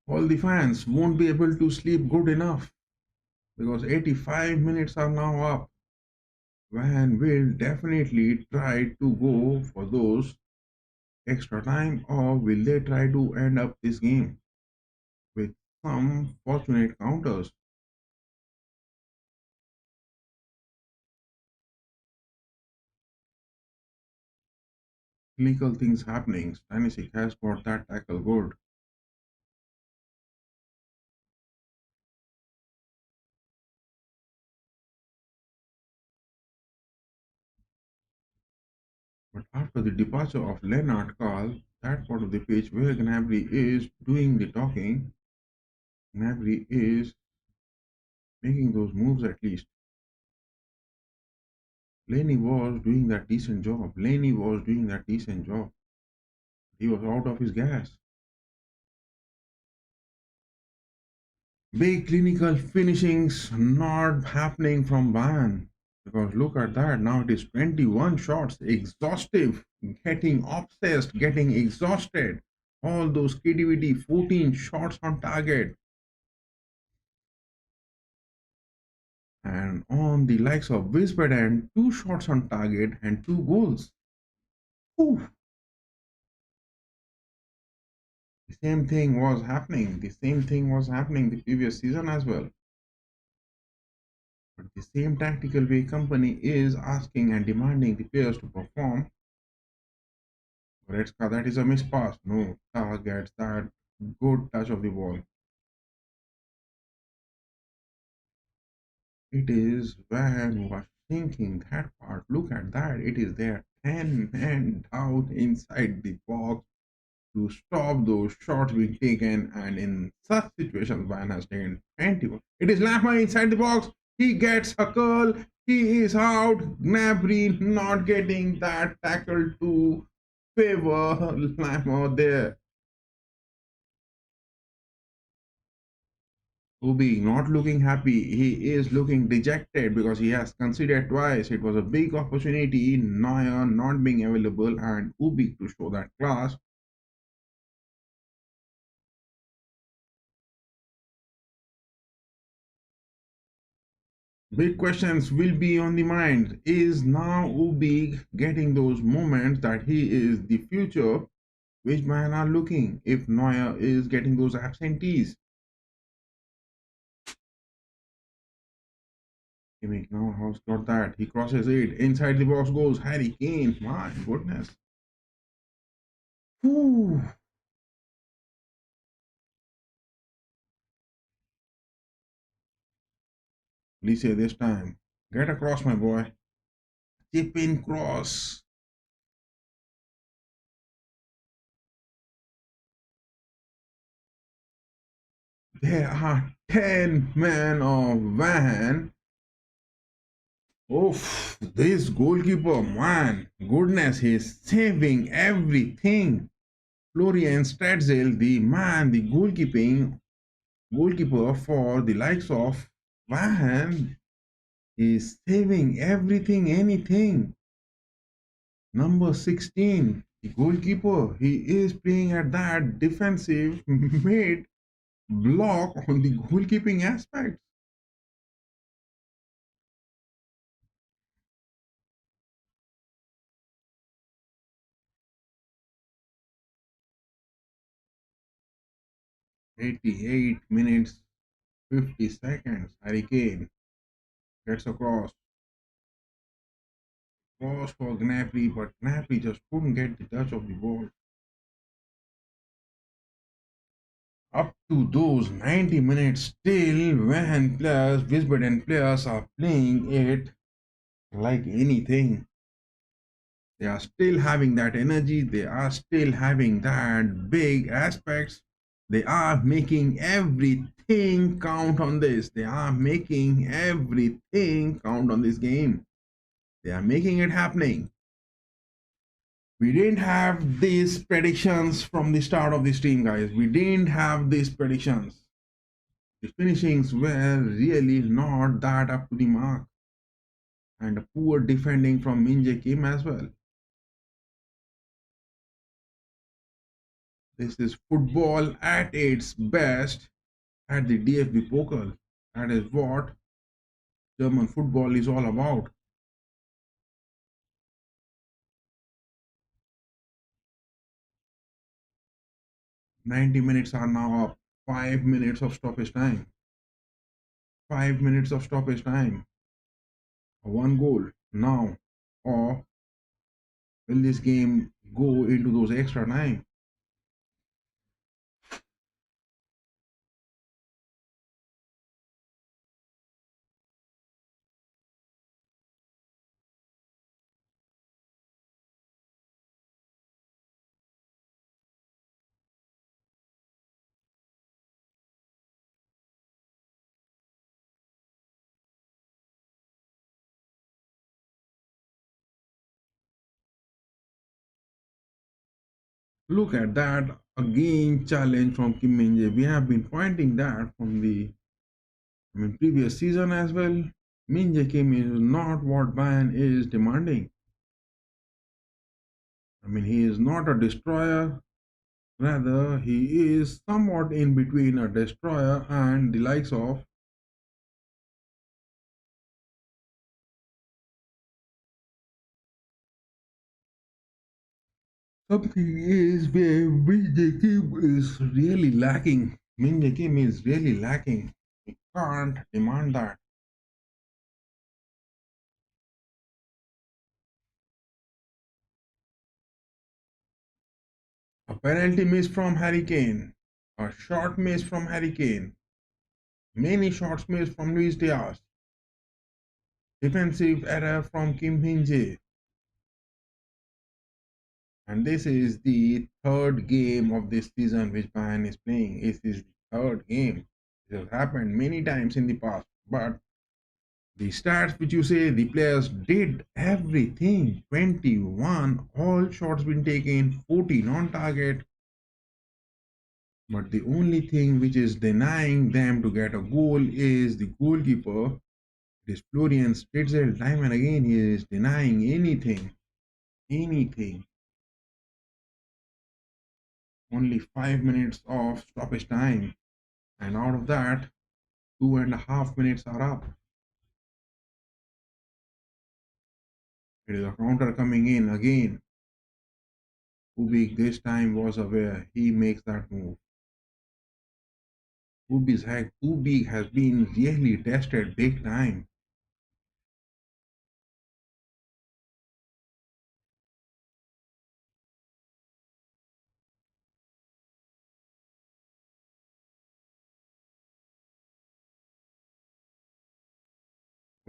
S1: All the fans won't be able to sleep good enough because 85 minutes are now up. Van will definitely try to go for those extra time, or will they try to end up this game with some fortunate counters? Clinical things happening. Stanisic has got that tackle good. But after the departure of Leonard Carl, that part of the pitch where Gnabry is doing the talking, Gnabry is making those moves at least. Laney was doing that decent job. Laney was doing that decent job. He was out of his gas. Big clinical finishings not happening from Bayern. Because look at that. Now it is 21 shots. Exhaustive. Getting obsessed. Getting exhausted. All those KDVD 14 shots on target. And on the likes of Wiesbaden, 2 shots on target and 2 goals. Whew. The same thing was happening. The same thing was happening the previous season as well. But the same tactical way company is asking and demanding the players to perform. Goretzka, that is a mispass. No, Tah gets that good touch of the ball. It is when you are thinking that part. Look at that. It is there. 10 men down inside the box to stop those shots being taken. And in such situations, Van has taken 21. It is Lama inside the box. He gets a curl. He is out. Gnabry not getting that tackle to favor Lama there. Ubi not looking happy. He is looking dejected because he has considered twice. It was a big opportunity. Neuer not being available and Ubi to show that class. Big questions will be on the mind. Is now Ubik getting those moments that he is the future, which man are looking if Neuer is getting those absentees? Kimmich now has got that. He crosses it. Inside the box goes Harry Kane. My goodness. Whew. Lise this time. Get across, my boy. Chip in cross. There are 10 men of Van. Oh, this goalkeeper, man, goodness, he's saving everything. Florian Stratzel, the man, the goalkeeper for the likes of Van, is saving everything, anything. Number 16, the goalkeeper, he is playing at that defensive mid block on the goalkeeping aspect. 88 minutes, 50 seconds. Harry Kane gets across. cross for Gnabry, but Gnabry just couldn't get the touch of the ball. Up to those 90 minutes, still Wehen players, Wiesbaden players are playing it like anything. They are still having that energy, they are still having that big aspects. They are making everything count on this. They are making everything count on this game. They are making it happening. We didn't have these predictions from the start of this team, guys. We didn't have these predictions. The finishings were really not that up to the mark. And poor defending from Minje came as well. This is football at its best at the DFB Pokal. That is what German football is all about. "90 minutes are now up. 5 minutes of stoppage time. 5 minutes of stoppage time. One goal now. Or will this game go into those extra time? Look at that. Again, challenge from Kim Min-jae. We have been pointing that from the previous season as well. Min-jae Kim is not what Bayern is demanding. He is not a destroyer. Rather, he is somewhat in between a destroyer and the likes of something is where Min Jae Kim is really lacking. Min Jae Kim is really lacking. He can't demand that. A penalty miss from Harry Kane. A shot miss from Harry Kane. Many shots missed from Luis Diaz. Defensive error from Kim Min-jae. And this is the third game of this season which Bayern is playing. This is the third game. It has happened many times in the past. But the stats which you say the players did everything. 21 all shots been taken, 14 on target. But the only thing which is denying them to get a goal is the goalkeeper. It is Florian Stritzel. Time and again he is denying anything. Anything. Only 5 minutes of stoppage time. And out of that, 2.5 minutes are up. It is a counter coming in again. Kubik this time was aware. He makes that move. Kubik has been really tested big time.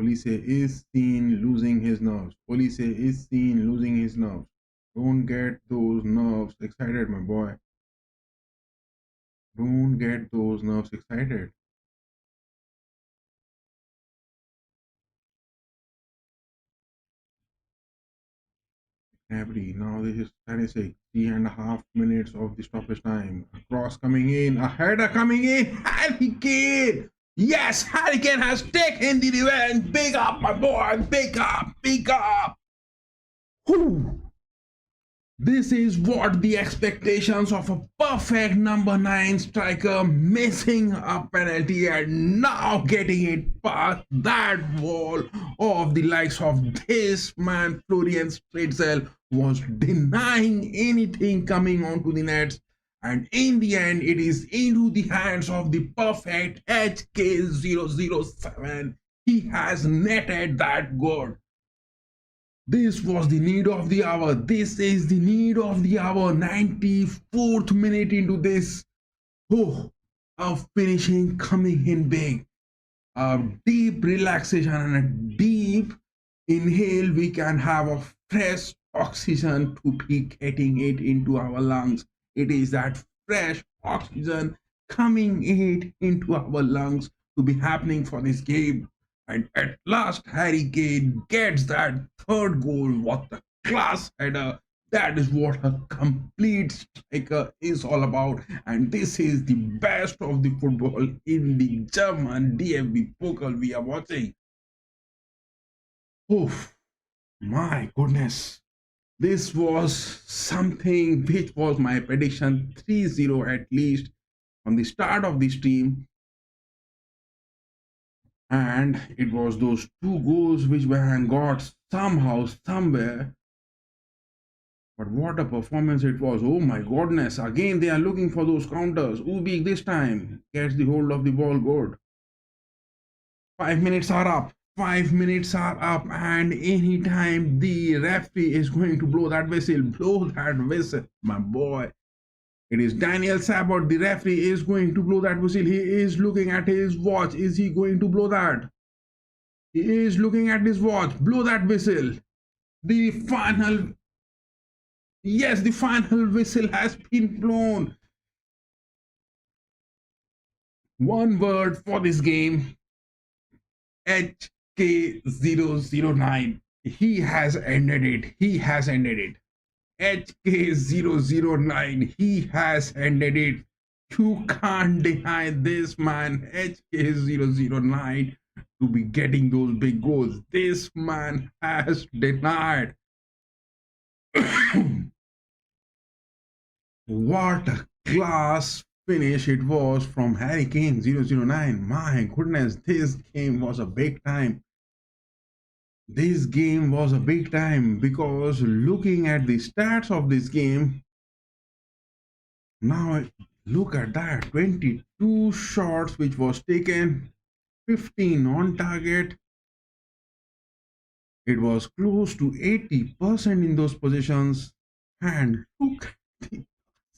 S1: Olise is seen losing his nerves. Olise is seen losing his nerves. Don't get those nerves excited, my boy. Don't get those nerves excited. Gnabry, now this is 3.5 minutes of the stoppage time. A cross coming in, a header coming in. Harry Kane! Yes, Harry Kane has taken the revenge. Big up, my boy. Big up, big up. Whew. This is what the expectations of a perfect number 9 striker, missing a penalty and now getting it past that wall of the likes of this man. Florian Stritzel was denying anything coming onto the nets, and in the end it is into the hands of the perfect HK007. He has netted that goal. This was the need of the hour. This is the need of the hour. 94th minute into this. Oh, a finishing coming in big. A deep relaxation and a deep inhale. We can have a fresh oxygen to be getting it into our lungs. It is that fresh oxygen coming it into our lungs to be happening for this game. And at last, Harry Kane gets that third goal. What the class header! That is what a complete striker is all about. And this is the best of the football in the German DFB Pokal we are watching. Oh, my goodness. This was something which was my prediction 3-0 at least from the start of this team. And it was those two goals which Wehen got somehow, somewhere. But what a performance it was. Oh my goodness. Again, they are looking for those counters. Ubik this time gets the hold of the ball good. 5 minutes are up. 5 minutes are up. And anytime the referee is going to blow that whistle, my boy. It is Daniel Sabot. The referee is going to blow that whistle. He is looking at his watch. Is he going to blow that? He is looking at his watch. Blow that whistle. The final. Yes, the final whistle has been blown. One word for this game. HK009. He has ended it. He has ended it. HK009, he has ended it. You can't deny this man, HK009, to be getting those big goals. This man has denied. What a class finish it was from Harry Kane 009. My goodness, this game was a big time. This game was a big time because looking at the stats of this game, now look at that, 22 shots which was taken, 15 on target. It was close to 80% in those positions. And look at the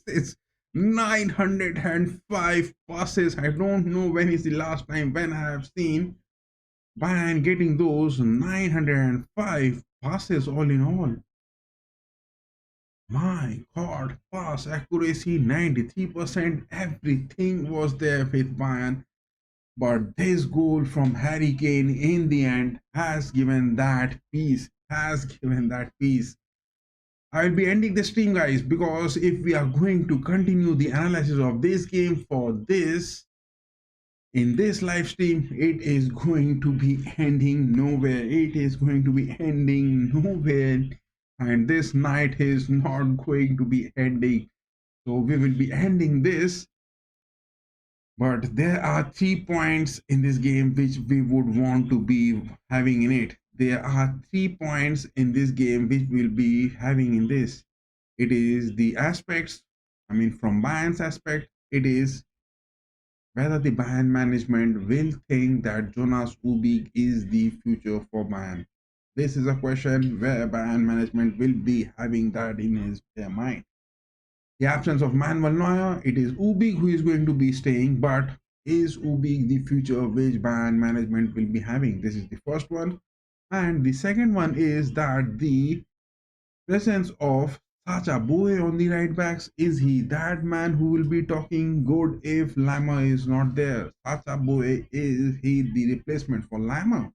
S1: passes, 905 passes. I don't know when is the last time when I have seen Bayern getting those 905 passes all in all. My God, pass accuracy 93%. Everything was there with Bayern. But this goal from Harry Kane in the end has given that peace. Has given that peace. I will be ending the stream, guys, because if we are going to continue the analysis of this game for this in this live stream, it is going to be ending nowhere. It is going to be ending nowhere. And this night is not going to be ending. So we will be ending this. But there are 3 points in this game which we would want to be having in it. There are 3 points in this game which we'll be having in this. It is the aspects, from Bayern's aspect, it is whether the Bayern management will think that Jonas Ubik is the future for Bayern. This is a question where Bayern management will be having that in their mind. The absence of Manuel Neuer, it is Ubik who is going to be staying, but is Ubik the future which Bayern management will be having? This is the first one. And the second one is that the presence of Sacha Boey on the right backs, is he that man who will be talking good if Lama is not there? Sacha Boey, is he the replacement for Lama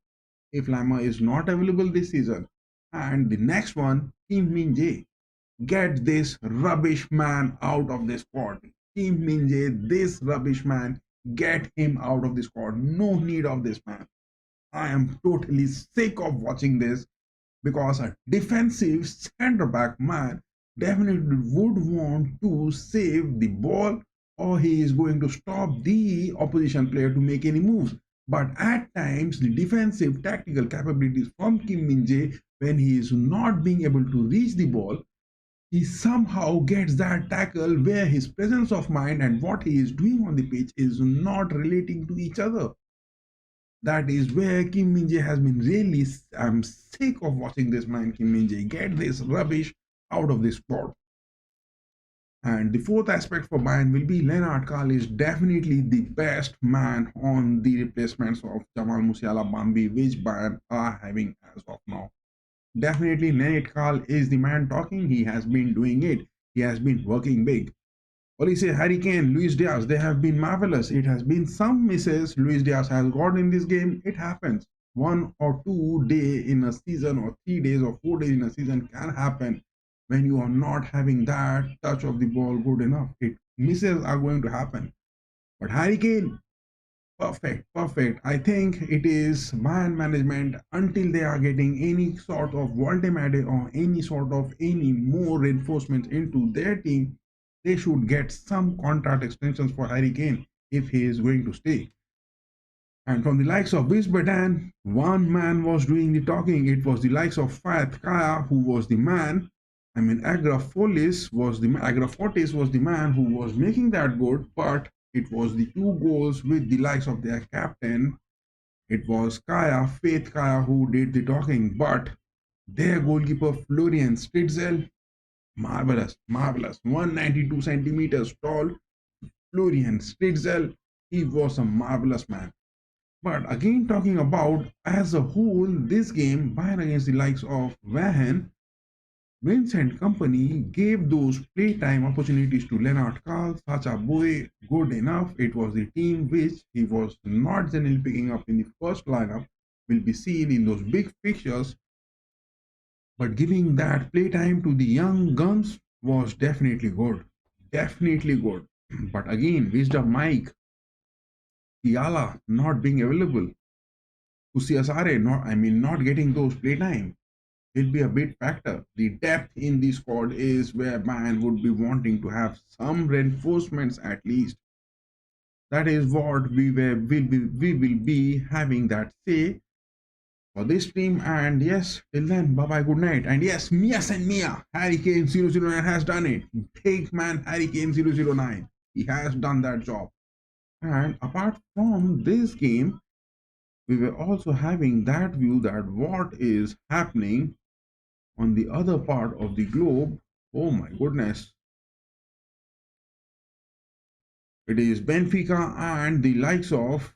S1: if Lama is not available this season? And the next one, Kim Min-jae. Get this rubbish man out of the squad. Kim Min-jae, this rubbish man, get him out of the squad. No need of this man. I am totally sick of watching this because a defensive center back man definitely would want to save the ball, or he is going to stop the opposition player to make any moves. But at times, the defensive tactical capabilities from Kim Min-jae, when he is not being able to reach the ball, he somehow gets that tackle where his presence of mind and what he is doing on the pitch is not relating to each other. That is where Kim Min-jae has been really. I'm sick of watching this man, Kim Min-jae. Get this rubbish out of this squad. And the fourth aspect for Bayern will be Lennart Kahl is definitely the best man on the replacements of Jamal Musiala Bambi, which Bayern are having as of now. Definitely, Lennart Kahl is the man talking. He has been doing it. He has been working big. Olise, Harry Kane, Luis Diaz, they have been marvelous. It has been some misses Luis Diaz has got in this game. It happens. 1 or 2 days in a season, or 3 days or 4 days in a season can happen when you are not having that touch of the ball good enough. Misses are going to happen. But Harry Kane, perfect, perfect. I think it is Bayern management until they are getting any sort of Voldemade or any more reinforcements into their team. They should get some contract extensions for Harry Kane if he is going to stay. And from the likes of Wiesbaden, one man was doing the talking. It was the likes of Faith Kaya who was the man. I mean, Agrafotis was the man who was making that good, but it was the 2 goals with the likes of their captain. It was Faith Kaya, who did the talking, but their goalkeeper Florian Stritzel, marvelous, marvelous, 192 centimeters tall. Florian Stritzel, he was a marvelous man. But again, talking about as a whole, this game, Bayern against the likes of Wehen, Vincent Company gave those playtime opportunities to Lennart Kahl, Sacha Boey, good enough. It was the team which he was not generally picking up in the first lineup, will be seen in those big fixtures. But giving that playtime to the young guns was definitely good. Definitely good. But again, Wisdom Mike, Tiala not being available, Kusiasare not getting those playtime will be a big factor. The depth in the squad is where Bayern would be wanting to have some reinforcements at least. That is what we will be having that say for this team. And yes, till then, bye bye, good night. And yes, Mia, Harry Kane 009 has done it. Big man Harry Kane 009. He has done that job. And apart from this game, we were also having that view that what is happening on the other part of the globe. Oh my goodness. It is Benfica and the likes of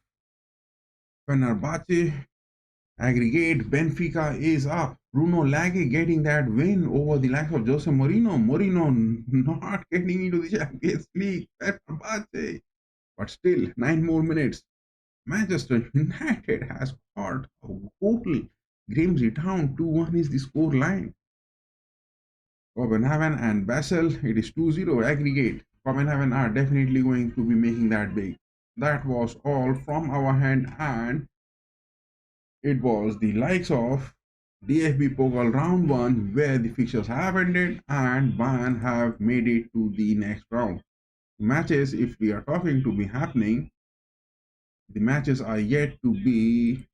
S1: Fenerbahce aggregate. Benfica is up. Bruno Lage getting that win over the likes of Jose Mourinho. Mourinho not getting into the Champions League. Fenerbahce. But still, 9 more minutes. Manchester United has got a total. Grimsby Town 2-1 is the score line. Copenhagen and Basel, it is 2-0 aggregate. Copenhagen are definitely going to be making that big. That was all from our hand, and it was the likes of DFB Pokal round 1 where the fixtures have ended and Bayern have made it to the next round. The matches, if we are talking to be happening, the matches are yet to be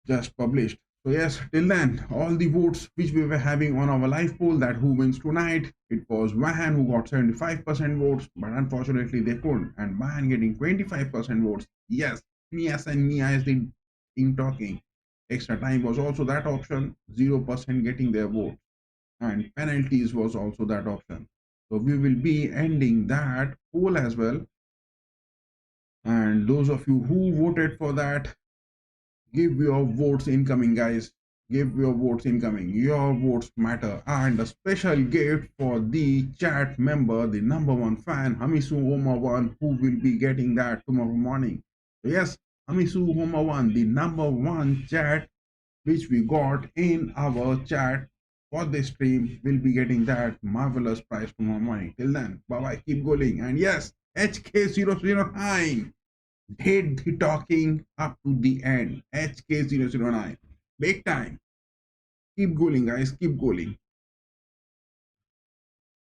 S1: just published. So yes, till then, all the votes which we were having on our live poll that who wins tonight, it was Wehen who got 75% votes, but unfortunately they couldn't. And Wehen getting 25% votes. Yes, Mias and Mia is the team talking. Extra time was also that option, 0% getting their vote. And penalties was also that option. So we will be ending that poll as well. And those of you who voted for that, give your votes incoming, guys. Give your votes incoming. Your votes matter. And a special gift for the chat member, the #1 fan, Hamisu Homa1, who will be getting that tomorrow morning. So yes, Hamisu Homa1, the #1 chat which we got in our chat for this stream, will be getting that marvelous prize tomorrow morning. Till then, bye bye, keep going. And yes, HK009 did the talking up to the end. HK009. Big time. Keep going, guys. Keep going.